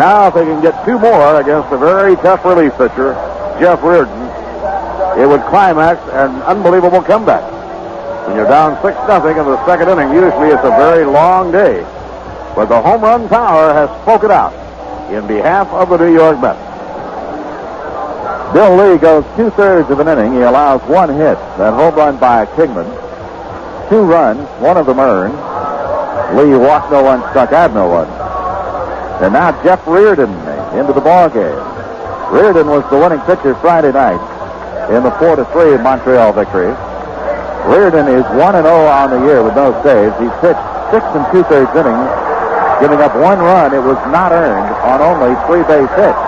Now, if they can get two more against a very tough relief pitcher, Jeff Reardon, it would climax an unbelievable comeback. When you're down 6-0 in the second inning, usually it's a very long day. But the home run power has spoken out in behalf of the New York Mets. Bill Lee goes 2/3 of an inning. He allows one hit, that home run by Kingman. 2 runs, one of them earned. Lee walked no one, struck out no one. And now Jeff Reardon into the ball game. Reardon was the winning pitcher Friday night in the 4-3 Montreal victory. Reardon is 1-0 on the year with no saves. He's pitched 6 2/3 innings, giving up 1 run. It was not earned on only 3 base hits.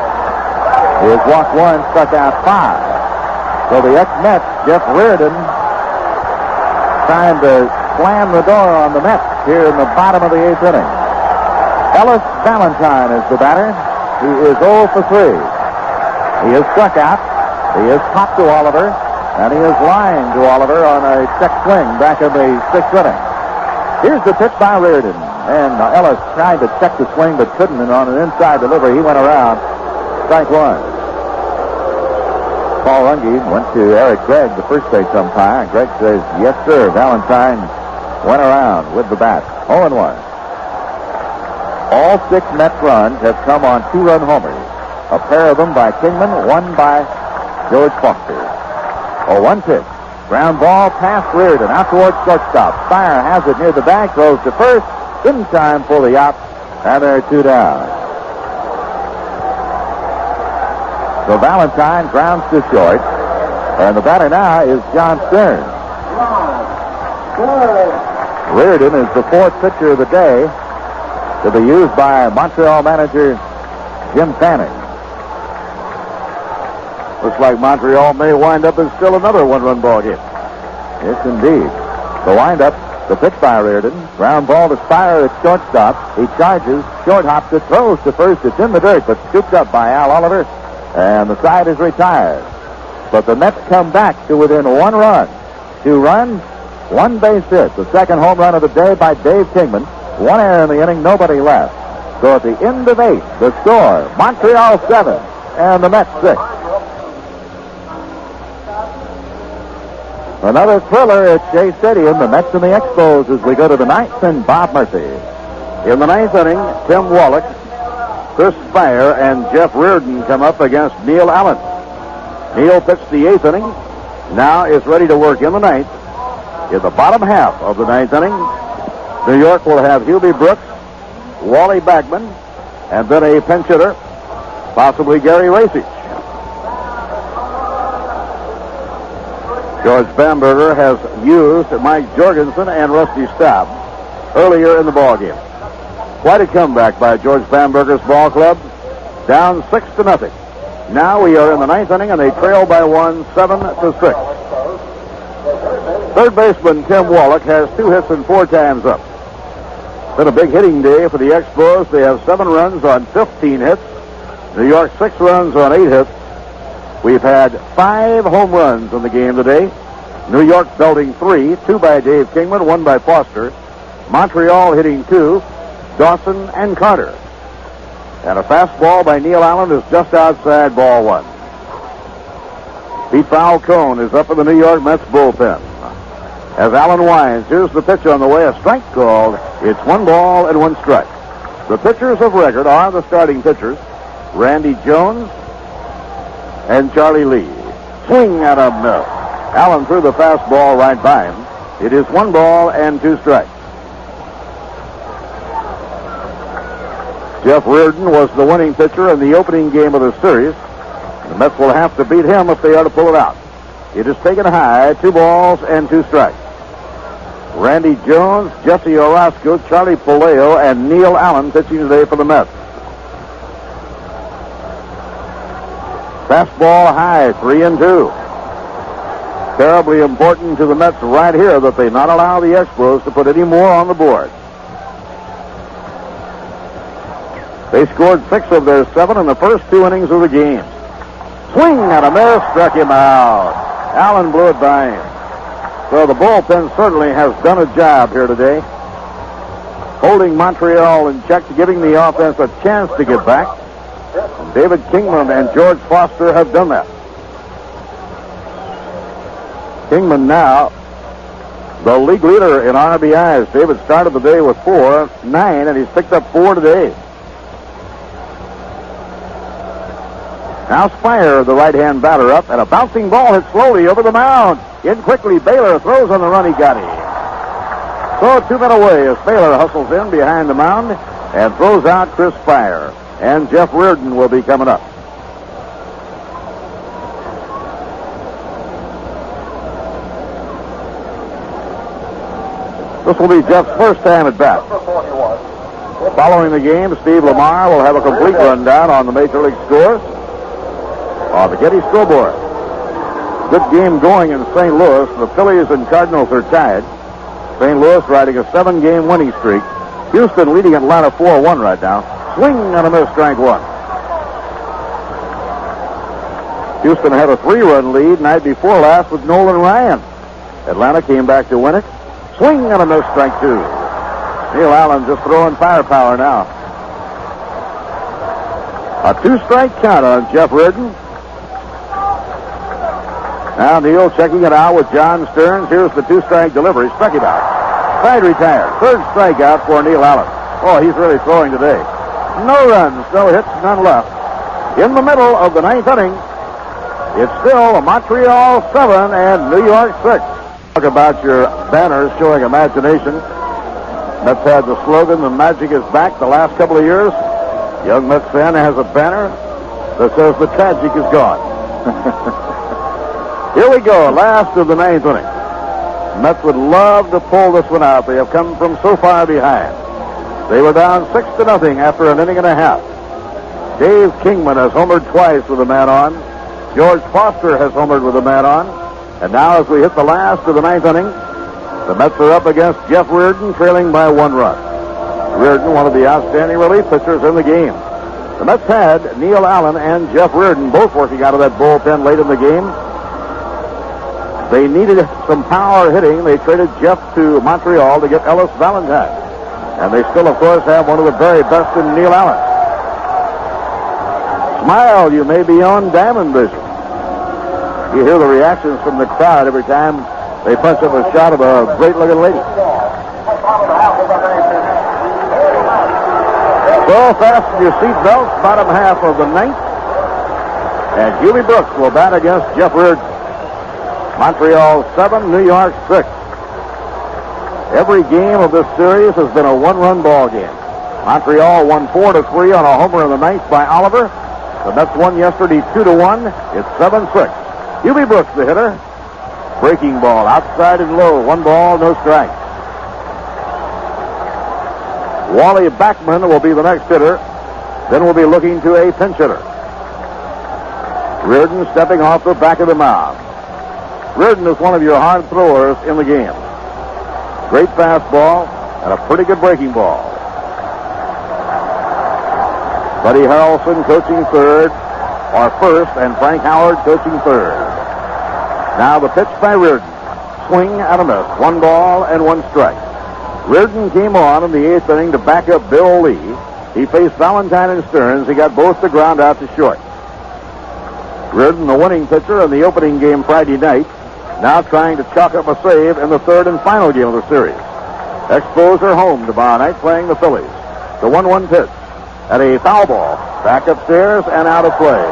He has walked 1, struck out 5. So the ex-Mets, Jeff Reardon, trying to slam the door on the Mets here in the bottom of the 8th inning. Ellis Valentine is the batter. He is 0 for 3. He is struck out. He is popped to Oliver, and he is lying to Oliver on a check swing back in the 6th inning. Here's the pitch by Reardon, and Ellis tried to check the swing but couldn't, and on an inside delivery, he went around. Strike 1. Paul Runge went to Eric Gregg, the first base umpire, and Gregg says, yes, sir. Valentine went around with the bat. 0-1. All 6 Mets runs have come on 2-run homers. A pair of them by Kingman, one by George Foster. 0-1 pitch. Ground ball past Reardon, out towards shortstop. Speier has it near the bag, throws to first. In time for the out, and there are 2 down. So Valentine grounds to short, and the batter now is John Stearns. Reardon is the 4th pitcher of the day to be used by Montreal manager Jim Fanning. Looks like Montreal may wind up in still another 1-run ball game. Yes, indeed. The windup, the pitch by Reardon. Ground ball to Speier at shortstop. He charges, short hops it, throws to first. It's in the dirt, but scooped up by Al Oliver, and the side is retired. But the Mets come back to within 1 run. 2 runs, 1 base hit. The second home run of the day by Dave Kingman. 1 error in the inning, nobody left. So at the end of 8, the score, Montreal 7 and the Mets 6. Another thriller at Shea Stadium, the Mets and the Expos, as we go to the 9th, and Bob Murphy. In the 9th inning, Tim Wallach, Chris Speier, and Jeff Reardon come up against Neil Allen. Neil pitched the 8th inning, now is ready to work in the 9th. In the bottom half of the 9th inning, New York will have Hubie Brooks, Wally Backman, and then a pinch hitter, possibly Gary Racich. George Bamberger has used Mike Jorgensen and Rusty Staub earlier in the ballgame. Quite a comeback by George Bamberger's ball club, down 6-0. Now we are in the 9th inning, and they trail by 1, 7-6. Third baseman Tim Wallach has 2 hits and 4 times up. Been a big hitting day for the Expos. They have 7 runs on 15 hits. New York 6 runs on 8 hits. We've had 5 home runs in the game today. New York belting 3, 2 by Dave Kingman, 1 by Foster. Montreal hitting 2, Dawson and Carter. And a fastball by Neil Allen is just outside ball 1. Pete Falcone is up in the New York Mets bullpen. As Allen winds, here's the pitch on the way, a strike called. It's 1 ball and 1 strike. The pitchers of record are the starting pitchers, Randy Jones and Charlie Lea. Swing at a miss. Allen threw the fastball right by him. It is 1 ball and 2 strikes. Jeff Reardon was the winning pitcher in the opening game of the series. The Mets will have to beat him if they are to pull it out. It is taken high, 2 balls and 2 strikes. Randy Jones, Jesse Orozco, Charlie Puleo, and Neil Allen pitching today for the Mets. Fastball high, 3-2. Terribly important to the Mets right here that they not allow the Expos to put any more on the board. They scored 6 of their 7 in the first 2 innings of the game. Swing and a miss, struck him out. Allen blew it by him. So the bullpen certainly has done a job here today, holding Montreal in check, giving the offense a chance to get back. And David Kingman and George Foster have done that. Kingman now the league leader in RBIs. David started the day with 9, and he's picked up 4 today. Now Speier, the right-hand batter, up, and a bouncing ball hit slowly over the mound. In quickly, Bailor throws on the run. He got him. So 2 men away as Bailor hustles in behind the mound and throws out Chris Speier. And Jeff Reardon will be coming up. This will be Jeff's first time at bat. Following the game, Steve Lamar will have a complete rundown on the Major League scores on the Getty scoreboard. Good game going in St. Louis. The Phillies and Cardinals are tied. St. Louis riding a 7-game winning streak. Houston leading Atlanta 4-1 right now. Swing and a miss, strike 1. Houston had a 3-run lead night before last with Nolan Ryan. Atlanta came back to win it. Swing and a miss, strike 2. Neil Allen just throwing firepower now. A 2-strike count on Jeff Reardon. Now Neil checking it out with John Stearns. Here's the 2-strike delivery. Struck him out. Side retired. 3rd strikeout for Neil Allen. Oh, he's really throwing today. No runs, no hits, none left. In the middle of the 9th inning, it's still a Montreal 7 and New York 6. Talk about your banners showing imagination. Mets had the slogan, "The magic is back," the last couple of years. Young Mets fan has a banner that says, "The tragic is gone." Here we go, last of the 9th inning. Mets would love to pull this one out. They have come from so far behind. They were down 6-0 after an inning and a half. Dave Kingman has homered twice with a man on. George Foster has homered with a man on. And now as we hit the last of the 9th inning, the Mets are up against Jeff Reardon, trailing by 1 run. Reardon, one of the outstanding relief pitchers in the game. The Mets had Neil Allen and Jeff Reardon both working out of that bullpen late in the game. They needed some power hitting. They traded Jeff to Montreal to get Ellis Valentine. And they still, of course, have one of the very best in Neil Allen. Smile, you may be on Diamond Vision. You hear the reactions from the crowd every time they punch up a shot of a great-looking lady. So fasten your seatbelts, bottom half of the 9th. And Hubie Brooks will bat against Jeff Reardon. Montreal 7, New York 6. Every game of this series has been a 1-run ball game. Montreal won 4-3 on a homer in the 9th by Oliver. The Mets won yesterday 2-1. It's 7-6. Hubie Brooks, the hitter. Breaking ball, outside and low. 1 ball, no strikes. Wally Backman will be the next hitter. Then we'll be looking to a pinch hitter. Reardon stepping off the back of the mound. Reardon is one of your hard throwers in the game. Great fastball and a pretty good breaking ball. Buddy Harrelson coaching third, or first, and Frank Howard coaching third. Now the pitch by Reardon. Swing and a miss. 1 ball and 1 strike. Reardon came on in the 8th inning to back up Bill Lee. He faced Valentine and Stearns. He got both to ground out to short. Reardon, the winning pitcher in the opening game Friday night, now trying to chalk up a save in the 3rd and final game of the series. Expos are home tomorrow night playing the Phillies. The 1-1 pitch and a foul ball. Back upstairs and out of play.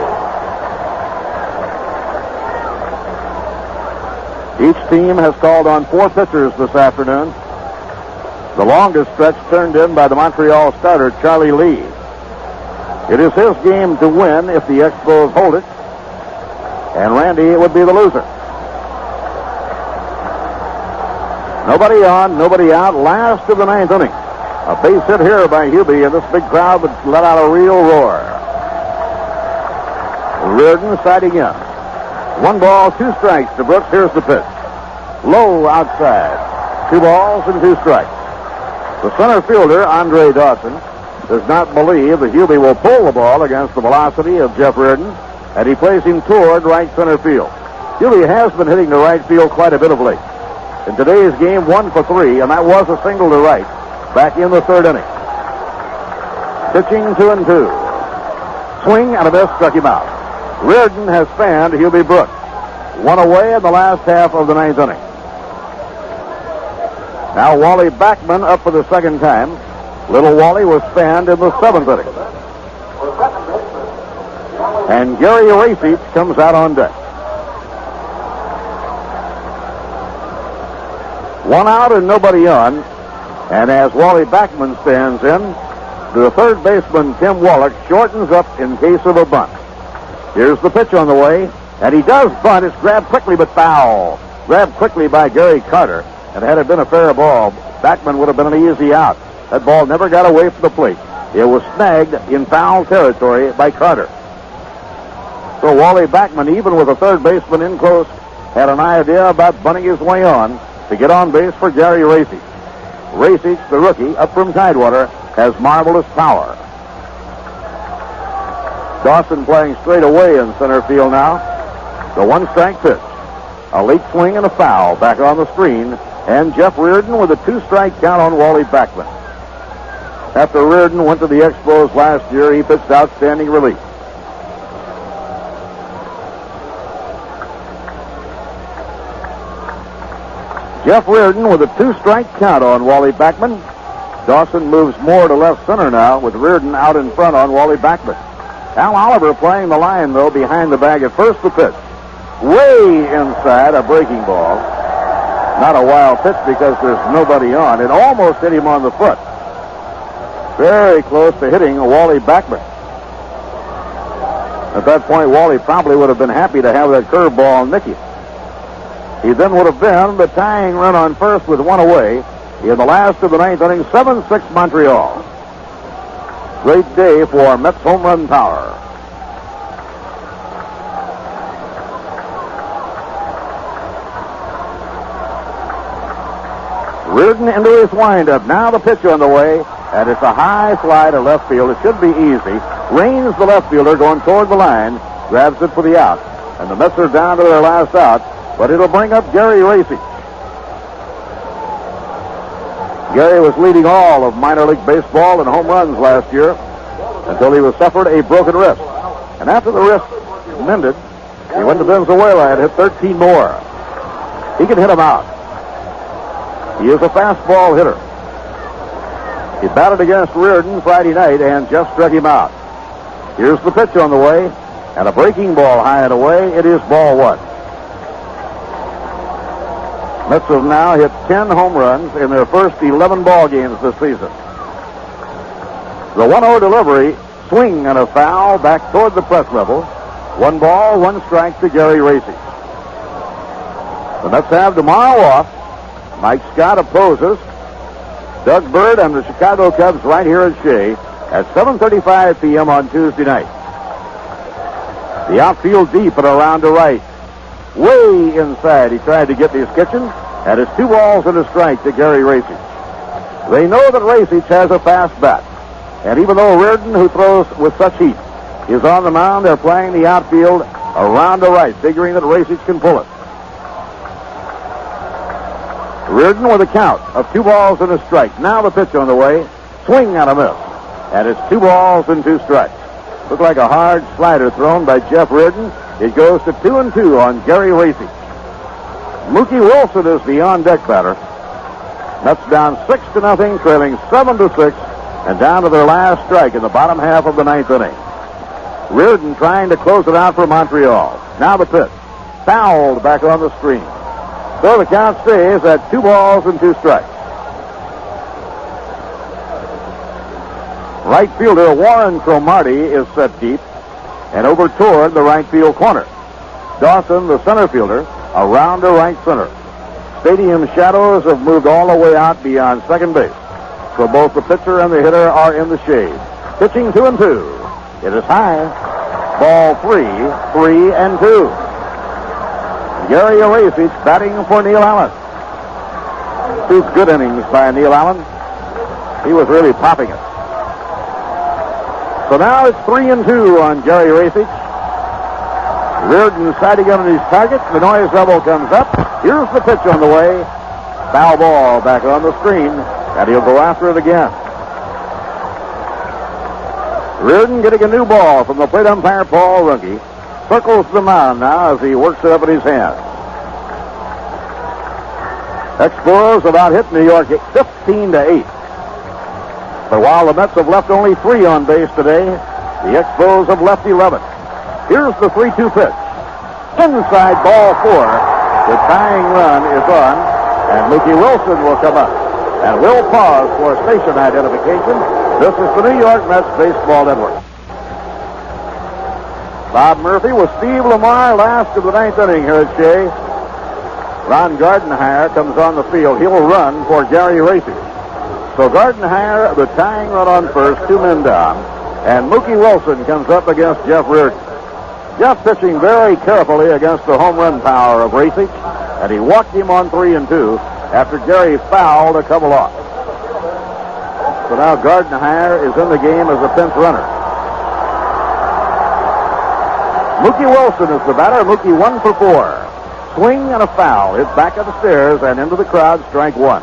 Each team has called on 4 pitchers this afternoon. The longest stretch turned in by the Montreal starter, Charlie Lea. It is his game to win if the Expos hold it. And Randy would be the loser. Nobody on, nobody out. Last of the 9th inning. A base hit here by Hubie, and this big crowd would let out a real roar. Reardon siding in. 1 ball, 2 strikes to Brooks. Here's the pitch. Low outside. 2 balls and 2 strikes. The center fielder, Andre Dawson does not believe that Hubie will pull the ball against the velocity of Jeff Reardon, and he plays him toward right center field. Hubie has been hitting the right field quite a bit of late. In today's game, 1 for 3, and that was a single to right back in the third inning. Pitching 2-2. Swing and a miss, struck him out. Reardon has fanned Hubie Brooks. One away in the last half of the ninth inning. Now Wally Backman up for the second time. Little Wally was fanned in the seventh inning. And Gary Racich comes out on deck. One out and nobody on. And as Wally Backman stands in, the third baseman, Tim Wallach, shortens up in case of a bunt. Here's the pitch on the way, and he does bunt. It's grabbed quickly but foul. Grabbed quickly by Gary Carter, and had it been a fair ball, Backman would have been an easy out. That ball never got away from the plate. It was snagged in foul territory by Carter. So Wally Backman, even with a third baseman in close, had an idea about bunting his way on to get on base for Gary Racich. Racich, the rookie, up from Tidewater, has marvelous power. Dawson playing straight away in center field now. The one-strike pitch. A late swing and a foul back on the screen. And Jeff Reardon with a two-strike count on Wally Backman. After Reardon went to the Expos last year, he pitched outstanding relief. Jeff Reardon with a two-strike count on Wally Backman. Dawson moves more to left center now with Reardon out in front on Wally Backman. Al Oliver playing the line, though, behind the bag at first. The pitch. Way inside, a breaking ball. Not a wild pitch because there's nobody on. It almost hit him on the foot. Very close to hitting Wally Backman. At that point, Wally probably would have been happy to have that curveball nick him. He then would have been the tying run on first with one away in the last of the ninth inning, 7-6 Montreal. Great day for Mets home run power. Reardon into his windup. Now the pitch on the way, and it's a high fly to left field. It should be easy. Rains the left fielder going toward the line, grabs it for the out. And the Mets are down to their last out, but it'll bring up Gary Racich. Gary was leading all of minor league baseball in home runs last year until he was suffered a broken wrist. And after the wrist mended, he went to Venezuela and hit 13 more. He can hit them out. He is a fastball hitter. He batted against Reardon Friday night and just struck him out. Here's the pitch on the way, and a breaking ball high and away. It is ball one. Mets have now hit 10 home runs in their first 11 ball games this season. The 1-0 delivery, swing and a foul back toward the press level. 1 ball, 1 strike to Gary Racich. The Mets have tomorrow off. Mike Scott opposes Doug Bird and the Chicago Cubs right here at Shea at 7:35 p.m. on Tuesday night. The outfield deep and around to right. Way inside, he tried to get his kitchen, and it's 2 balls and a strike to Gary Racich. They know that Racich has a fast bat, and even though Reardon, who throws with such heat, is on the mound, they're playing the outfield around to right, figuring that Racich can pull it. Reardon with a count of 2 balls and a strike. Now the pitch on the way, swing and a miss, and it's 2 balls and 2 strikes. Looked like a hard slider thrown by Jeff Reardon. It goes to 2-2 on Gary Racich. Mookie Wilson is the on-deck batter. Mets down 6-0, trailing 7-6, and down to their last strike in the bottom half of the ninth inning. Reardon trying to close it out for Montreal. Now the pitch. Fouled back on the screen. So the count stays at 2 balls and 2 strikes. Right fielder Warren Cromartie is set deep and over toward the right field corner. Dawson, the center fielder, around to right center. Stadium shadows have moved all the way out beyond second base. So both the pitcher and the hitter are in the shade. Pitching 2-2. It is high. Ball 3, 3-2. Gary Racich batting for Neil Allen. 2 good innings by Neil Allen. He was really popping it. So now it's 3-2 on Jerry Racich. Reardon sighting on his target. The noise level comes up. Here's the pitch on the way. Foul ball back on the screen, and he'll go after it again. Reardon getting a new ball from the plate umpire, Paul Runge. Circles the mound now as he works it up in his hand. Expos have out-hit New York 15-8. But while the Mets have left only 3 on base today, the Expos have left 11. Here's the 3-2 pitch. Inside, ball 4. The tying run is on, and Mookie Wilson will come up. And we'll pause for station identification. This is the New York Mets Baseball Network. Bob Murphy with Steve Lamar last of the 9th inning here at Shea. Ron Gardenhire comes on the field. He'll run for Gary Racich. So Gardenhire, the tying run on first, 2 men down. And Mookie Wilson comes up against Jeff Reardon. Jeff pitching very carefully against the home run power of Racich, and he walked him on 3-2 after Gary fouled a couple off. So now Gardenhire is in the game as a pinch runner. Mookie Wilson is the batter. Mookie 1 for 4. Swing and a foul. Hit back of the stairs and into the crowd, strike 1.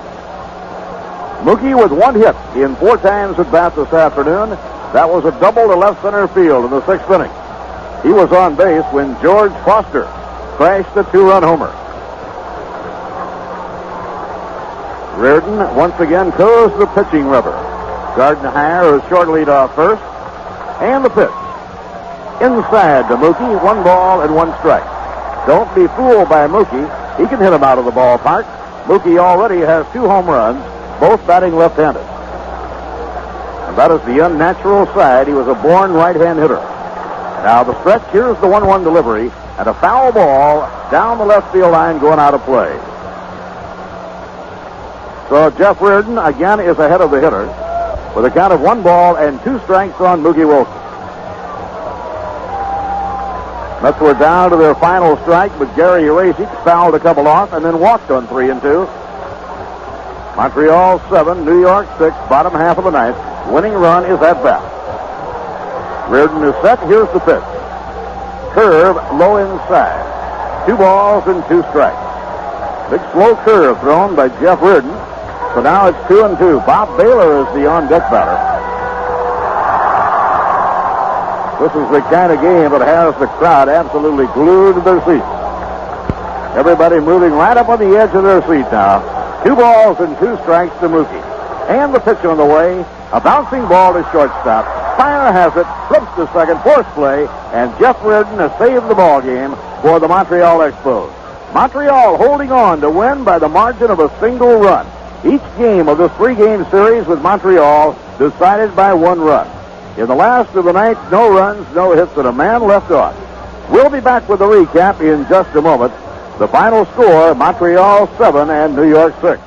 Mookie with 1 hit in 4 times at bat this afternoon. That was a double to left center field in the 6th inning. He was on base when George Foster crashed a 2-run homer. Reardon once again toes the pitching rubber. Gardenhire is short lead off first. And the pitch. Inside to Mookie, 1 ball and 1 strike. Don't be fooled by Mookie. He can hit him out of the ballpark. Mookie already has 2 home runs, both batting left-handed. And that is the unnatural side. He was a born right-hand hitter. Now the stretch, here's the 1-1 delivery, and a foul ball down the left field line going out of play. So Jeff Reardon again is ahead of the hitter with a count of 1 ball and 2 strikes on Mookie Wilson. Mets were down to their final strike, but Gary Racich fouled a couple off and then walked on 3-2. Montreal 7, New York 6, bottom half of the 9th. Winning run is at bat. Reardon is set. Here's the pitch. Curve low inside. 2 balls and 2 strikes. Big slow curve thrown by Jeff Reardon. So now it's 2-2. Bob Bailor is the on-deck batter. This is the kind of game that has the crowd absolutely glued to their seats. Everybody moving right up on the edge of their seat now. 2 balls and 2 strikes to Mookie. And the pitch on the way. A bouncing ball to shortstop. Speier has it, flips to second, force play, and Jeff Reardon has saved the ball game for the Montreal Expos. Montreal holding on to win by the margin of a single run. Each game of this 3-game series with Montreal decided by 1 run. In the last of the 9th, no runs, no hits, and a man left on. We'll be back with a recap in just a moment. The final score, Montreal 7 and New York 6.